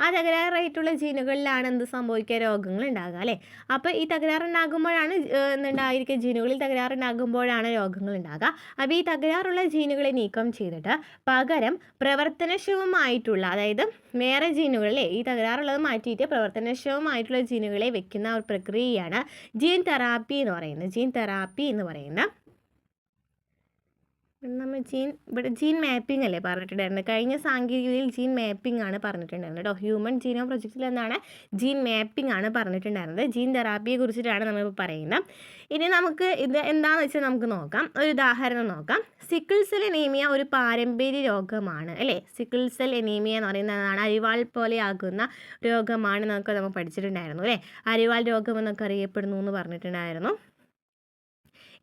ആ തകരാറായിട്ടുള്ള ജീനുകളിലാണ് എന്ത് സംഭവിക്കുക? രോഗങ്ങൾ ഉണ്ടാകുക, അല്ലേ? അപ്പോൾ ഈ തകരാറുണ്ടാകുമ്പോഴാണ് എന്തുണ്ടായിരിക്കുക? ജീനുകളിൽ തകരാറുണ്ടാകുമ്പോഴാണ് രോഗങ്ങൾ ഉണ്ടാകുക. അപ്പോൾ ഈ തകരാറുള്ള ജീനുകളെ നീക്കം ചെയ്തിട്ട് പകരം പ്രവർത്തനക്ഷമമായിട്ടുള്ള, അതായത് വേറെ ജീനുകളെ ഈ തകരാറുള്ളത് മാറ്റിയിട്ട് പ്രവർത്തനക്ഷമമായിട്ടുള്ള ജീനുകളെ വെക്കുന്ന ഒരു പ്രക്രിയയാണ് ജീൻ തെറാപ്പി എന്ന് പറയുന്നത്. ജീൻ തെറാപ്പി എന്ന് പറയുന്നത് നമ്മൾ ഇവിടെ ജീൻ മാപ്പിംഗ് അല്ലേ പറഞ്ഞിട്ടുണ്ടായിരുന്നത്? കഴിഞ്ഞ സാങ്കേതികവിദ്യയിൽ ജീൻ മാപ്പിംഗ് ആണ് പറഞ്ഞിട്ടുണ്ടായിരുന്നത് കേട്ടോ. ഹ്യൂമൻ ജീനോം പ്രൊജക്റ്റിൽ എന്താണ്? ജീൻ മാപ്പിംഗ് ആണ് പറഞ്ഞിട്ടുണ്ടായിരുന്നത്. ജീൻ തെറാപ്പിയെ കുറിച്ചിട്ടാണ് നമ്മളിപ്പോൾ പറയുന്നത്. ഇനി നമുക്ക് ഇത് എന്താണെന്ന് വെച്ചാൽ നമുക്ക് നോക്കാം. ഒരു ഉദാഹരണം നോക്കാം. സിക്കിൾ സെൽ അനീമിയ ഒരു പാരമ്പര്യ രോഗമാണ്, അല്ലേ? സിക്കിൾ സെൽ അനീമിയ എന്ന് പറയുന്നതാണ് അരിവാൾ പോലെ ആകുന്ന രോഗമാണ് എന്നൊക്കെ നമ്മൾ പഠിച്ചിട്ടുണ്ടായിരുന്നു, അല്ലേ? അരിവാൾ രോഗം എന്നൊക്കെ അറിയപ്പെടുന്നു എന്ന് പറഞ്ഞിട്ടുണ്ടായിരുന്നു.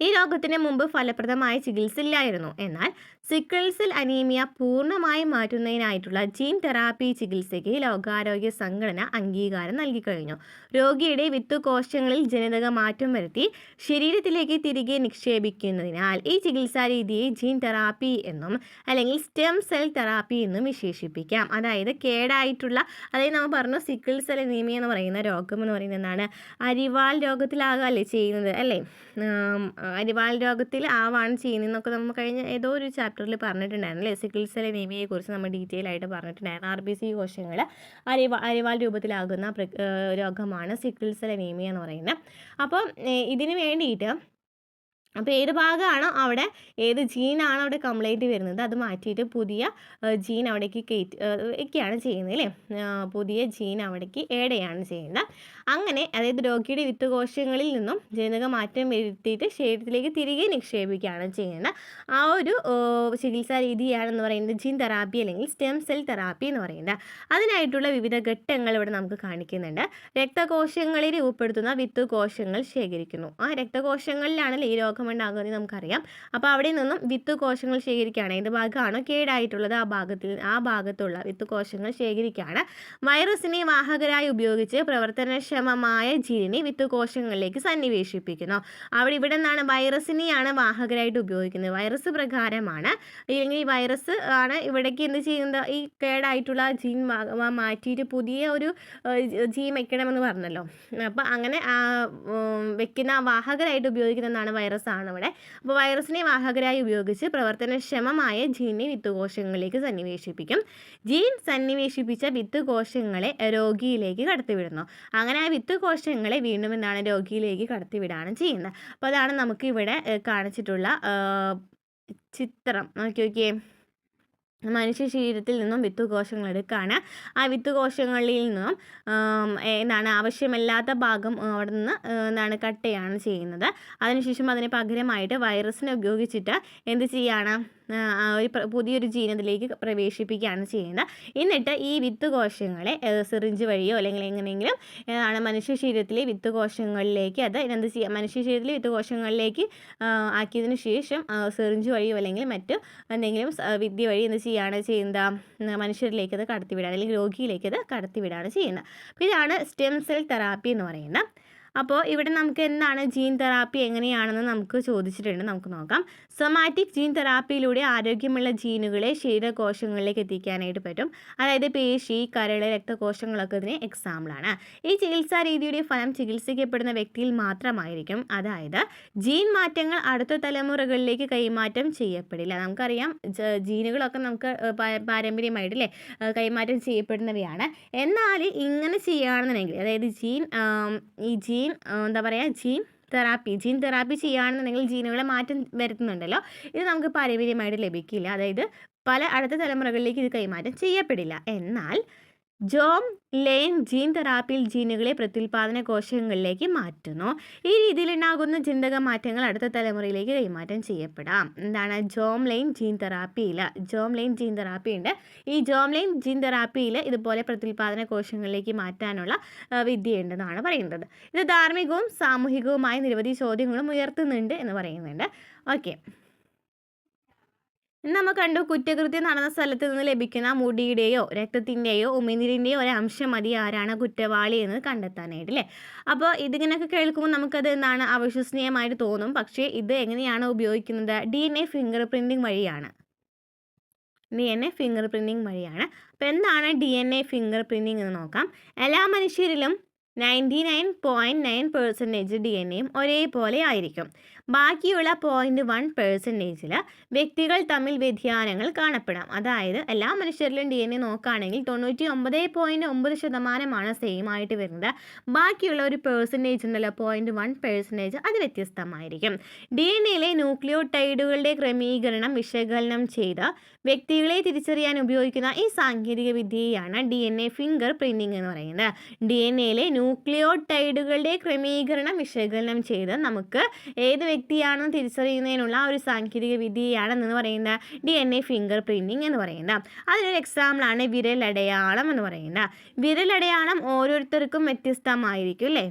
ഈ രോഗത്തിന് മുമ്പ് ഫലപ്രദമായ ചികിത്സ ഇല്ലായിരുന്നു. എന്നാൽ സിക്കിൾ സെൽ അനീമിയ പൂർണ്ണമായി മാറ്റുന്നതിനായിട്ടുള്ള ജീൻ തെറാപ്പി ചികിത്സയ്ക്ക് ലോകാരോഗ്യ സംഘടന അംഗീകാരം നൽകിക്കഴിഞ്ഞു. രോഗിയുടെ വിത്തുകോശങ്ങളിൽ ജനിതക മാറ്റം വരുത്തി ശരീരത്തിലേക്ക് തിരികെ നിക്ഷേപിക്കുന്നതിനാൽ ഈ ചികിത്സാ രീതിയെ ജീൻ തെറാപ്പി എന്നും അല്ലെങ്കിൽ സ്റ്റെം സെൽ തെറാപ്പി എന്നും വിശേഷിപ്പിക്കാം. അതായത് കേടായിട്ടുള്ള, അതായത് നമ്മൾ പറഞ്ഞു സിക്കിൾ സെൽ അനീമിയ എന്ന് പറയുന്ന രോഗം എന്ന് പറയുന്നത് എന്താണ്? അരിവാൾ രോഗത്തിലാകല്ലേ ചെയ്യുന്നത്, അല്ലേ? അരിവാൾ രോഗത്തിൽ ആവാണ് ചെയ്യുന്നതെന്നൊക്കെ നമ്മൾ കഴിഞ്ഞ ഏതോ ഒരു ചാപ്റ്ററിൽ പറഞ്ഞിട്ടുണ്ടായിരുന്നു, അല്ലേ? സിക്കിൾ സെൽ അനീമിയയെക്കുറിച്ച് നമ്മൾ ഡീറ്റെയിൽ ആയിട്ട് പറഞ്ഞിട്ടുണ്ടായിരുന്നു. RBC കോശങ്ങൾ അരിവാൾ രൂപത്തിലാകുന്ന രോഗമാണ് സിക്കിൾ സെൽ അനീമിയ എന്ന് പറയുന്നത്. അപ്പോൾ ഇതിന് വേണ്ടിയിട്ട് അപ്പോൾ ഏത് ഭാഗമാണോ അവിടെ ഏത് ജീനാണോ അവിടെ കംപ്ലൈൻറ്റ് വരുന്നത് അത് മാറ്റിയിട്ട് പുതിയ ജീൻ അവിടേക്ക് ഒക്കെയാണ് ചെയ്യുന്നത് അല്ലേ, പുതിയ ജീൻ അവിടേക്ക് ആഡ് ചെയ്യാണ് ചെയ്യുന്നത്. അങ്ങനെ അതായത് രോഗിയുടെ വിത്ത് കോശങ്ങളിൽ നിന്നും ജനിതക മാറ്റം വരുത്തിയിട്ട് ശരീരത്തിലേക്ക് തിരികെ നിക്ഷേപിക്കുകയാണ് ചെയ്യുന്നത്. ആ ഒരു ചികിത്സാ രീതിയാണെന്ന് പറയുന്നത് ജീൻ തെറാപ്പി അല്ലെങ്കിൽ സ്റ്റെം സെൽ തെറാപ്പി എന്ന് പറയുന്നത്. അതിനായിട്ടുള്ള വിവിധ ഘട്ടങ്ങൾ ഇവിടെ നമുക്ക് കാണിക്കുന്നുണ്ട്. രക്തകോശങ്ങളെ രൂപപ്പെടുത്തുന്ന വിത്ത് കോശങ്ങൾ ശേഖരിക്കുന്നു. ആ രക്തകോശങ്ങളിലാണല്ലോ ഈ രോഗം ഉണ്ടാകുന്നത് നമുക്കറിയാം. അപ്പോൾ അവിടെ നിന്നും വിത്ത് കോശങ്ങൾ ശേഖരിക്കുകയാണ്. ഏത് ഭാഗമാണോ കേടായിട്ടുള്ളത് ആ ഭാഗത്തുള്ള വിത്ത് കോശങ്ങൾ ശേഖരിക്കുകയാണ്. വൈറസിനെ വാഹകരായി ഉപയോഗിച്ച് പ്രവർത്തനക്ഷമമായ ജീനിനെ വിത്ത് കോശങ്ങളിലേക്ക് സന്നിവേശിപ്പിക്കുന്നു. ഇവിടെ നിന്നാണ് വൈറസിനെയാണ് വാഹകരായിട്ട് ഉപയോഗിക്കുന്നത്. വൈറസ് പ്രകാരമാണ്, അല്ലെങ്കിൽ ഈ വൈറസ് ആണ് ഇവിടേക്ക് എന്ത് ചെയ്യുന്നത്, ഈ കേടായിട്ടുള്ള ജീൻ മാറ്റിയിട്ട് പുതിയ ഒരു ജീൻ വെക്കണമെന്ന് പറഞ്ഞല്ലോ. അപ്പോൾ അങ്ങനെ വെക്കുന്ന വാഹകരായിട്ട് ഉപയോഗിക്കുന്നതാണ് വൈറസ് ആണ് ഇവിടെ. അപ്പോൾ വൈറസിനെ വാഹകരായി ഉപയോഗിച്ച് പ്രവർത്തനക്ഷമമായ ജീനെ വിത്തുകോശങ്ങളിലേക്ക് സന്നിവേശിപ്പിക്കും. ജീൻ സന്നിവേശിപ്പിച്ച വിത്തുകോശങ്ങളെ രോഗിയിലേക്ക് കടത്തിവിടുന്നു. അങ്ങനെ ആ വിത്തുകോശങ്ങളെ വീണ്ടും എന്താണ് രോഗിയിലേക്ക് കടത്തിവിടാണ് ചെയ്യുന്നത്. അപ്പോൾ അതാണ് നമുക്ക് ഇവിടെ കാണിച്ചിട്ടുള്ള ചിത്രം. നോക്കിയേ, മനുഷ്യ ശരീരത്തിൽ നിന്നും വിത്തുകോശങ്ങൾ എടുക്കുകയാണ്. ആ വിത്തുകോശങ്ങളിൽ നിന്നും എന്താണ് ആവശ്യമില്ലാത്ത ഭാഗം അവിടെ നിന്ന് എന്താണ് കട്ട് ചെയ്യാണ് ചെയ്യുന്നത്. അതിനുശേഷം അതിന് പകരമായിട്ട് വൈറസിനെ ഉപയോഗിച്ചിട്ട് എന്ത് ചെയ്യാണ്, പുതിയൊരു ജീൻ അതിലേക്ക് പ്രവേശിപ്പിക്കുകയാണ് ചെയ്യുന്നത്. എന്നിട്ട് ഈ വിത്തുകോശങ്ങളെ സിറിഞ്ച് വഴിയോ അല്ലെങ്കിൽ എങ്ങനെയെങ്കിലും മനുഷ്യ ശരീരത്തിലെ വിത്തുകോശങ്ങളിലേക്ക് അത് എന്ത് ചെയ്യുക, മനുഷ്യ ശരീരത്തിലെ വിത്തുകോശങ്ങളിലേക്ക് ആക്കിയതിന് ശേഷം സിറിഞ്ച് വഴിയോ അല്ലെങ്കിൽ മറ്റു എന്തെങ്കിലും വിദ്യ വഴി എന്ത് ചെയ്യുകയാണ് ചെയ്യുന്നത്, മനുഷ്യരിലേക്ക് അത് കടത്തിവിടാണ് അല്ലെങ്കിൽ രോഗിയിലേക്ക് അത് കടത്തിവിടാണ് ചെയ്യുന്നത്. അപ്പോൾ ഇതാണ് സ്റ്റെം സെൽ തെറാപ്പി എന്ന് പറയുന്നത്. അപ്പോൾ ഇവിടെ നമുക്ക് എന്താണ് ജീൻ തെറാപ്പി എങ്ങനെയാണെന്ന് നമുക്ക് ചോദിച്ചിട്ടുണ്ട്. നമുക്ക് നോക്കാം. സൊമാറ്റിക് ജീൻ തെറാപ്പിയിലൂടെ ആരോഗ്യമുള്ള ജീനുകളെ ശരീരകോശങ്ങളിലേക്ക് എത്തിക്കാനായിട്ട് പറ്റും. അതായത് പേശി, കരൾ, രക്തകോശങ്ങളൊക്കെ ഇതിന് എക്സാമ്പിളാണ്. ഈ ചികിത്സാ രീതിയുടെ ഫലം ചികിത്സിക്കപ്പെടുന്ന വ്യക്തിയിൽ മാത്രമായിരിക്കും. അതായത് ജീൻ മാറ്റങ്ങൾ അടുത്ത തലമുറകളിലേക്ക് കൈമാറ്റം ചെയ്യപ്പെടില്ല. നമുക്കറിയാം ജീനുകളൊക്കെ നമുക്ക് പാരമ്പര്യമായിട്ടല്ലേ കൈമാറ്റം ചെയ്യപ്പെടുന്നവയാണ്. എന്നാൽ ഇങ്ങനെ ചെയ്യുകയാണെന്നുണ്ടെങ്കിൽ, അതായത് ഈ ജീൻ എന്താ പറയുക, ജീൻ തെറാപ്പി ചെയ്യുകയാണെന്നുണ്ടെങ്കിൽ ജീനുകളെ മാറ്റം വരുത്തുന്നുണ്ടല്ലോ, ഇത് നമുക്ക് പാരമ്പര്യമായിട്ട് ലഭിക്കില്ല. അതായത് പല അടുത്ത തലമുറകളിലേക്ക് ഇത് കൈമാറ്റം ചെയ്യപ്പെടില്ല. എന്നാൽ ജോം ലെയ്ൻ ജീൻ തെറാപ്പിയിൽ ജീനുകളെ പ്രത്യുൽപാദന കോശങ്ങളിലേക്ക് മാറ്റുന്നു. ഈ രീതിയിലുണ്ടാകുന്ന ജനിതക മാറ്റങ്ങൾ അടുത്ത തലമുറയിലേക്ക് കൈമാറ്റം ചെയ്യപ്പെടാം. എന്താണ് ജോം ലെയ്ൻ ജീൻ തെറാപ്പിയിൽ ഉണ്ട്. ഈ ജോം ലെയ്ൻ ജീൻ തെറാപ്പിയിൽ ഇതുപോലെ പ്രത്യുൽപാദന കോശങ്ങളിലേക്ക് മാറ്റാനുള്ള വിദ്യയുണ്ടെന്നാണ് പറയുന്നത്. ഇത് ധാർമ്മികവും സാമൂഹികവുമായ നിരവധി ചോദ്യങ്ങളും ഉയർത്തുന്നുണ്ട് എന്ന് പറയുന്നുണ്ട്. ഓക്കെ, നമ്മൾ കണ്ടു കുറ്റകൃത്യം നടന്ന സ്ഥലത്ത് നിന്ന് ലഭിക്കുന്ന മുടിയുടെയോ രക്തത്തിൻ്റെയോ ഉമിനീരിൻ്റെയോ ഒരു അംശം മതി ആരാണ് കുറ്റവാളി എന്ന് കണ്ടെത്താനായിട്ട് അല്ലേ. അപ്പോൾ ഇതിങ്ങനെയൊക്കെ കേൾക്കുമ്പോൾ നമുക്കത് എന്താണ് അവിശ്വസനീയമായിട്ട് തോന്നും. പക്ഷേ ഇത് എങ്ങനെയാണ് ഉപയോഗിക്കുന്നത്, DNA ഫിംഗർ പ്രിൻറ്റിങ് വഴിയാണ്. അപ്പോൾ എന്താണ് DNA ഫിംഗർ പ്രിൻറ്റിങ് എന്ന് നോക്കാം. എല്ലാ മനുഷ്യരിലും 99.9% DNA ഒരേപോലെ ആയിരിക്കും. ബാക്കിയുള്ള 0.1%-ൽ വ്യക്തികൾ തമ്മിൽ വ്യതിയാനങ്ങൾ കാണപ്പെടാം. അതായത് എല്ലാ മനുഷ്യരിലും DNA നോക്കുകയാണെങ്കിൽ 99.9% സെയിം ആയിട്ട് വരുന്നത്. ബാക്കിയുള്ള ഒരു പെർസെൻറ്റേജ് ഉണ്ടല്ലോ 0.1% അത് വ്യത്യസ്തമായിരിക്കും. DNAയിലെ ന്യൂക്ലിയോടൈഡുകളുടെ ക്രമീകരണം വിശകലനം ചെയ്ത് വ്യക്തികളെ തിരിച്ചറിയാൻ ഉപയോഗിക്കുന്ന ഈ സാങ്കേതിക വിദ്യയാണ് DNA ഫിംഗർ പ്രിൻറ്റിംഗ് എന്ന് പറയുന്നത്. DNAയിലെ ന്യൂക്ലിയോടൈഡുകളുടെ ക്രമീകരണം വിശകലനം ചെയ്ത് നമുക്ക് ഏത് വ്യക്തിയാണെന്ന് തിരിച്ചറിയുന്നതിനുള്ള ഒരു സാങ്കേതിക വിദ്യയാണെന്ന് പറയുന്നത് DNA ഫിംഗർ പ്രിൻറ്റിംഗ് എന്ന് പറയുന്നത്. അതിനൊരു എക്സാമ്പിളാണ് വിരലടയാളം എന്ന് പറയുന്നത്. വിരലടയാളം ഓരോരുത്തർക്കും വ്യത്യസ്തമായിരിക്കും അല്ലേ.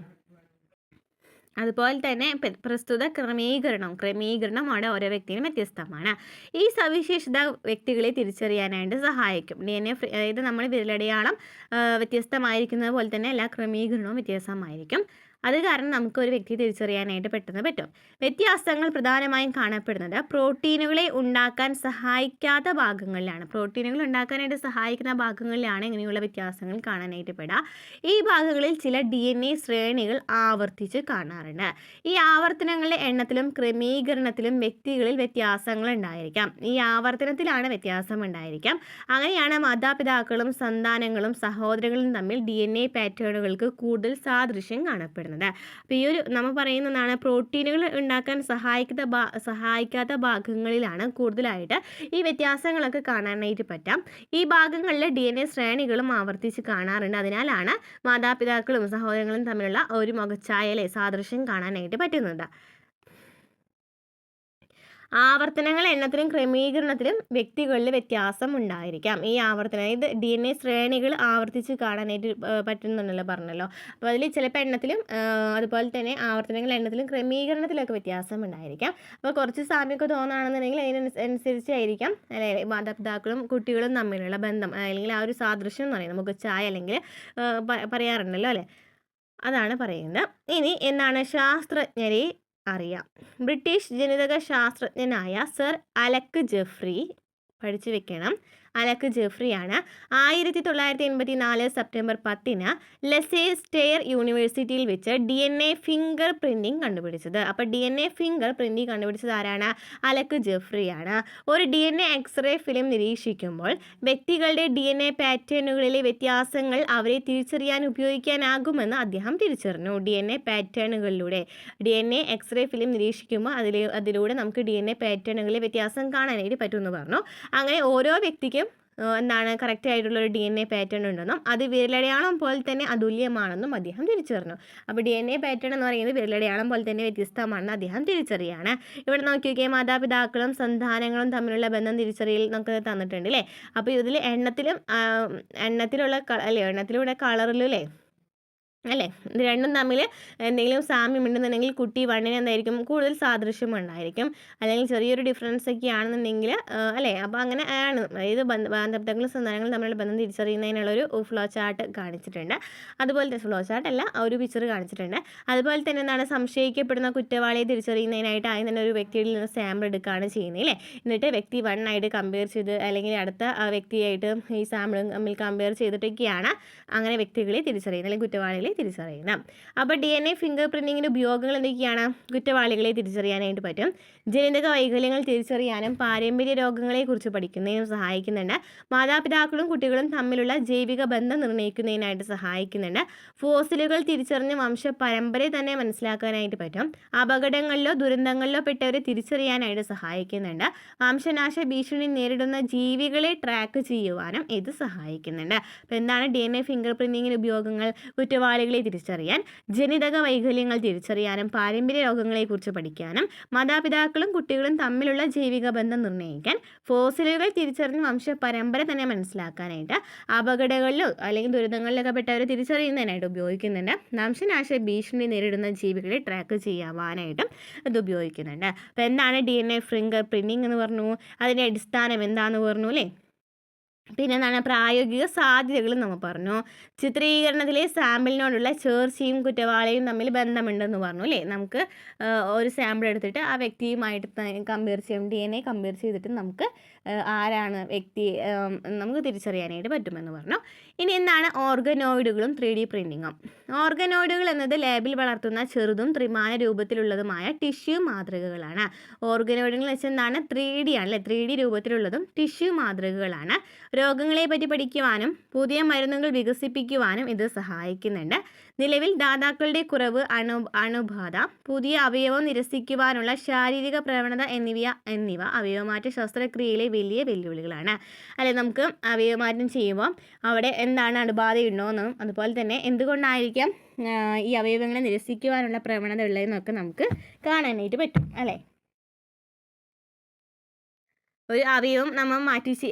അതുപോലെ തന്നെ പ്രസ്തുത ക്രമീകരണം അവിടെ ഓരോ വ്യക്തിയും വ്യത്യസ്തമാണ്. ഈ സവിശേഷത വ്യക്തികളെ തിരിച്ചറിയാനായിട്ട് സഹായിക്കും. DNA അതായത് നമ്മൾ വിരലടയാളം വ്യത്യസ്തമായിരിക്കുന്നത് പോലെ തന്നെ എല്ലാ ക്രമീകരണവും വ്യത്യസ്തമായിരിക്കും. അത് കാരണം നമുക്ക് ഒരു വ്യക്തിയെ തിരിച്ചറിയാനായിട്ട് പെട്ടെന്ന് പറ്റും. വ്യത്യാസങ്ങൾ പ്രധാനമായും കാണപ്പെടുന്നത് പ്രോട്ടീനുകളെ ഉണ്ടാക്കാൻ സഹായിക്കാത്ത ഭാഗങ്ങളിലാണ്. പ്രോട്ടീനുകൾ ഉണ്ടാക്കാനായിട്ട് സഹായിക്കുന്ന ഭാഗങ്ങളിലാണ് ഇങ്ങനെയുള്ള വ്യത്യാസങ്ങൾ കാണാനായിട്ട് പെടുക. ഈ ഭാഗങ്ങളിൽ ചില DNA ശ്രേണികൾ ആവർത്തിച്ച് കാണാറുണ്ട്. ഈ ആവർത്തനങ്ങളുടെ എണ്ണത്തിലും ക്രമീകരണത്തിലും വ്യക്തികളിൽ വ്യത്യാസങ്ങൾ ഉണ്ടായിരിക്കാം. ഈ ആവർത്തനത്തിലാണ് വ്യത്യാസം ഉണ്ടായിരിക്കാം. അങ്ങനെയാണ് മാതാപിതാക്കളും സന്താനങ്ങളും സഹോദരങ്ങളും തമ്മിൽ DNA പാറ്റേണുകൾക്ക് കൂടുതൽ സാദൃശ്യം കാണപ്പെടുന്നത്. പറ്റുന്നത്. അപ്പോൾ ഈ ഒരു നമ്മൾ പറയുന്നതാണ് പ്രോട്ടീനുകൾ ഉണ്ടാക്കാൻ സഹായിക്കാത്ത ഭാഗങ്ങളിലാണ് കൂടുതലായിട്ട് ഈ വ്യത്യാസങ്ങളൊക്കെ കാണാനായിട്ട് പറ്റാം. ഈ ഭാഗങ്ങളിൽ DNA ശ്രേണികളും ആവർത്തിച്ച് കാണാറുണ്ട്. അതിനാലാണ് മാതാപിതാക്കളും സഹോദരങ്ങളും തമ്മിലുള്ള ഒരു മുഖച്ഛായ സാദൃശ്യം കാണാനായിട്ട് പറ്റുന്നത്. ആവർത്തനങ്ങൾ എണ്ണത്തിലും ക്രമീകരണത്തിലും വ്യക്തികളിൽ വ്യത്യാസം ഉണ്ടായിരിക്കാം. ഈ ആവർത്തനം ഇത് DNA ശ്രേണികൾ ആവർത്തിച്ച് കാണാനായിട്ട് പറ്റുന്നുണ്ടല്ലോ പറഞ്ഞല്ലോ. അപ്പോൾ അതിൽ ചിലപ്പോൾ എണ്ണത്തിലും അതുപോലെ തന്നെ ആവർത്തനങ്ങൾ എണ്ണത്തിലും ക്രമീകരണത്തിലൊക്കെ വ്യത്യാസം ഉണ്ടായിരിക്കാം. അപ്പോൾ കുറച്ച് സാമ്യമൊക്കെ തോന്നുകയാണെന്നുണ്ടെങ്കിൽ അതിനനുസരിച്ചായിരിക്കാം അല്ലെ മാതാപിതാക്കളും കുട്ടികളും തമ്മിലുള്ള ബന്ധം അല്ലെങ്കിൽ ആ ഒരു സാദൃശ്യം എന്ന് പറയുന്നത് മുഖച്ഛായ അല്ലെങ്കിൽ പറയാറുണ്ടല്ലോ അല്ലേ, അതാണ് പറയുന്നത്. ഇനി എന്താണ് ശാസ്ത്രജ്ഞരെ അറിയാം. ബ്രിട്ടീഷ് ജനിതക ശാസ്ത്രജ്ഞനായ സർ അലക്ക് ജെഫ്രി, പഠിച്ചു വെക്കണം, അലക്ക് ജെഫ്രിയാണ് 1984 സെപ്റ്റംബർ 10 ലെസെസ്റ്റർ യൂണിവേഴ്സിറ്റിയിൽ വെച്ച് DNA ഫിംഗർ പ്രിൻറ്റിംഗ് കണ്ടുപിടിച്ചത്. അപ്പോൾ DNA ഫിംഗർ പ്രിൻറ്റിംഗ് കണ്ടുപിടിച്ചത് ആരാണ്? അലക്ക് ജെഫ്രിയാണ്. ഒരു DNA എക്സ്റേ ഫിലിം നിരീക്ഷിക്കുമ്പോൾ വ്യക്തികളുടെ DNA പാറ്റേണുകളിലെ വ്യത്യാസങ്ങൾ അവരെ തിരിച്ചറിയാൻ ഉപയോഗിക്കാനാകുമെന്ന് അദ്ദേഹം തിരിച്ചറിഞ്ഞു. DNA പാറ്റേണുകളിലൂടെ DNA എക്സ്റേ ഫിലിം നിരീക്ഷിക്കുമ്പോൾ അതിലൂടെ നമുക്ക് DNA പാറ്റേണുകളിലെ വ്യത്യാസം കാണാനായിട്ട് പറ്റുമെന്ന് പറഞ്ഞു. അങ്ങനെ ഓരോ വ്യക്തിക്കും എന്താണ് കറക്റ്റ് ആയിട്ടുള്ളൊരു DNA പാറ്റേൺ ഉണ്ടെന്നും അത് വിരലടയാളം പോലെ തന്നെ അതുല്യമാണെന്നും അദ്ദേഹം തിരിച്ചറിഞ്ഞു. അപ്പോൾ DNA പാറ്റേൺ എന്ന് പറയുന്നത് വിരലടയാളം പോലെ തന്നെ വ്യത്യസ്തമാണെന്ന് അദ്ദേഹം തിരിച്ചറിയാണ്. ഇവിടെ നോക്കിയൊക്കെ മാതാപിതാക്കളും സന്താനങ്ങളും തമ്മിലുള്ള ബന്ധം തിരിച്ചറിയൽ നമുക്ക് തന്നിട്ടുണ്ട് അല്ലേ. അപ്പോൾ ഇതിൽ എണ്ണത്തിലൂടെ കളറിലും അല്ലേ ഇത് രണ്ടും തമ്മിൽ എന്തെങ്കിലും സാമ്യം ഉണ്ടെന്നുണ്ടെങ്കിൽ കുട്ടി വണ്ണിന് എന്തായിരിക്കും കൂടുതൽ സാദൃശ്യം ഉണ്ടായിരിക്കും. അല്ലെങ്കിൽ ചെറിയൊരു ഡിഫറൻസ് ഒക്കെ ആണെന്നുണ്ടെങ്കിൽ അല്ലേ. അപ്പോൾ അങ്ങനെ ആണ് അതായത് മാതാപിതാക്കളും സന്താനങ്ങളും തമ്മിലുള്ള ബന്ധം തിരിച്ചറിയുന്നതിനുള്ളൊരു ഫ്ലോ ചാർട്ട് കാണിച്ചിട്ടുണ്ട്. അതുപോലെ തന്നെ ഫ്ലോ ചാർട്ട് അല്ല ഒരു പിക്ചർ കാണിച്ചിട്ടുണ്ട്. അതുപോലെ തന്നെ എന്താണ് സംശയിക്കപ്പെടുന്ന കുറ്റവാളിയെ തിരിച്ചറിയുന്നതിനായിട്ട് ആദ്യം തന്നെ ഒരു വ്യക്തിയിൽ നിന്ന് സാമ്പിൾ എടുക്കുകയാണ് ചെയ്യുന്നത് അല്ലേ. എന്നിട്ട് വ്യക്തി 1 ആയിട്ട് കമ്പയർ ചെയ്ത് അല്ലെങ്കിൽ അടുത്ത വ്യക്തിയായിട്ട് ഈ സാമ്പിൾ തമ്മിൽ കമ്പയർ ചെയ്തിട്ടൊക്കെയാണ് അങ്ങനെ വ്യക്തികളെ തിരിച്ചറിയുന്നത് അല്ലെങ്കിൽ കുറ്റവാളികളെ തിരിച്ചറിയുന്നത്. അപ്പോൾ DNA ഫിംഗർ പ്രിൻറ്റിങ്ങിൻ്റെ ഉപയോഗങ്ങൾ എന്തൊക്കെയാണ്? കുറ്റവാളികളെ തിരിച്ചറിയാനായിട്ട് പറ്റും, ജനിതക വൈകല്യങ്ങൾ തിരിച്ചറിയാനും പാരമ്പര്യ രോഗങ്ങളെക്കുറിച്ച് പഠിക്കുന്നതിനും സഹായിക്കുന്നുണ്ട്, മാതാപിതാക്കളും കുട്ടികളും തമ്മിലുള്ള ജൈവിക ബന്ധം നിർണ്ണയിക്കുന്നതിനായിട്ട് സഹായിക്കുന്നുണ്ട്, ഫോസിലുകൾ തിരിച്ചറിഞ്ഞ് വംശപരമ്പരയെ തന്നെ മനസ്സിലാക്കാനായിട്ട് പറ്റും, അപകടങ്ങളിലോ ദുരന്തങ്ങളിലോ പെട്ടവരെ തിരിച്ചറിയാനായിട്ട് സഹായിക്കുന്നുണ്ട്, വംശനാശ ഭീഷണി നേരിടുന്ന ജീവികളെ ട്രാക്ക് ചെയ്യുവാനും ഇത് സഹായിക്കുന്നുണ്ട്. അപ്പോൾ എന്താണ് DNA ഫിംഗർ പ്രിൻറ്റിങ്ങിൻ്റെ ഉപയോഗങ്ങൾ? കുറ്റവാളികളെ തിരിച്ചറിയാൻ, ജനിതക വൈകല്യങ്ങൾ തിരിച്ചറിയാനും പാരമ്പര്യ രോഗങ്ങളെക്കുറിച്ച് പഠിക്കാനും, മാതാപിതാക്കളും കുട്ടികളും തമ്മിലുള്ള ജൈവിക ബന്ധം നിർണ്ണയിക്കാൻ, ഫോസിലുകൾ തിരിച്ചറിഞ്ഞ് വംശപരമ്പര തന്നെ മനസ്സിലാക്കാനായിട്ട്, അപകടങ്ങളിലോ അല്ലെങ്കിൽ ദുരിതങ്ങളിലൊക്കെ പെട്ടവരെ തിരിച്ചറിയുന്നതിനായിട്ട് ഉപയോഗിക്കുന്നുണ്ട്, വംശനാശ ഭീഷണി നേരിടുന്ന ജീവികളെ ട്രാക്ക് ചെയ്യാവാനായിട്ടും ഇത് ഉപയോഗിക്കുന്നുണ്ട്. അപ്പോൾ എന്താണ് DNA ഫിംഗർ പ്രിൻറ്റിംഗ് എന്ന് പറഞ്ഞു? അതിൻ്റെ അടിസ്ഥാനം എന്താണെന്ന് പറഞ്ഞു അല്ലേ. പിന്നെ എന്താണ് പ്രായോഗിക സാധ്യതകൾ നമ്മൾ പറഞ്ഞു. ചിത്രീകരണത്തിലെ സാമ്പിളിനോടുള്ള ചേർച്ചയും കുറ്റവാളിയും തമ്മിൽ ബന്ധമുണ്ടെന്ന് പറഞ്ഞു അല്ലേ. നമുക്ക് ഒരു സാമ്പിൾ എടുത്തിട്ട് ആ വ്യക്തിയുമായിട്ട് കമ്പയർ ചെയ്യും, DNA കമ്പയർ ചെയ്തിട്ട് നമുക്ക് ആരാണ് വ്യക്തി നമുക്ക് തിരിച്ചറിയാനായിട്ട് പറ്റുമെന്ന് പറഞ്ഞു. ഇനി എന്താണ് ഓർഗനോയിഡുകളും 3D പ്രിൻറ്റിങ്ങും? ഓർഗനോയിഡുകൾ എന്നത് ലാബിൽ വളർത്തുന്ന ചെറുതും ത്രിമാന രൂപത്തിലുള്ളതുമായ ടിഷ്യൂ മാതൃകകളാണ്. ഓർഗനോയിഡുകൾ വെച്ചാൽ എന്താണ്? 3D ആണല്ലേ, 3D രൂപത്തിലുള്ളതും ടിഷ്യൂ മാതൃകകളാണ്. രോഗങ്ങളെ പറ്റി പഠിക്കുവാനും പുതിയ മരുന്നുകൾ വികസിപ്പിക്കുവാനും ഇത് സഹായിക്കുന്നുണ്ട്. നിലവിൽ ദാതാക്കളുടെ കുറവ്, അണുബാധ, പുതിയ അവയവം നിരസിക്കുവാനുള്ള ശാരീരിക പ്രവണത എന്നിവ അവയവമാറ്റ ശസ്ത്രക്രിയയിലെ വലിയ വെല്ലുവിളികളാണ് അല്ലെ. നമുക്ക് അവയവമാറ്റം ചെയ്യുമ്പോൾ അവിടെ എന്താണ് അണുബാധയുണ്ടോയെന്നും അതുപോലെ തന്നെ എന്തുകൊണ്ടായിരിക്കാം ഈ അവയവങ്ങളെ നിരസിക്കുവാനുള്ള പ്രവണത ഉള്ളതെന്നൊക്കെ നമുക്ക് കാണാനായിട്ട് പറ്റും അല്ലേ. ഒരു അവയവം നമ്മൾ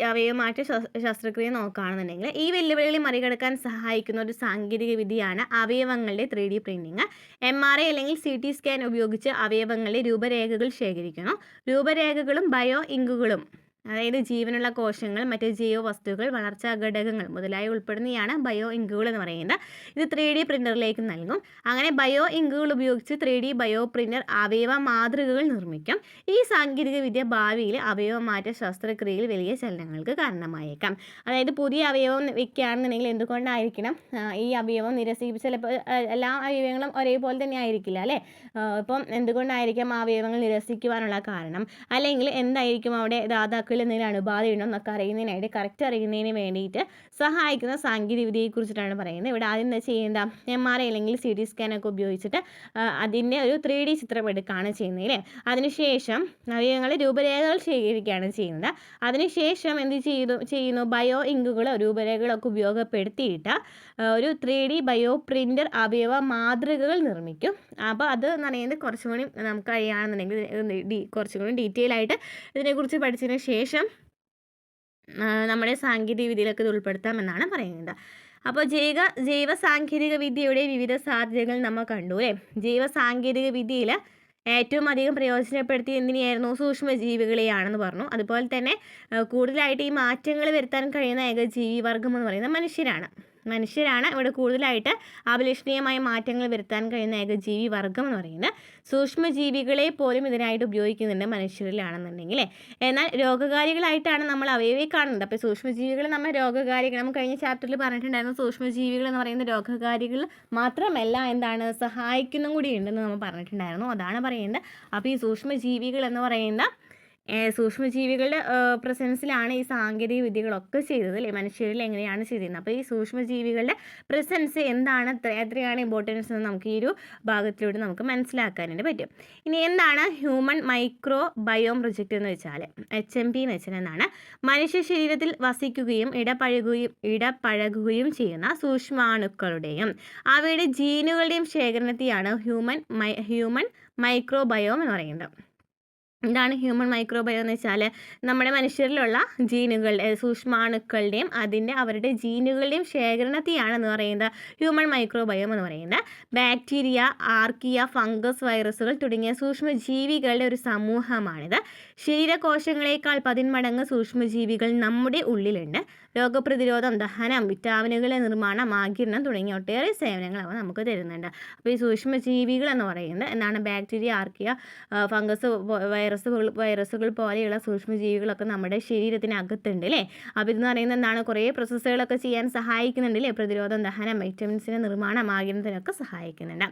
അവയവമാറ്റ ശസ്ത്രക്രിയ നോക്കുകയാണെന്നുണ്ടെങ്കിൽ ഈ വെല്ലുവിളികളെ മറികടക്കാൻ സഹായിക്കുന്ന ഒരു സാങ്കേതിക വിദ്യയാണ് അവയവങ്ങളുടെ 3D പ്രിൻറ്റിങ്. MRI അല്ലെങ്കിൽ CT സ്കാൻ ഉപയോഗിച്ച് അവയവങ്ങളുടെ രൂപരേഖകൾ ശേഖരിക്കുന്നു. രൂപരേഖകളും ബയോ ഇങ്കുകളും അതായത് ജീവനുള്ള കോശങ്ങൾ, മറ്റ് ജൈവ വസ്തുക്കൾ, വളർച്ചാ ഘടകങ്ങൾ മുതലായി ഉൾപ്പെടുന്നതാണ് ബയോ ഇങ്കുകൾ എന്ന് പറയുന്നത്. ഇത് 3D പ്രിൻ്ററിലേക്ക് നൽകും. അങ്ങനെ ബയോ ഇങ്കുകൾ ഉപയോഗിച്ച് 3D ബയോ പ്രിൻ്റർ അവയവ മാതൃകകൾ നിർമ്മിക്കും. ഈ സാങ്കേതിക വിദ്യ ഭാവിയിൽ അവയവമാറ്റ ശസ്ത്രക്രിയയിൽ വലിയ ചലനങ്ങൾക്ക് കാരണമായേക്കാം. അതായത് പുതിയ അവയവം വെക്കുകയാണെന്നുണ്ടെങ്കിൽ എന്തുകൊണ്ടായിരിക്കണം ഈ അവയവം ചിലപ്പോൾ എല്ലാ അവയവങ്ങളും ഒരേപോലെ തന്നെ ആയിരിക്കില്ല അല്ലേ. ഇപ്പം എന്തുകൊണ്ടായിരിക്കാം അവയവങ്ങൾ നിരസിക്കുവാനുള്ള കാരണം, അല്ലെങ്കിൽ എന്തായിരിക്കും അവിടെ ദാതാക്കൾ ത്വക്കിൽ എന്തെങ്കിലും അണുബാധ ഉണ്ടോ എന്നൊക്കെ അറിയുന്നതിനായിട്ട് കറക്റ്റ് അറിയുന്നതിന് വേണ്ടിയിട്ട് സഹായിക്കുന്ന സാങ്കേതിക വിദ്യയെക്കുറിച്ചിട്ടാണ് പറയുന്നത്. ഇവിടെ ആദ്യം എന്താ ചെയ്യേണ്ട, MRI അല്ലെങ്കിൽ CT സ്കാനൊക്കെ ഉപയോഗിച്ചിട്ട് അതിൻ്റെ ഒരു 3D ചിത്രം എടുക്കുകയാണ് ചെയ്യുന്നത് അല്ലേ. അതിനുശേഷം അവയവങ്ങളുടെ രൂപരേഖകൾ ശേഖരിക്കുകയാണ് ചെയ്യുന്നത്. അതിനുശേഷം എന്ത് ചെയ്യുന്നു ബയോ ഇങ്കുകളോ രൂപരേഖകളൊക്കെ ഉപയോഗപ്പെടുത്തിയിട്ട് ഒരു 3D ബയോ പ്രിൻ്റർ അവയവ മാതൃകകൾ നിർമ്മിക്കും. അപ്പോൾ അത് എന്ന് പറയുന്നത് കുറച്ചും കൂടി നമുക്ക് കഴിയുകയാണെന്നുണ്ടെങ്കിൽ കുറച്ചും കൂടി ഡീറ്റെയിൽ ആയിട്ട് ഇതിനെക്കുറിച്ച് പഠിച്ചതിന് ശേഷം നമ്മുടെ സാങ്കേതിക വിദ്യയിലൊക്കെ ഇത് ഉൾപ്പെടുത്താമെന്നാണ് പറയുന്നത്. അപ്പോൾ ജൈവ സാങ്കേതിക വിദ്യയുടെ വിവിധ സാധ്യതകൾ നമ്മൾ കണ്ടു അല്ലേ. ജൈവ സാങ്കേതിക വിദ്യയിൽ ഏറ്റവും അധികം പ്രയോജനപ്പെടുത്തി എന്തിനെയായിരുന്നു, സൂക്ഷ്മജീവികളെയാണെന്ന് പറഞ്ഞു. അതുപോലെ തന്നെ കൂടുതലായിട്ട് ഈ മാറ്റങ്ങൾ വരുത്താൻ കഴിയുന്ന ഏക ജീവിവർഗം എന്ന് പറയുന്നത് മനുഷ്യരാണ് ഇവിടെ കൂടുതലായിട്ട് അഭിലഷണീയമായ മാറ്റങ്ങൾ വരുത്താൻ കഴിയുന്ന ഏക ജീവി വർഗം എന്ന് പറയുന്നത്. സൂക്ഷ്മജീവികളെ പോലും ഇതിനായിട്ട് ഉപയോഗിക്കുന്നുണ്ട് മനുഷ്യരിലാണെന്നുണ്ടെങ്കിൽ. എന്നാൽ രോഗകാരികളായിട്ടാണ് നമ്മൾ അവയവയെ കാണുന്നത്. അപ്പോൾ സൂക്ഷ്മജീവികൾ നമ്മൾ രോഗകാരികൾ, നമ്മൾ കഴിഞ്ഞ ചാപ്റ്ററിൽ പറഞ്ഞിട്ടുണ്ടായിരുന്നു. സൂക്ഷ്മജീവികൾ എന്ന് പറയുന്ന രോഗകാരികൾ മാത്രമല്ല എന്താണ്, സഹായിക്കുന്നതും കൂടി ഉണ്ടെന്ന് നമ്മൾ പറഞ്ഞിട്ടുണ്ടായിരുന്നു. അതാണ് പറയുന്നത്. അപ്പോൾ ഈ സൂക്ഷ്മജീവികൾ എന്ന് പറയുന്ന സൂക്ഷ്മജീവികളുടെ പ്രസൻസിലാണ് ഈ സാങ്കേതിക വിദ്യകളൊക്കെ ചെയ്തത് അല്ലേ. മനുഷ്യരിൽ എങ്ങനെയാണ് ചെയ്തിരുന്നത്. അപ്പോൾ ഈ സൂക്ഷ്മജീവികളുടെ പ്രസൻസ് എന്താണ്, എത്രയാണ് ഇമ്പോർട്ടൻസ് എന്ന് നമുക്ക് ഈ ഒരു ഭാഗത്തിലൂടെ നമുക്ക് മനസ്സിലാക്കാനായിട്ട് പറ്റും. ഇനി എന്താണ് ഹ്യൂമൻ മൈക്രോ ബയോം പ്രൊജക്റ്റ് എന്ന് വെച്ചാൽ, HMP എന്ന് വെച്ചാൽ എന്താണ്, മനുഷ്യ ശരീരത്തിൽ വസിക്കുകയും ഇടപഴകുകയും ചെയ്യുന്ന സൂക്ഷ്മാണുക്കളുടെയും അവയുടെ ജീനുകളുടെയും ശേഖരണത്തെയാണ് ഹ്യൂമൻ മൈക്രോബയോം എന്ന് പറയുന്നത്. എന്താണ് ഹ്യൂമൻ മൈക്രോബയോ എന്ന് വെച്ചാൽ, നമ്മുടെ മനുഷ്യരിലുള്ള ജീനുകൾ, സൂക്ഷ്മാണുക്കളുടെയും അവരുടെ ജീനുകളുടെയും ശേഖരണത്തെയാണെന്ന് പറയുന്നത് ഹ്യൂമൻ മൈക്രോബയോം എന്ന് പറയുന്നത്. ബാക്ടീരിയ, ആർക്കിയ, ഫംഗസ്, വൈറസുകൾ തുടങ്ങിയ സൂക്ഷ്മജീവികളുടെ ഒരു സമൂഹമാണിത്. ശരീരകോശങ്ങളേക്കാൾ 10 മടങ്ങ് സൂക്ഷ്മജീവികൾ നമ്മുടെ ഉള്ളിലുണ്ട്. രോഗപ്രതിരോധം, ദഹനം, വിറ്റാമിനുകളുടെ നിർമ്മാണം, ആഗിരണം തുടങ്ങിയ ഒട്ടേറെ സേവനങ്ങൾ അവ നമുക്ക് തരുന്നുണ്ട്. അപ്പോൾ ഈ സൂക്ഷ്മജീവികൾ എന്ന് പറയുന്നത് എന്താണ്, ബാക്ടീരിയ, ആർക്കിയ, ഫംഗസ്, വൈറസുകൾ പോലെയുള്ള സൂക്ഷ്മജീവികളൊക്കെ നമ്മുടെ ശരീരത്തിനകത്തുണ്ട് അല്ലേ. അപ്പോൾ ഇതെന്ന് പറയുന്നത് എന്താണ്, കുറേ പ്രോസസ്സുകളൊക്കെ ചെയ്യാൻ സഹായിക്കുന്നുണ്ട് അല്ലേ. പ്രതിരോധം, ദഹനം, വൈറ്റമിൻസിൻ്റെ നിർമ്മാണം, ആഗിരണത്തിനൊക്കെ സഹായിക്കുന്നുണ്ട്.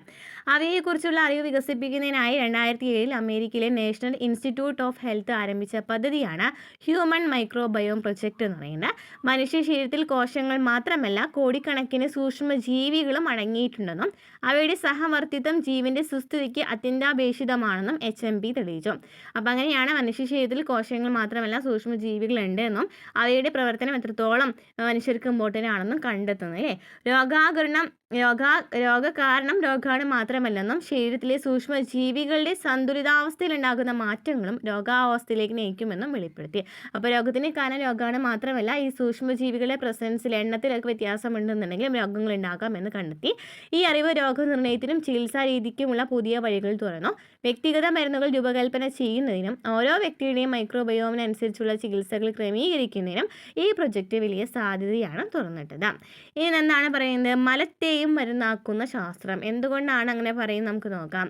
അവയെക്കുറിച്ചുള്ള അറിവ് വികസിപ്പിക്കുന്നതിനായി 2007 അമേരിക്കയിലെ നാഷണൽ ഇൻസ്റ്റിറ്റ്യൂട്ട് ഓഫ് ഹെൽത്ത് ആരംഭിച്ച പദ്ധതിയാണ് ഹ്യൂമൻ മൈക്രോബയോം പ്രൊജക്റ്റ് എന്ന് പറയുന്നത്. മനുഷ്യ ശരീരത്തിൽ കോശങ്ങൾ മാത്രമല്ല കോടിക്കണക്കിന് സൂക്ഷ്മജീവികളും അടങ്ങിയിട്ടുണ്ടെന്നും അവയുടെ സഹവർത്തിത്വം ജീവൻ്റെ സുസ്ഥിതിക്ക് അത്യന്താപേക്ഷിതമാണെന്നും HMP തെളിയിച്ചു. അപ്പോൾ അങ്ങനെയാണ് മനുഷ്യ ശരീരത്തിൽ കോശങ്ങൾ മാത്രമല്ല സൂക്ഷ്മജീവികളുണ്ട് എന്നും അവയുടെ പ്രവർത്തനം എത്രത്തോളം മനുഷ്യർക്ക് ഇമ്പോർട്ടൻ്റ് ആണെന്നും കണ്ടെത്തുന്നത് അല്ലേ. രോഗകാരണം രോഗാണു മാത്രമല്ലെന്നും ശരീരത്തിലെ സൂക്ഷ്മജീവികളുടെ സന്തുലിതാവസ്ഥയിൽ ഉണ്ടാകുന്ന മാറ്റങ്ങളും രോഗാവസ്ഥയിലേക്ക് നയിക്കുമെന്നും വെളിപ്പെടുത്തി. അപ്പോൾ രോഗത്തിന് കാരണം രോഗാണു മാത്രമല്ല, ഈ സൂക്ഷ്മജീവികളുടെ പ്രസൻസിൽ എണ്ണത്തിലൊക്കെ വ്യത്യാസമുണ്ടെന്നുണ്ടെങ്കിലും രോഗങ്ങൾ ഉണ്ടാകാമെന്ന് കണ്ടെത്തി. ഈ അറിവ് രോഗനിർണയത്തിനും ചികിത്സാ രീതിക്കുമുള്ള പുതിയ വഴികൾ തുറന്നു. വ്യക്തിഗത മരുന്നുകൾ രൂപകൽപ്പന ചെയ്യുന്നതിനും ഓരോ വ്യക്തിയുടെയും മൈക്രോബയോമിനനുസരിച്ചുള്ള ചികിത്സകൾ ക്രമീകരിക്കുന്നതിനും ഈ പ്രൊജക്റ്റ് വലിയ സാധ്യതയാണ് തുറന്നിട്ടത്. ഇനി എന്താണ് പറയുന്നത്, മലത്തെയും മരുന്നാക്കുന്ന ശാസ്ത്രം. എന്തുകൊണ്ടാണ് അങ്ങനെ പറയുന്നത് നമുക്ക് നോക്കാം.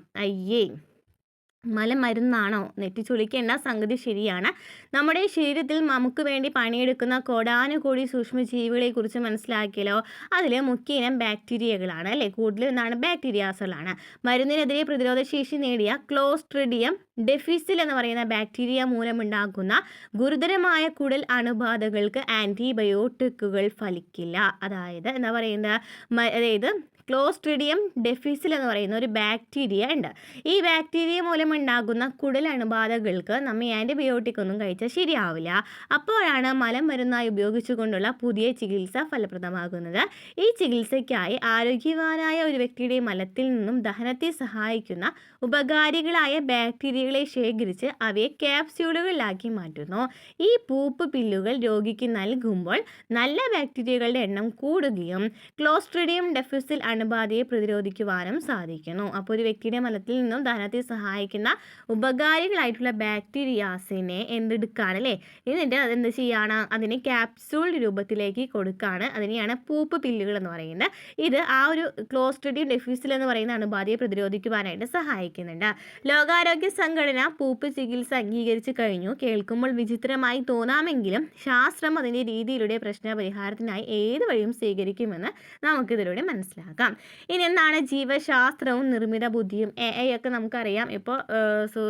മലമരുന്നാണോ? നെറ്റിച്ചുളിക്കേണ്ട, സംഗതി ശരിയാണ്. നമ്മുടെ ശരീരത്തിൽ നമുക്ക് വേണ്ടി പണിയെടുക്കുന്ന കോടാനുകോടി സൂക്ഷ്മജീവികളെക്കുറിച്ച് മനസ്സിലാക്കിയാലോ. അതിൽ മുഖ്യ ഇനം ബാക്ടീരിയകളാണ് അല്ലേ. കൂടുതൽ എന്താണ്, ബാക്ടീരിയാസുകളാണ്. മരുന്നിനെതിരെ പ്രതിരോധശേഷി നേടിയ ക്ലോസ്ട്രിഡിയം ഡിഫിസിൽ എന്ന് പറയുന്ന ബാക്ടീരിയ മൂലമുണ്ടാകുന്ന ഗുരുതരമായ കുടൽ അണുബാധകൾക്ക് ആൻറ്റിബയോട്ടിക്കുകൾ ഫലിക്കില്ല. അതായത് എന്താ പറയുന്നത്, ക്ലോസ്ട്രിഡിയം ഡിഫിസിൽ എന്ന് പറയുന്ന ഒരു ബാക്ടീരിയ ഉണ്ട്. ഈ ബാക്ടീരിയ മൂലമുണ്ടാകുന്ന കുടൽ അണുബാധകൾക്ക് നമ്മൾ ആൻറ്റിബയോട്ടിക് ഒന്നും കഴിച്ചാൽ ശരിയാവില്ല. അപ്പോഴാണ് മലമരുന്നായി ഉപയോഗിച്ചുകൊണ്ടുള്ള പുതിയ ചികിത്സ ഫലപ്രദമാകുന്നത്. ഈ ചികിത്സയ്ക്കായി ആരോഗ്യവാനായ ഒരു വ്യക്തിയുടെ മലത്തിൽ നിന്നും ദഹനത്തെ സഹായിക്കുന്ന ഉപകാരികളായ ബാക്ടീരിയകളെ ശേഖരിച്ച് അവയെ ക്യാപ്സ്യൂളുകളിലാക്കി മാറ്റുന്നു. ഈ പൂപ്പ് പില്ലുകൾ രോഗിക്ക് നൽകുമ്പോൾ നല്ല ബാക്ടീരിയകളുടെ എണ്ണം കൂടുകയും ക്ലോസ്ട്രിഡിയം ഡിഫിസിൽ അണുബാധയെ പ്രതിരോധിക്കുവാനും സാധിക്കുന്നു. അപ്പോൾ ഒരു വ്യക്തിയുടെ മലത്തിൽ നിന്നും ദഹനത്തെ സഹായിക്കുന്ന ഉപകാരികളായിട്ടുള്ള ബാക്ടീരിയാസിനെ എന്തെടുക്കുകയാണ് അല്ലേ, എന്നിട്ട് അതെന്ത് ചെയ്യാണ്, അതിനെ ക്യാപ്സ്യൂൾ രൂപത്തിലേക്ക് കൊടുക്കുകയാണ്. അതിനെയാണ് പൂപ്പ് പില്ലുകൾ എന്ന് പറയുന്നത്. ഇത് ആ ഒരു ക്ലോസ്ട്രിഡിയം ഡിഫിസിൽ എന്ന് പറയുന്ന അണുബാധയെ പ്രതിരോധിക്കുവാനായിട്ട് സഹായിക്കുന്നുണ്ട്. ലോകാരോഗ്യ സംഘടന പൂപ്പ് ചികിത്സ അംഗീകരിച്ചു കഴിഞ്ഞു. കേൾക്കുമ്പോൾ വിചിത്രമായി തോന്നാമെങ്കിലും ശാസ്ത്രം അതിൻ്റെ രീതിയിലൂടെ പ്രശ്ന പരിഹാരത്തിനായി ഏത് വഴിയും സ്വീകരിക്കുമെന്ന് നമുക്കിതിലൂടെ മനസ്സിലാക്കാം. നോക്കാം. ഇനി എന്താണ് ജീവശാസ്ത്രവും നിർമ്മിത ബുദ്ധിയും? AI ഒക്കെ നമുക്കറിയാം. ഇപ്പോൾ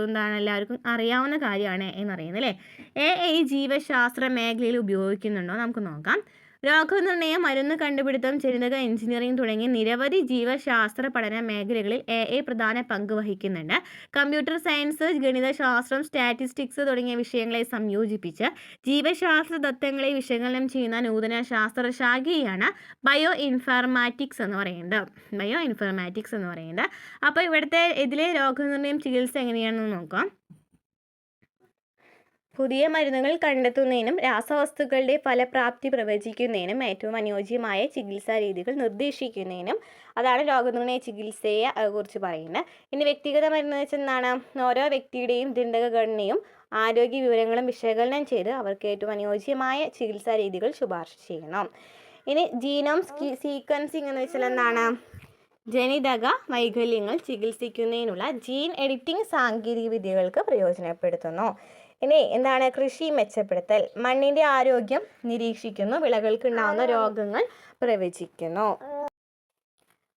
എന്താണ് എല്ലാവർക്കും അറിയാവുന്ന കാര്യമാണ് എന്ന് പറയുന്നത് അല്ലേ. AI ജീവശാസ്ത്ര മേഖലയിൽ ഉപയോഗിക്കുന്നുണ്ടോ നമുക്ക് നോക്കാം. രോഗനിർണയം, മരുന്ന് കണ്ടുപിടുത്തം, ജനിതക എഞ്ചിനീയറിംഗ് തുടങ്ങിയ നിരവധി ജീവശാസ്ത്ര പഠന മേഖലകളിൽ AI പ്രധാന പങ്ക് വഹിക്കുന്നുണ്ട്. കമ്പ്യൂട്ടർ സയൻസ്, ഗണിതശാസ്ത്രം, സ്റ്റാറ്റിസ്റ്റിക്സ് തുടങ്ങിയ വിഷയങ്ങളെ സംയോജിപ്പിച്ച് ജീവശാസ്ത്ര തത്വങ്ങളെ വിശകലനം ചെയ്യുന്ന നൂതന ശാസ്ത്രശാഖയാണ് ബയോ ഇൻഫർമാറ്റിക്സ് എന്ന് പറയുന്നത്. അപ്പോൾ ഇവിടുത്തെ ഇതിലെ രോഗനിർണയം, ചികിത്സ എങ്ങനെയാണെന്ന് നോക്കാം. പുതിയ മരുന്നുകൾ കണ്ടെത്തുന്നതിനും രാസവസ്തുക്കളുടെ ഫലപ്രാപ്തി പ്രവചിക്കുന്നതിനും ഏറ്റവും അനുയോജ്യമായ ചികിത്സാ രീതികൾ നിർദ്ദേശിക്കുന്നതിനും അതാണ് രോഗനിർണയ ചികിത്സയെ കുറിച്ച് പറയുന്നത്. ഇനി വ്യക്തിഗത മരുന്ന് വെച്ചാൽ എന്താണ്? ഓരോ വ്യക്തിയുടെയും ജനിതകഘടനയും ആരോഗ്യ വിവരങ്ങളും വിശകലനം ചെയ്ത് അവർക്ക് ഏറ്റവും അനുയോജ്യമായ ചികിത്സാ രീതികൾ ശുപാർശ ചെയ്യണം. ഇനി ജീനോം സീക്വൻസിങ് എന്ന് വെച്ചാൽ എന്താണ്? ജനിതക വൈകല്യങ്ങൾ ചികിത്സിക്കുന്നതിനുള്ള ജീൻ എഡിറ്റിംഗ് സാങ്കേതിക വിദ്യകൾക്ക് പ്രയോജനപ്പെടുത്തുന്നു. ഇനി എന്താണ്? കൃഷി മെച്ചപ്പെടുത്തൽ, മണ്ണിൻ്റെ ആരോഗ്യം നിരീക്ഷിക്കുന്നു, വിളകൾക്കുണ്ടാകുന്ന രോഗങ്ങൾ പ്രവചിക്കുന്നു.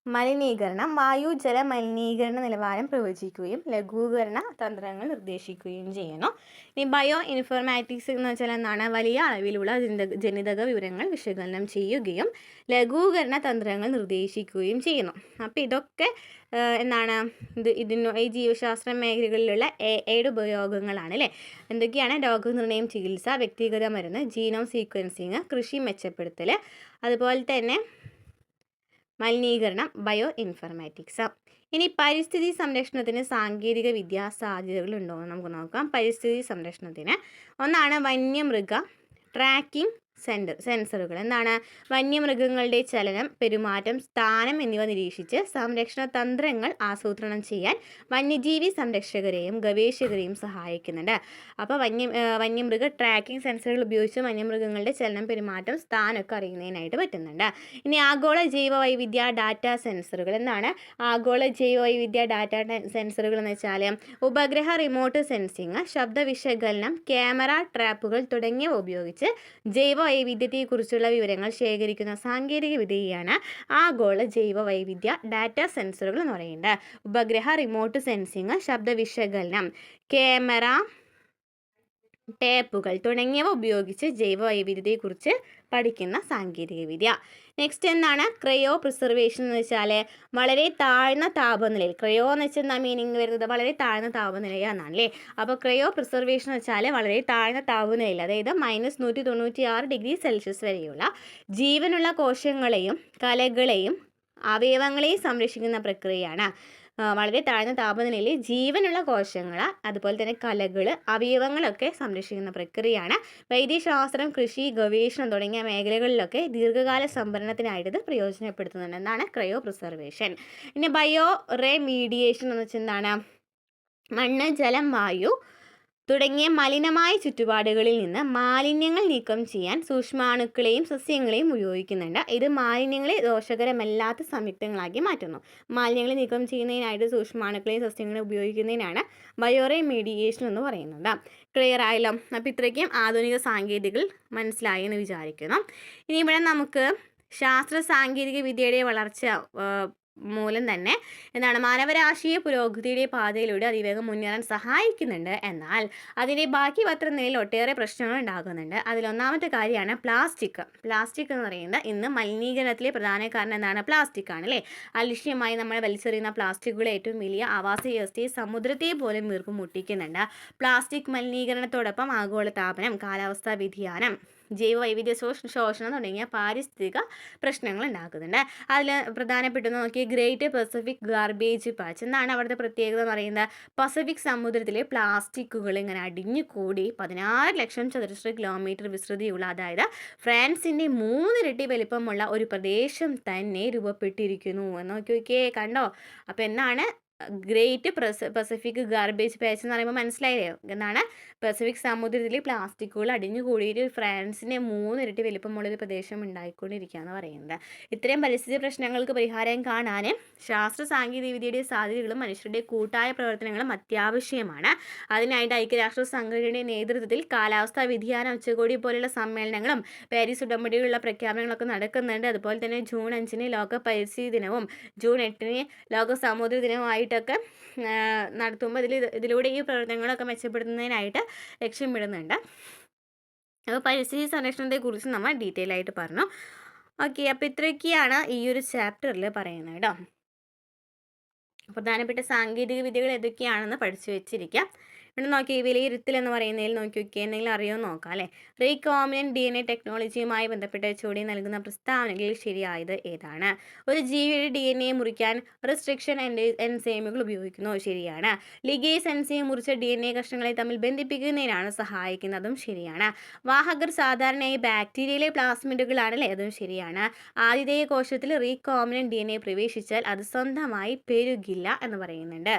മലിനീകരണം, വായു ജല മലിനീകരണ നിലവാരം പ്രവചിക്കുകയും ലഘൂകരണ തന്ത്രങ്ങൾ നിർദ്ദേശിക്കുകയും ചെയ്യുന്നു. ഇനി ബയോ ഇൻഫർമാറ്റിക്സ് എന്ന് വെച്ചാൽ എന്താണ്? വലിയ അളവിലുള്ള ജനിതക വിവരങ്ങൾ വിശകലനം ചെയ്യുകയും ലഘൂകരണ തന്ത്രങ്ങൾ നിർദ്ദേശിക്കുകയും ചെയ്യുന്നു. അപ്പോൾ ഇതൊക്കെ എന്താണ്? ഈ ജീവശാസ്ത്ര മേഖലകളിലുള്ള AIയുടെ ഉപയോഗങ്ങളാണ് അല്ലേ. എന്തൊക്കെയാണ്? രോഗനിർണയം, ചികിത്സ, വ്യക്തിഗത മരുന്ന്, ജീനോം സീക്വൻസിങ്, കൃഷി മെച്ചപ്പെടുത്തൽ, അതുപോലെ തന്നെ മലിനീകരണം, ബയോ ഇൻഫർമാറ്റിക്സ്. ഇനി പരിസ്ഥിതി സംരക്ഷണത്തിന് സാങ്കേതിക വിദ്യാ സാധ്യതകളുണ്ടോ എന്ന് നമുക്ക് നോക്കാം. പരിസ്ഥിതി സംരക്ഷണത്തിന് ഒന്നാണ് വന്യമൃഗ ട്രാക്കിംഗ് സെൻസറുകൾ. എന്താണ്? വന്യമൃഗങ്ങളുടെ ചലനം, പെരുമാറ്റം, സ്ഥാനം എന്നിവ നിരീക്ഷിച്ച് സംരക്ഷണ തന്ത്രങ്ങൾ ആസൂത്രണം ചെയ്യാൻ വന്യജീവി സംരക്ഷകരെയും ഗവേഷകരെയും സഹായിക്കുന്നുണ്ട്. അപ്പോൾ വന്യമൃഗ ട്രാക്കിംഗ് സെൻസറുകൾ ഉപയോഗിച്ച് വന്യമൃഗങ്ങളുടെ ചലനം, പെരുമാറ്റം, സ്ഥാനമൊക്കെ അറിയുന്നതിനായിട്ട് പറ്റുന്നുണ്ട്. ഇനി ആഗോള ജൈവവൈവിധ്യ ഡാറ്റ സെൻസറുകൾ. എന്താണ് ആഗോള ജൈവവൈവിധ്യ ഡാറ്റ സെൻസറുകൾ എന്ന് വെച്ചാൽ? ഉപഗ്രഹ റിമോട്ട് സെൻസിങ്, ശബ്ദ വിശകലനം, ക്യാമറ ട്രാപ്പുകൾ തുടങ്ങിയവ ഉപയോഗിച്ച് ജൈവവൈവിധ്യത്തെക്കുറിച്ചുള്ള വിവരങ്ങൾ ശേഖരിക്കുന്ന സാങ്കേതിക വിദ്യയാണ് ആഗോള ജൈവവൈവിധ്യ ഡാറ്റ സെൻസറുകൾ എന്ന് പറയുന്നത്. ഉപഗ്രഹ റിമോട്ട് സെൻസിങ്, ശബ്ദ വിശകലനം, ക്യാമറ ടേപ്പുകൾ തുടങ്ങിയവ ഉപയോഗിച്ച് ജൈവവൈവിധ്യത്തെക്കുറിച്ച് പഠിക്കുന്ന സാങ്കേതികവിദ്യ. നെക്സ്റ്റ് എന്താണ്? ക്രയോ പ്രിസർവേഷൻ എന്ന് വെച്ചാൽ വളരെ താഴ്ന്ന താപനിലയിൽ, ക്രയോ എന്ന് വെച്ചാൽ മീനിങ് വരുന്നത് വളരെ താഴ്ന്ന താപനിലയാണെന്നാണ് അല്ലേ. അപ്പോൾ ക്രയോ പ്രിസർവേഷൻ എന്ന് വെച്ചാൽ വളരെ താഴ്ന്ന താപനിലയിൽ, അതായത് -196°C വരെയുള്ള ജീവനുള്ള കോശങ്ങളെയും കലകളെയും അവയവങ്ങളെയും സംരക്ഷിക്കുന്ന പ്രക്രിയയാണ്. വളരെ താഴ്ന്ന താപനിലയിൽ ജീവനുള്ള കോശങ്ങൾ, അതുപോലെ തന്നെ കലകൾ, അവയവങ്ങളൊക്കെ സംരക്ഷിക്കുന്ന പ്രക്രിയയാണ്. വൈദ്യശാസ്ത്രം, കൃഷി, ഗവേഷണം തുടങ്ങിയ മേഖലകളിലൊക്കെ ദീർഘകാല സംഭരണത്തിനായിട്ട് ഇത് പ്രയോജനപ്പെടുത്തുന്നുണ്ട്. എന്നാണ് ക്രയോ പ്രിസർവേഷൻ. പിന്നെ ബയോ റെമീഡിയേഷൻ എന്ന് വെച്ചാൽ എന്താണ്? മണ്ണ്, ജലം, വായു തുടങ്ങിയ മലിനമായ ചുറ്റുപാടുകളിൽ നിന്ന് മാലിന്യങ്ങൾ നീക്കം ചെയ്യാൻ സൂക്ഷ്മാണുക്കളെയും സസ്യങ്ങളെയും ഉപയോഗിക്കുന്നുണ്ട്. ഇത് മാലിന്യങ്ങളെ ദോഷകരമല്ലാത്ത സംയുക്തങ്ങളാക്കി മാറ്റുന്നു. മാലിന്യങ്ങൾ നീക്കം ചെയ്യുന്നതിനായിട്ട് സൂക്ഷ്മാണുക്കളെയും സസ്യങ്ങളെയും ഉപയോഗിക്കുന്നതിനാണ് ബയോ റെമീഡിയേഷൻ എന്ന് പറയുന്നത്. ക്ലിയർ ആയല്ലോ? അപ്പോൾ ഇത്രയ്ക്കും ആധുനിക സാങ്കേതികൾ മനസ്സിലായി എന്ന് വിചാരിക്കുന്നു. ഇനി ഇവിടെ നമുക്ക് ശാസ്ത്ര സാങ്കേതിക വിദ്യയുടെ വളർച്ച മൂലം തന്നെ എന്താണ് മാനവരാശിയെ പുരോഗതിയുടെ പാതയിലൂടെ അതിവേഗം മുന്നേറാൻ സഹായിക്കുന്നുണ്ട്. എന്നാൽ അതിൻ്റെ ബാക്കി പത്രനിലയിൽ ഒട്ടേറെ പ്രശ്നങ്ങൾ ഉണ്ടാകുന്നുണ്ട്. അതിലൊന്നാമത്തെ കാര്യമാണ് പ്ലാസ്റ്റിക്. പ്ലാസ്റ്റിക് എന്ന് പറയുന്നത് ഇന്ന് മലിനീകരണത്തിലെ പ്രധാന കാരണം എന്താണ്? പ്ലാസ്റ്റിക് ആണ് അല്ലേ. അലക്ഷ്യമായി നമ്മൾ വലിച്ചെറിയുന്ന പ്ലാസ്റ്റിക്കുകൾ ഏറ്റവും വലിയ ആവാസ വ്യവസ്ഥയെ, സമുദ്രത്തെ പോലും വീർപ്പ് മുട്ടിക്കുന്നുണ്ട്. പ്ലാസ്റ്റിക് മലിനീകരണത്തോടൊപ്പം ആഗോളതാപനം, കാലാവസ്ഥാ വ്യതിയാനം, ജൈവവൈവിധ്യ ശോഷണം തുടങ്ങിയ പാരിസ്ഥിതിക പ്രശ്നങ്ങൾ ഉണ്ടാക്കുന്നുണ്ട്. അതിൽ പ്രധാനപ്പെട്ടെന്ന് നോക്കിയാൽ ഗ്രേറ്റ് പസഫിക് ഗാർബേജ് പാച്ച്. എന്താണ് അവിടുത്തെ പ്രത്യേകത എന്ന് പറയുന്നത്? പസഫിക് സമുദ്രത്തിലെ പ്ലാസ്റ്റിക്കുകൾ ഇങ്ങനെ അടിഞ്ഞു കൂടി 16 ലക്ഷം ചതുരശ്ര കിലോമീറ്റർ വിസ്തൃതിയുള്ള, അതായത് ഫ്രാൻസിൻ്റെ 3 ഇരട്ടി വലിപ്പമുള്ള ഒരു പ്രദേശം തന്നെ രൂപപ്പെട്ടിരിക്കുന്നു എന്ന് നോക്കിയേ. കണ്ടോ? അപ്പോൾ എന്നാണ് ഗ്രേറ്റ് പസഫിക് ഗാർബേജ് പാച്ച് എന്ന് പറയുമ്പോൾ മനസ്സിലായില്ലേ എന്താണ്? പസഫിക് സമുദ്രത്തിൽ പ്ലാസ്റ്റിക്കുകൾ അടിഞ്ഞു കൂടിയിട്ട് ഫ്രാൻസിൻ്റെ 3 ഇരട്ടി വലിപ്പമുള്ളൊരു പ്രദേശം ഉണ്ടായിക്കൊണ്ടിരിക്കുകയെന്ന് പറയുന്നത്. ഇത്തരം പരിസ്ഥിതി പ്രശ്നങ്ങൾക്ക് പരിഹാരം കാണാൻ ശാസ്ത്ര സാങ്കേതികവിദ്യയുടെ സാധ്യതകളും മനുഷ്യരുടെ കൂട്ടായ പ്രവർത്തനങ്ങളും അത്യാവശ്യമാണ്. അതിനായിട്ട് ഐക്യരാഷ്ട്ര സംഘടനയുടെ നേതൃത്വത്തിൽ കാലാവസ്ഥാ വ്യതിയാന ഉച്ചകോടി പോലുള്ള സമ്മേളനങ്ങളും പാരീസ് ഉടമ്പടിയിലുള്ള പ്രഖ്യാപനങ്ങളൊക്കെ നടക്കുന്നുണ്ട്. അതുപോലെ തന്നെ ജൂൺ 5 ലോക പരിസ്ഥിതി ദിനവും ജൂൺ 8 ലോക സമുദ്ര ദിനവുമായിട്ടൊക്കെ നടത്തുമ്പോൾ ഇതിലൂടെ ഈ പ്രവർത്തനങ്ങളൊക്കെ മെച്ചപ്പെടുത്തുന്നതിനായിട്ട് ലക്ഷ്യമിടുന്നുണ്ട്. അപ്പോൾ പരിസ്ഥിതി സംരക്ഷണത്തെക്കുറിച്ച് നമ്മൾ ഡീറ്റെയിൽ ആയിട്ട് പറഞ്ഞു. ഓക്കെ, അപ്പോൾ ഇത്രയൊക്കെയാണ് ഈ ഒരു ചാപ്റ്ററിൽ പറയുന്നത് കേട്ടോ. പ്രധാനപ്പെട്ട സാങ്കേതിക വിദ്യകൾ ഏതൊക്കെയാണെന്ന് പഠിച്ചു വെച്ചിരിക്കാം. ഇവിടെ നോക്കി വിലയിരുത്തൽ എന്ന് പറയുന്നതിൽ നോക്കി നോക്കി എന്തെങ്കിലും അറിയുമെന്ന് നോക്കാം അല്ലേ. റീകോമിനന്റ് DNA ടെക്നോളജിയുമായി ബന്ധപ്പെട്ട ചോദ്യം നൽകുന്ന പ്രസ്താവനകളിൽ ശരിയായത് ഏതാണ്? ഒരു ജീവിയുടെ DNA മുറിക്കാൻ റിസ്ട്രിക്ഷൻ എൻസൈമുകൾ ഉപയോഗിക്കുന്നു, ശരിയാണ്. ലിഗേസ് എൻസൈം മുറിച്ച DNA കഷ്ണങ്ങളെ തമ്മിൽ ബന്ധിപ്പിക്കുന്നതിനാണ് സഹായിക്കുന്നതും ശരിയാണ്. വാഹകർ സാധാരണയായി ബാക്ടീരിയയിലെ പ്ലാസ്മിഡുകളാണ് അല്ലേ, അതും ശരിയാണ്. ആതിഥേയ കോശത്തിൽ റീകോമിനന്റ് DNA പ്രവേശിച്ചാൽ അത് സ്വന്തമായി പെരുകില്ല എന്ന് പറയുന്നുണ്ട്.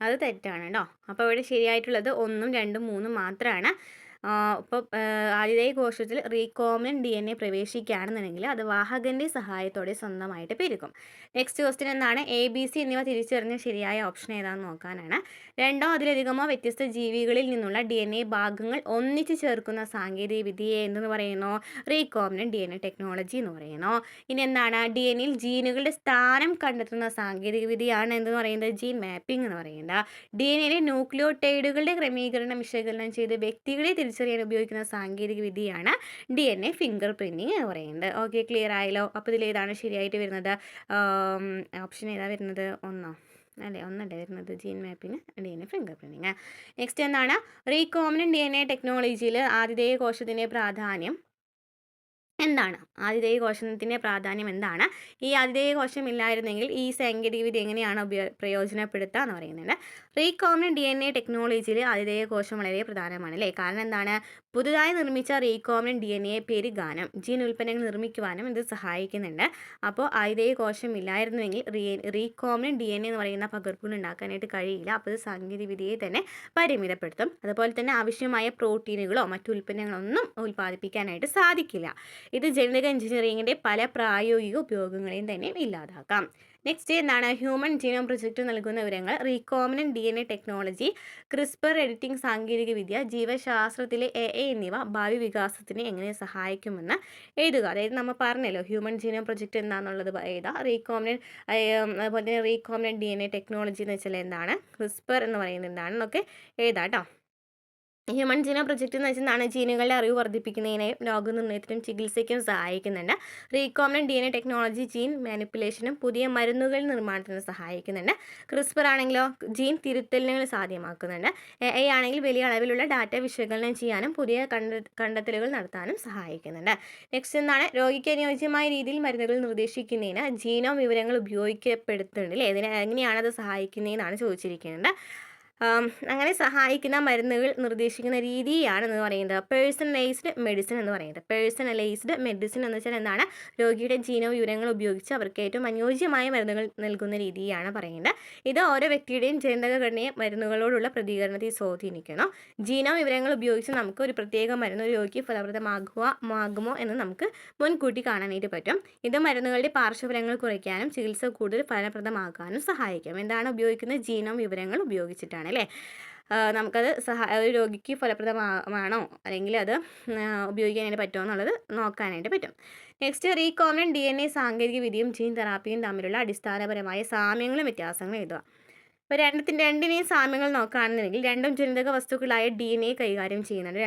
അത് തെറ്റാണ് കേട്ടോ. അപ്പോൾ ഇവിടെ ശരിയായിട്ടുള്ളത് 1, 2, 3 മാത്രമാണ്. ഇപ്പോൾ ആതിഥേയ കോശത്തിൽ റീകോമിനന്റ് DNA പ്രവേശിക്കുകയാണെന്നുണ്ടെങ്കിൽ അത് വാഹകൻ്റെ സഹായത്തോടെ സ്വന്തമായിട്ട് പെരുകും. നെക്സ്റ്റ് ക്വസ്റ്റ്യൻ എന്താണ്? ABC എന്നിവ തിരിച്ചറിഞ്ഞ ശരിയായ ഓപ്ഷൻ ഏതാണെന്ന് നോക്കാനാണ്. 2 അതിലധികമോ വ്യത്യസ്ത ജീവികളിൽ നിന്നുള്ള DNA ഭാഗങ്ങൾ ഒന്നിച്ച് ചേർക്കുന്ന സാങ്കേതിക വിദ്യയെ എന്തെന്ന് പറയുന്നു? റീകോമിനന്റ് DNA ടെക്നോളജി എന്ന് പറയുന്നു. ഇനി എന്താണ്? DNAയിൽ ജീനുകളുടെ സ്ഥാനം കണ്ടെത്തുന്ന സാങ്കേതിക വിദ്യയാണ് എന്തെന്ന് പറയുന്നത്? ജീൻ മാപ്പിംഗ് എന്ന് പറയുന്നത്. DNAയിലെ ന്യൂക്ലിയോടൈഡുകളുടെ ക്രമീകരണം വിശകലനം ചെയ്ത് വ്യക്തികളെ തിരിച്ചറിയാൻ ഉപയോഗിക്കുന്ന സാങ്കേതിക വിദ്യയാണ് DNA ഫിംഗർ പ്രിൻറ്റിങ് എന്ന് പറയുന്നത്. ഓക്കെ, ക്ലിയർ ആയല്ലോ. അപ്പോൾ ഇതിലേതാണ് ശരിയായിട്ട് വരുന്നത്? ഓപ്ഷൻ ഏതാ വരുന്നത്? 1 അല്ലേ, 1 വരുന്നത് gene mapping, DNA fingerprinting. Next എന്താണ്? റീകോമിനന്റ് DNA ടെക്നോളജിയിൽ ആതിഥേയ കോശത്തിൻ്റെ പ്രാധാന്യം എന്താണ്? ആതിഥേയ കോശത്തിൻ്റെ പ്രാധാന്യം എന്താണ്? ഈ ആതിഥേയ കോശം ഇല്ലായിരുന്നെങ്കിൽ ഈ സാങ്കേതിക വിദ്യ എങ്ങനെയാണ് പ്രയോജനപ്പെടുത്തുക എന്ന് പറയുന്നുണ്ട്. റീകോമിനന്റ് DNA ടെക്നോളജിയിൽ ആതിഥേയ കോശം വളരെ പ്രധാനമാണ് അല്ലേ. കാരണം എന്താണ്? പുതുതായി നിർമ്മിച്ച റീകോമിനന്റ് DNA പെരുകാനും ജീൻ ഉൽപ്പന്നങ്ങൾ നിർമ്മിക്കുവാനും ഇത് സഹായിക്കുന്നുണ്ട്. അപ്പോൾ ആതിഥേയ കോശം ഇല്ലായിരുന്നുവെങ്കിൽ റീകോമിനന്റ് DNA എന്ന് പറയുന്ന പകർപ്പുകൾ ഉണ്ടാക്കാനായിട്ട് കഴിയില്ല. അപ്പോൾ ഇത് സാങ്കേതിക വിദ്യയെ തന്നെ പരിമിതപ്പെടുത്തും. അതുപോലെ തന്നെ ആവശ്യമായ പ്രോട്ടീനുകളോ മറ്റു ഉൽപ്പന്നങ്ങളൊന്നും ഉൽപ്പാദിപ്പിക്കാനായിട്ട് സാധിക്കില്ല. ഇത് ജനിതക എഞ്ചിനീയറിംഗിൻ്റെ പല പ്രായോഗിക ഉപയോഗങ്ങളെയും തന്നെ ഇല്ലാതാക്കാം. നെക്സ്റ്റ് എന്താണ്? ഹ്യൂമൻ ജീനോം പ്രൊജക്റ്റ് നൽകുന്ന വിവരങ്ങൾ recombinant DNA technology, CRISPR editing സാങ്കേതിക വിദ്യ, ജീവശാസ്ത്രത്തിലെ AI എന്നിവ ഭാവി വികാസത്തിന് എങ്ങനെ സഹായിക്കുമെന്ന് എഴുതുക. അതായത് നമ്മൾ പറഞ്ഞല്ലോ ഹ്യൂമൻ ജീനോം പ്രൊജക്റ്റ് എന്താണെന്നുള്ളത് എഴുതുക. അതുപോലെ തന്നെ റീകോമിനന്റ് DNA ടെക്നോളജി എന്ന് വെച്ചാൽ എന്താണ്, ക്രിസ്പർ എന്ന് പറയുന്നത് എന്താണെന്നൊക്കെ എഴുതാം കേട്ടോ. ഹ്യൂമൻ ജീനോം പ്രൊജക്റ്റ് എന്ന് വെച്ചാൽ ജീനുകളുടെ അറിവ് വർദ്ധിപ്പിക്കുന്നതിനും രോഗനിർണയത്തിനും ചികിത്സയ്ക്കും സഹായിക്കുന്നുണ്ട്. റീകോമിനന്റ് DNA ടെക്നോളജി ജീൻ മാനിപ്പുലേഷനും പുതിയ മരുന്നുകൾ നിർമ്മാണത്തിന് സഹായിക്കുന്നുണ്ട്. ക്രിസ്പർ ആണെങ്കിലോ ജീൻ തിരുത്തലുകൾ സാധ്യമാക്കുന്നുണ്ട്. AI ആണെങ്കിൽ വലിയ അളവിലുള്ള ഡാറ്റ വിശകലനം ചെയ്യാനും പുതിയ കണ്ടെത്തലുകൾ നടത്താനും സഹായിക്കുന്നുണ്ട്. നെക്സ്റ്റ് എന്താണ്? രോഗിക്ക് അനുയോജ്യമായ രീതിയിൽ മരുന്നുകൾ നിർദ്ദേശിക്കുന്നതിന് ജീനോം വിവരങ്ങൾ ഉപയോഗിക്കപ്പെടുത്തുന്നുണ്ട് അല്ലേ. എങ്ങനെയാണത് സഹായിക്കുന്നതെന്നാണ് ചോദിച്ചിരിക്കുന്നത്. അങ്ങനെ സഹായിക്കുന്ന മരുന്നുകൾ നിർദ്ദേശിക്കുന്ന രീതിയാണ് എന്ന് പറയുന്നത് പേഴ്സണലൈസ്ഡ് മെഡിസിൻ എന്ന് പറയുന്നത്. പേഴ്സണലൈസ്ഡ് മെഡിസിൻ എന്ന് വെച്ചാൽ എന്താണ്? രോഗിയുടെ ജീനോം വിവരങ്ങൾ ഉപയോഗിച്ച് അവർക്ക് ഏറ്റവും അനുയോജ്യമായ മരുന്നുകൾ നൽകുന്ന രീതിയാണ് പറയുന്നത്. ഇത് ഓരോ വ്യക്തിയുടെയും ജനിതകഘടനയെ മരുന്നുകളോടുള്ള പ്രതികരണത്തെ സ്വാധീനിക്കുന്നു. ജീനോം വിവരങ്ങൾ ഉപയോഗിച്ച് നമുക്ക് ഒരു പ്രത്യേക മരുന്ന് രോഗിക്ക് ഫലപ്രദമാകുമോ എന്ന് നമുക്ക് മുൻകൂട്ടി കാണാനായിട്ട് പറ്റും. ഇത് മരുന്നുകളുടെ പാർശ്വഫലങ്ങൾ കുറയ്ക്കാനും ചികിത്സ കൂടുതൽ ഫലപ്രദമാക്കാനും സഹായിക്കും. എന്താണ് ഉപയോഗിക്കുന്നത്? ജീനോം വിവരങ്ങൾ ഉപയോഗിച്ചിട്ടാണ് അല്ലേ. നമുക്കത് ഒരു രോഗിക്ക് ഫലപ്രദമാണോ അല്ലെങ്കിൽ അത് ഉപയോഗിക്കാനായിട്ട് പറ്റുമോ എന്നുള്ളത് നോക്കാനായിട്ട് പറ്റും. നെക്സ്റ്റ് റീകോമിനന്റ് DNA സാങ്കേതിക വിദ്യയും ജീൻ തെറാപ്പിയും തമ്മിലുള്ള അടിസ്ഥാനപരമായ സാമ്യങ്ങളും വ്യത്യാസങ്ങളും എഴുതുക. ഇപ്പോൾ രണ്ടിനെയും സാമ്യങ്ങൾ നോക്കുകയാണെന്നുണ്ടെങ്കിൽ രണ്ടും ജനിതക വസ്തുക്കളായ DNA കൈകാര്യം ചെയ്യുന്നുണ്ട്.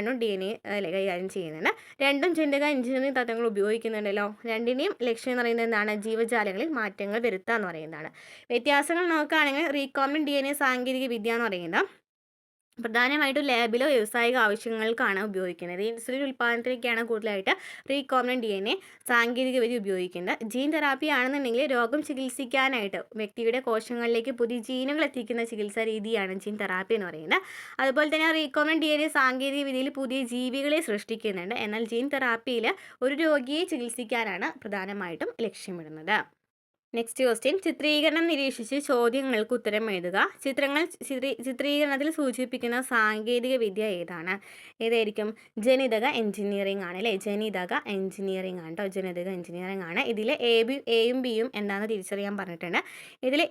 കൈകാര്യം ചെയ്യുന്നുണ്ട്. രണ്ടും ജനിതക എഞ്ചിനീയറിംഗ് തത്വങ്ങൾ ഉപയോഗിക്കുന്നുണ്ടല്ലോ. രണ്ടിനെയും ലക്ഷ്യം എന്ന് പറയുന്നത് എന്താണ്? ജീവജാലങ്ങളിൽ മാറ്റങ്ങൾ വരുത്തുക എന്ന് പറയുന്നതാണ്. വ്യത്യാസങ്ങൾ നോക്കുകയാണെങ്കിൽ റീകോമിനന്റ് DNA സാങ്കേതിക വിദ്യ എന്ന് പറയുന്നത് പ്രധാനമായിട്ടും ലാബിലോ വ്യാവസായിക ആവശ്യങ്ങൾക്കാണ് ഉപയോഗിക്കുന്നത്. ഇൻസുലിൻ ഉൽപ്പാദനത്തിലേക്കാണ് കൂടുതലായിട്ട് റീകോമിനന്റ് DNA സാങ്കേതികവിദ്യ ഉപയോഗിക്കുന്നത്. ജീൻ തെറാപ്പി ആണെന്നുണ്ടെങ്കിൽ രോഗം ചികിത്സിക്കാനായിട്ട് വ്യക്തിയുടെ കോശങ്ങളിലേക്ക് പുതിയ ജീനുകൾ എത്തിക്കുന്ന ചികിത്സാ രീതിയാണ് ജീൻ തെറാപ്പി എന്ന് പറയുന്നത്. അതുപോലെ തന്നെ റീകോമിനന്റ് DNA സാങ്കേതിക വിദ്യയിൽ പുതിയ ജീവികളെ സൃഷ്ടിക്കുന്നുണ്ട്. എന്നാൽ ജീൻ തെറാപ്പിയിൽ ഒരു രോഗിയെ ചികിത്സിക്കാനാണ് പ്രധാനമായിട്ടും ലക്ഷ്യമിടുന്നത്. നെക്സ്റ്റ് ക്വസ്റ്റ്യൻ, ചിത്രീകരണം നിരീക്ഷിച്ച് ചോദ്യങ്ങൾക്ക് ഉത്തരം എഴുതുക. ചിത്രീകരണത്തിൽ സൂചിപ്പിക്കുന്ന സാങ്കേതിക വിദ്യ ഏതാണ്? ഏതായിരിക്കും? ജനിതക എഞ്ചിനീയറിംഗ് ആണ് അല്ലേ? ജനിതക എഞ്ചിനീയറിംഗ് ആണ് കേട്ടോ. ജനിതക എഞ്ചിനീയറിംഗ് ആണ്. ഇതിൽ എയും ബിയും എന്താണെന്ന് തിരിച്ചറിയാൻ പറഞ്ഞിട്ടുണ്ട്. ഇതിൽ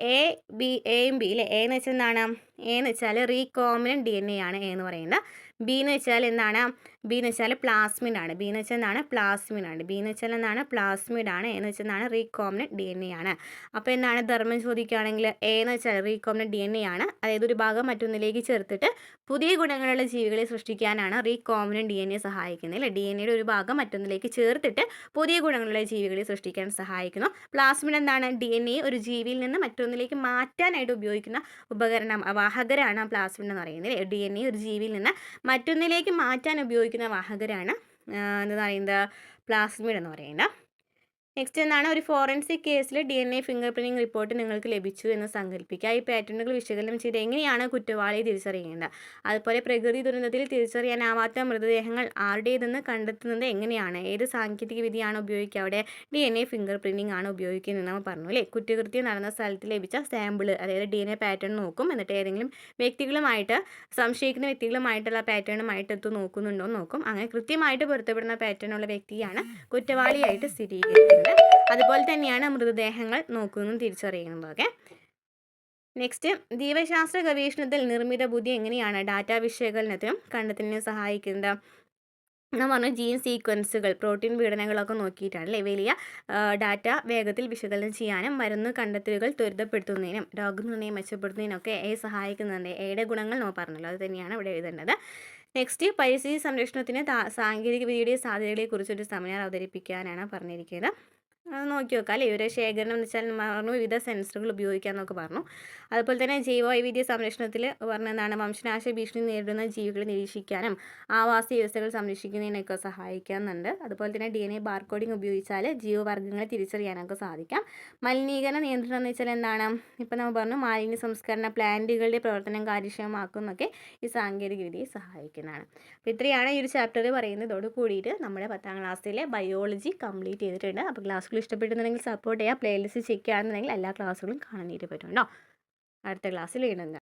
എയും ബി അല്ലേ? എ എന്ന് വെച്ചാൽ എന്താണ്? എ എന്ന് വെച്ചാൽ റീകോമിനന്റ് DNA ആണ് എ എന്ന് പറയുന്നത്. ബി എന്ന് വെച്ചാൽ എന്താണ്? ബി എന്ന് വെച്ചാൽ പ്ലാസ്മിഡ് ആണ്. ബി എന്ന് വെച്ചാൽ എന്താണ്? പ്ലാസ്മിഡ് ആണ്. ബി എന്ന് വെച്ചാൽ എന്താണ്? പ്ലാസ്മിഡ് ആണ്. എന്ന് വെച്ചാൽ എന്താണ്? റീകോമിനന്റ് DNA ആണ്. അപ്പോൾ എന്താണ് ധർമ്മം ചോദിക്കുകയാണെങ്കിൽ എ എന്ന് വെച്ചാൽ റീകോമിനന്റ് DNA ആണ്. അതായത് ഒരു ഭാഗം മറ്റൊന്നിലേക്ക് ചേർത്തിട്ട് പുതിയ ഗുണങ്ങളുള്ള ജീവികളെ സൃഷ്ടിക്കാനാണ് റീകോമിനന്റ് DNA സഹായിക്കുന്നത് അല്ലേ? DNAയുടെ ഒരു ഭാഗം മറ്റൊന്നിലേക്ക് ചേർത്തിട്ട് പുതിയ ഗുണങ്ങളുള്ള ജീവികളെ സൃഷ്ടിക്കാൻ സഹായിക്കുന്നു. പ്ലാസ്മിഡ് എന്താണ്? DNA ഒരു ജീവിയിൽ നിന്ന് മറ്റൊന്നിലേക്ക് മാറ്റാനായിട്ട് ഉപയോഗിക്കുന്ന ഉപകരണം, വാഹകരാണ് പ്ലാസ്മിഡ് എന്ന് പറയുന്നത്. DNA ഒരു ജീവിയിൽ നിന്ന് മറ്റൊന്നിലേക്ക് മാറ്റാൻ ഉപയോഗിക്കുന്ന വാഹകരാണ് എന്താ പറയുന്നത്? പ്ലാസ്മിഡ് എന്ന് പറയുന്നത്. നെക്സ്റ്റ് എന്താണ്? ഒരു ഫോറൻസിക് കേസിൽ DNA ഫിംഗർ പ്രിൻറ്റിംഗ് റിപ്പോർട്ട് നിങ്ങൾക്ക് ലഭിച്ചു എന്ന് സങ്കല്പിക്കുക. ഈ പാറ്റേണുകൾ വിശകലനം ചെയ്ത് എങ്ങനെയാണ് കുറ്റവാളിയെ തിരിച്ചറിയേണ്ടത്? അതുപോലെ പ്രകൃതി ദുരന്തത്തിൽ തിരിച്ചറിയാനാവാത്ത മൃതദേഹങ്ങൾ ആരുടേതെന്ന് കണ്ടെത്തുന്നത് എങ്ങനെയാണ്? ഏത് സാങ്കേതിക വിദ്യയാണ് ഉപയോഗിക്കുക? അവിടെ DNA ഫിംഗർ പ്രിൻറ്റിംഗ് ആണ് ഉപയോഗിക്കുന്നത് നമ്മൾ പറഞ്ഞു അല്ലേ? കുറ്റകൃത്യം നടന്ന സ്ഥലത്ത് ലഭിച്ച സാമ്പിൾ, അതായത് DNA പാറ്റേൺ നോക്കും. എന്നിട്ട് ഏതെങ്കിലും വ്യക്തികളുമായിട്ട്, സംശയിക്കുന്ന വ്യക്തികളുമായിട്ടുള്ള പാറ്റേണുമായിട്ട് നോക്കുന്നുണ്ടോ എന്ന് നോക്കും. അങ്ങനെ കൃത്യമായിട്ട് പൊരുത്തപ്പെടുന്ന പാറ്റേൺ ഉള്ള വ്യക്തിയാണ് കുറ്റവാളിയായിട്ട് സ്ഥിരീകരിക്കുന്നത്. അതുപോലെ തന്നെയാണ് മൃതദേഹങ്ങൾ നോക്കുന്നതും തിരിച്ചറിയുന്നതൊക്കെ. നെക്സ്റ്റ്, ജീവശാസ്ത്ര ഗവേഷണത്തിൽ നിർമ്മിത ബുദ്ധി എങ്ങനെയാണ് ഡാറ്റ വിശകലനത്തിനും കണ്ടെത്തലിനും സഹായിക്കുന്നത്? എന്ന് പറഞ്ഞാൽ ജീൻ സീക്വൻസുകൾ, പ്രോട്ടീൻ വിഘടനങ്ങളൊക്കെ നോക്കിയിട്ടാണ് അല്ലേ? വലിയ ഡാറ്റ വേഗത്തിൽ വിശകലനം ചെയ്യാനും മരുന്ന് കണ്ടെത്തലുകൾ ത്വരിതപ്പെടുത്തുന്നതിനും രോഗനിർണയം മെച്ചപ്പെടുത്തുന്നതിനൊക്കെ സഹായിക്കുന്നുണ്ട്. എയുടെ ഗുണങ്ങൾ നമ്മൾ പറഞ്ഞല്ലോ, അത് തന്നെയാണ് ഇവിടെ എഴുതേണ്ടത്. നെക്സ്റ്റ്, പരിസ്ഥിതി സംരക്ഷണത്തിന് സാങ്കേതിക വിദ്യയുടെ സാധ്യതകളെക്കുറിച്ചൊരു സെമിനാർ അവതരിപ്പിക്കാനാണ് പറഞ്ഞിരിക്കുന്നത്. അത് നോക്കി നോക്കാം അല്ലേ? ഒരു ശേഖരണം എന്ന് വെച്ചാൽ പറഞ്ഞു വിവിധ സെൻസറുകൾ ഉപയോഗിക്കാമെന്നൊക്കെ പറഞ്ഞു. അതുപോലെ തന്നെ ജൈവവൈവിധ്യ സംരക്ഷണത്തിൽ പറഞ്ഞതാണ് വംശനാശ ഭീഷണി നേരിടുന്ന ജീവികളെ നിരീക്ഷിക്കാനും ആവാസ വ്യവസ്ഥകൾ സംരക്ഷിക്കുന്നതിനൊക്കെ സഹായിക്കുന്നുണ്ട്. അതുപോലെ തന്നെ DNA ബാർകോഡിംഗ് ഉപയോഗിച്ചാൽ ജീവവർഗ്ഗങ്ങളെ തിരിച്ചറിയാനൊക്കെ സാധിക്കാം. മലിനീകരണ നിയന്ത്രണം എന്ന് വെച്ചാൽ എന്താണ്? ഇപ്പം നമ്മൾ പറഞ്ഞു മാലിന്യ സംസ്കരണ പ്ലാന്റുകളുടെ പ്രവർത്തനം കാര്യക്ഷമമാക്കുന്നതൊക്കെ ഈ സാങ്കേതിക വിദ്യയെ സഹായിക്കുന്നതാണ്. അപ്പോൾ ഇത്രയാണ് ഈ ഒരു ചാപ്റ്റർ പറയുന്നത്. ഇതോട് കൂടിയിട്ട് നമ്മുടെ 10ാം ക്ലാസ്സിലെ ബയോളജി കംപ്ലീറ്റ് ചെയ്തിട്ടുണ്ട്. അപ്പോൾ ക്ലാസ്സുകൾ ഇഷ്ടപ്പെടുന്നുണ്ടെങ്കിൽ സപ്പോർട്ട് ചെയ്യുക. പ്ലേലിസ്റ്റ് ചെക്ക് ചെയ്യുകയാണെന്നുണ്ടെങ്കിൽ എല്ലാ ക്ലാസ്സുകളും കാണാനായിട്ട് പറ്റും കേട്ടോ. അടുത്ത ക്ലാസ്സിൽ ഇടുന്നത്.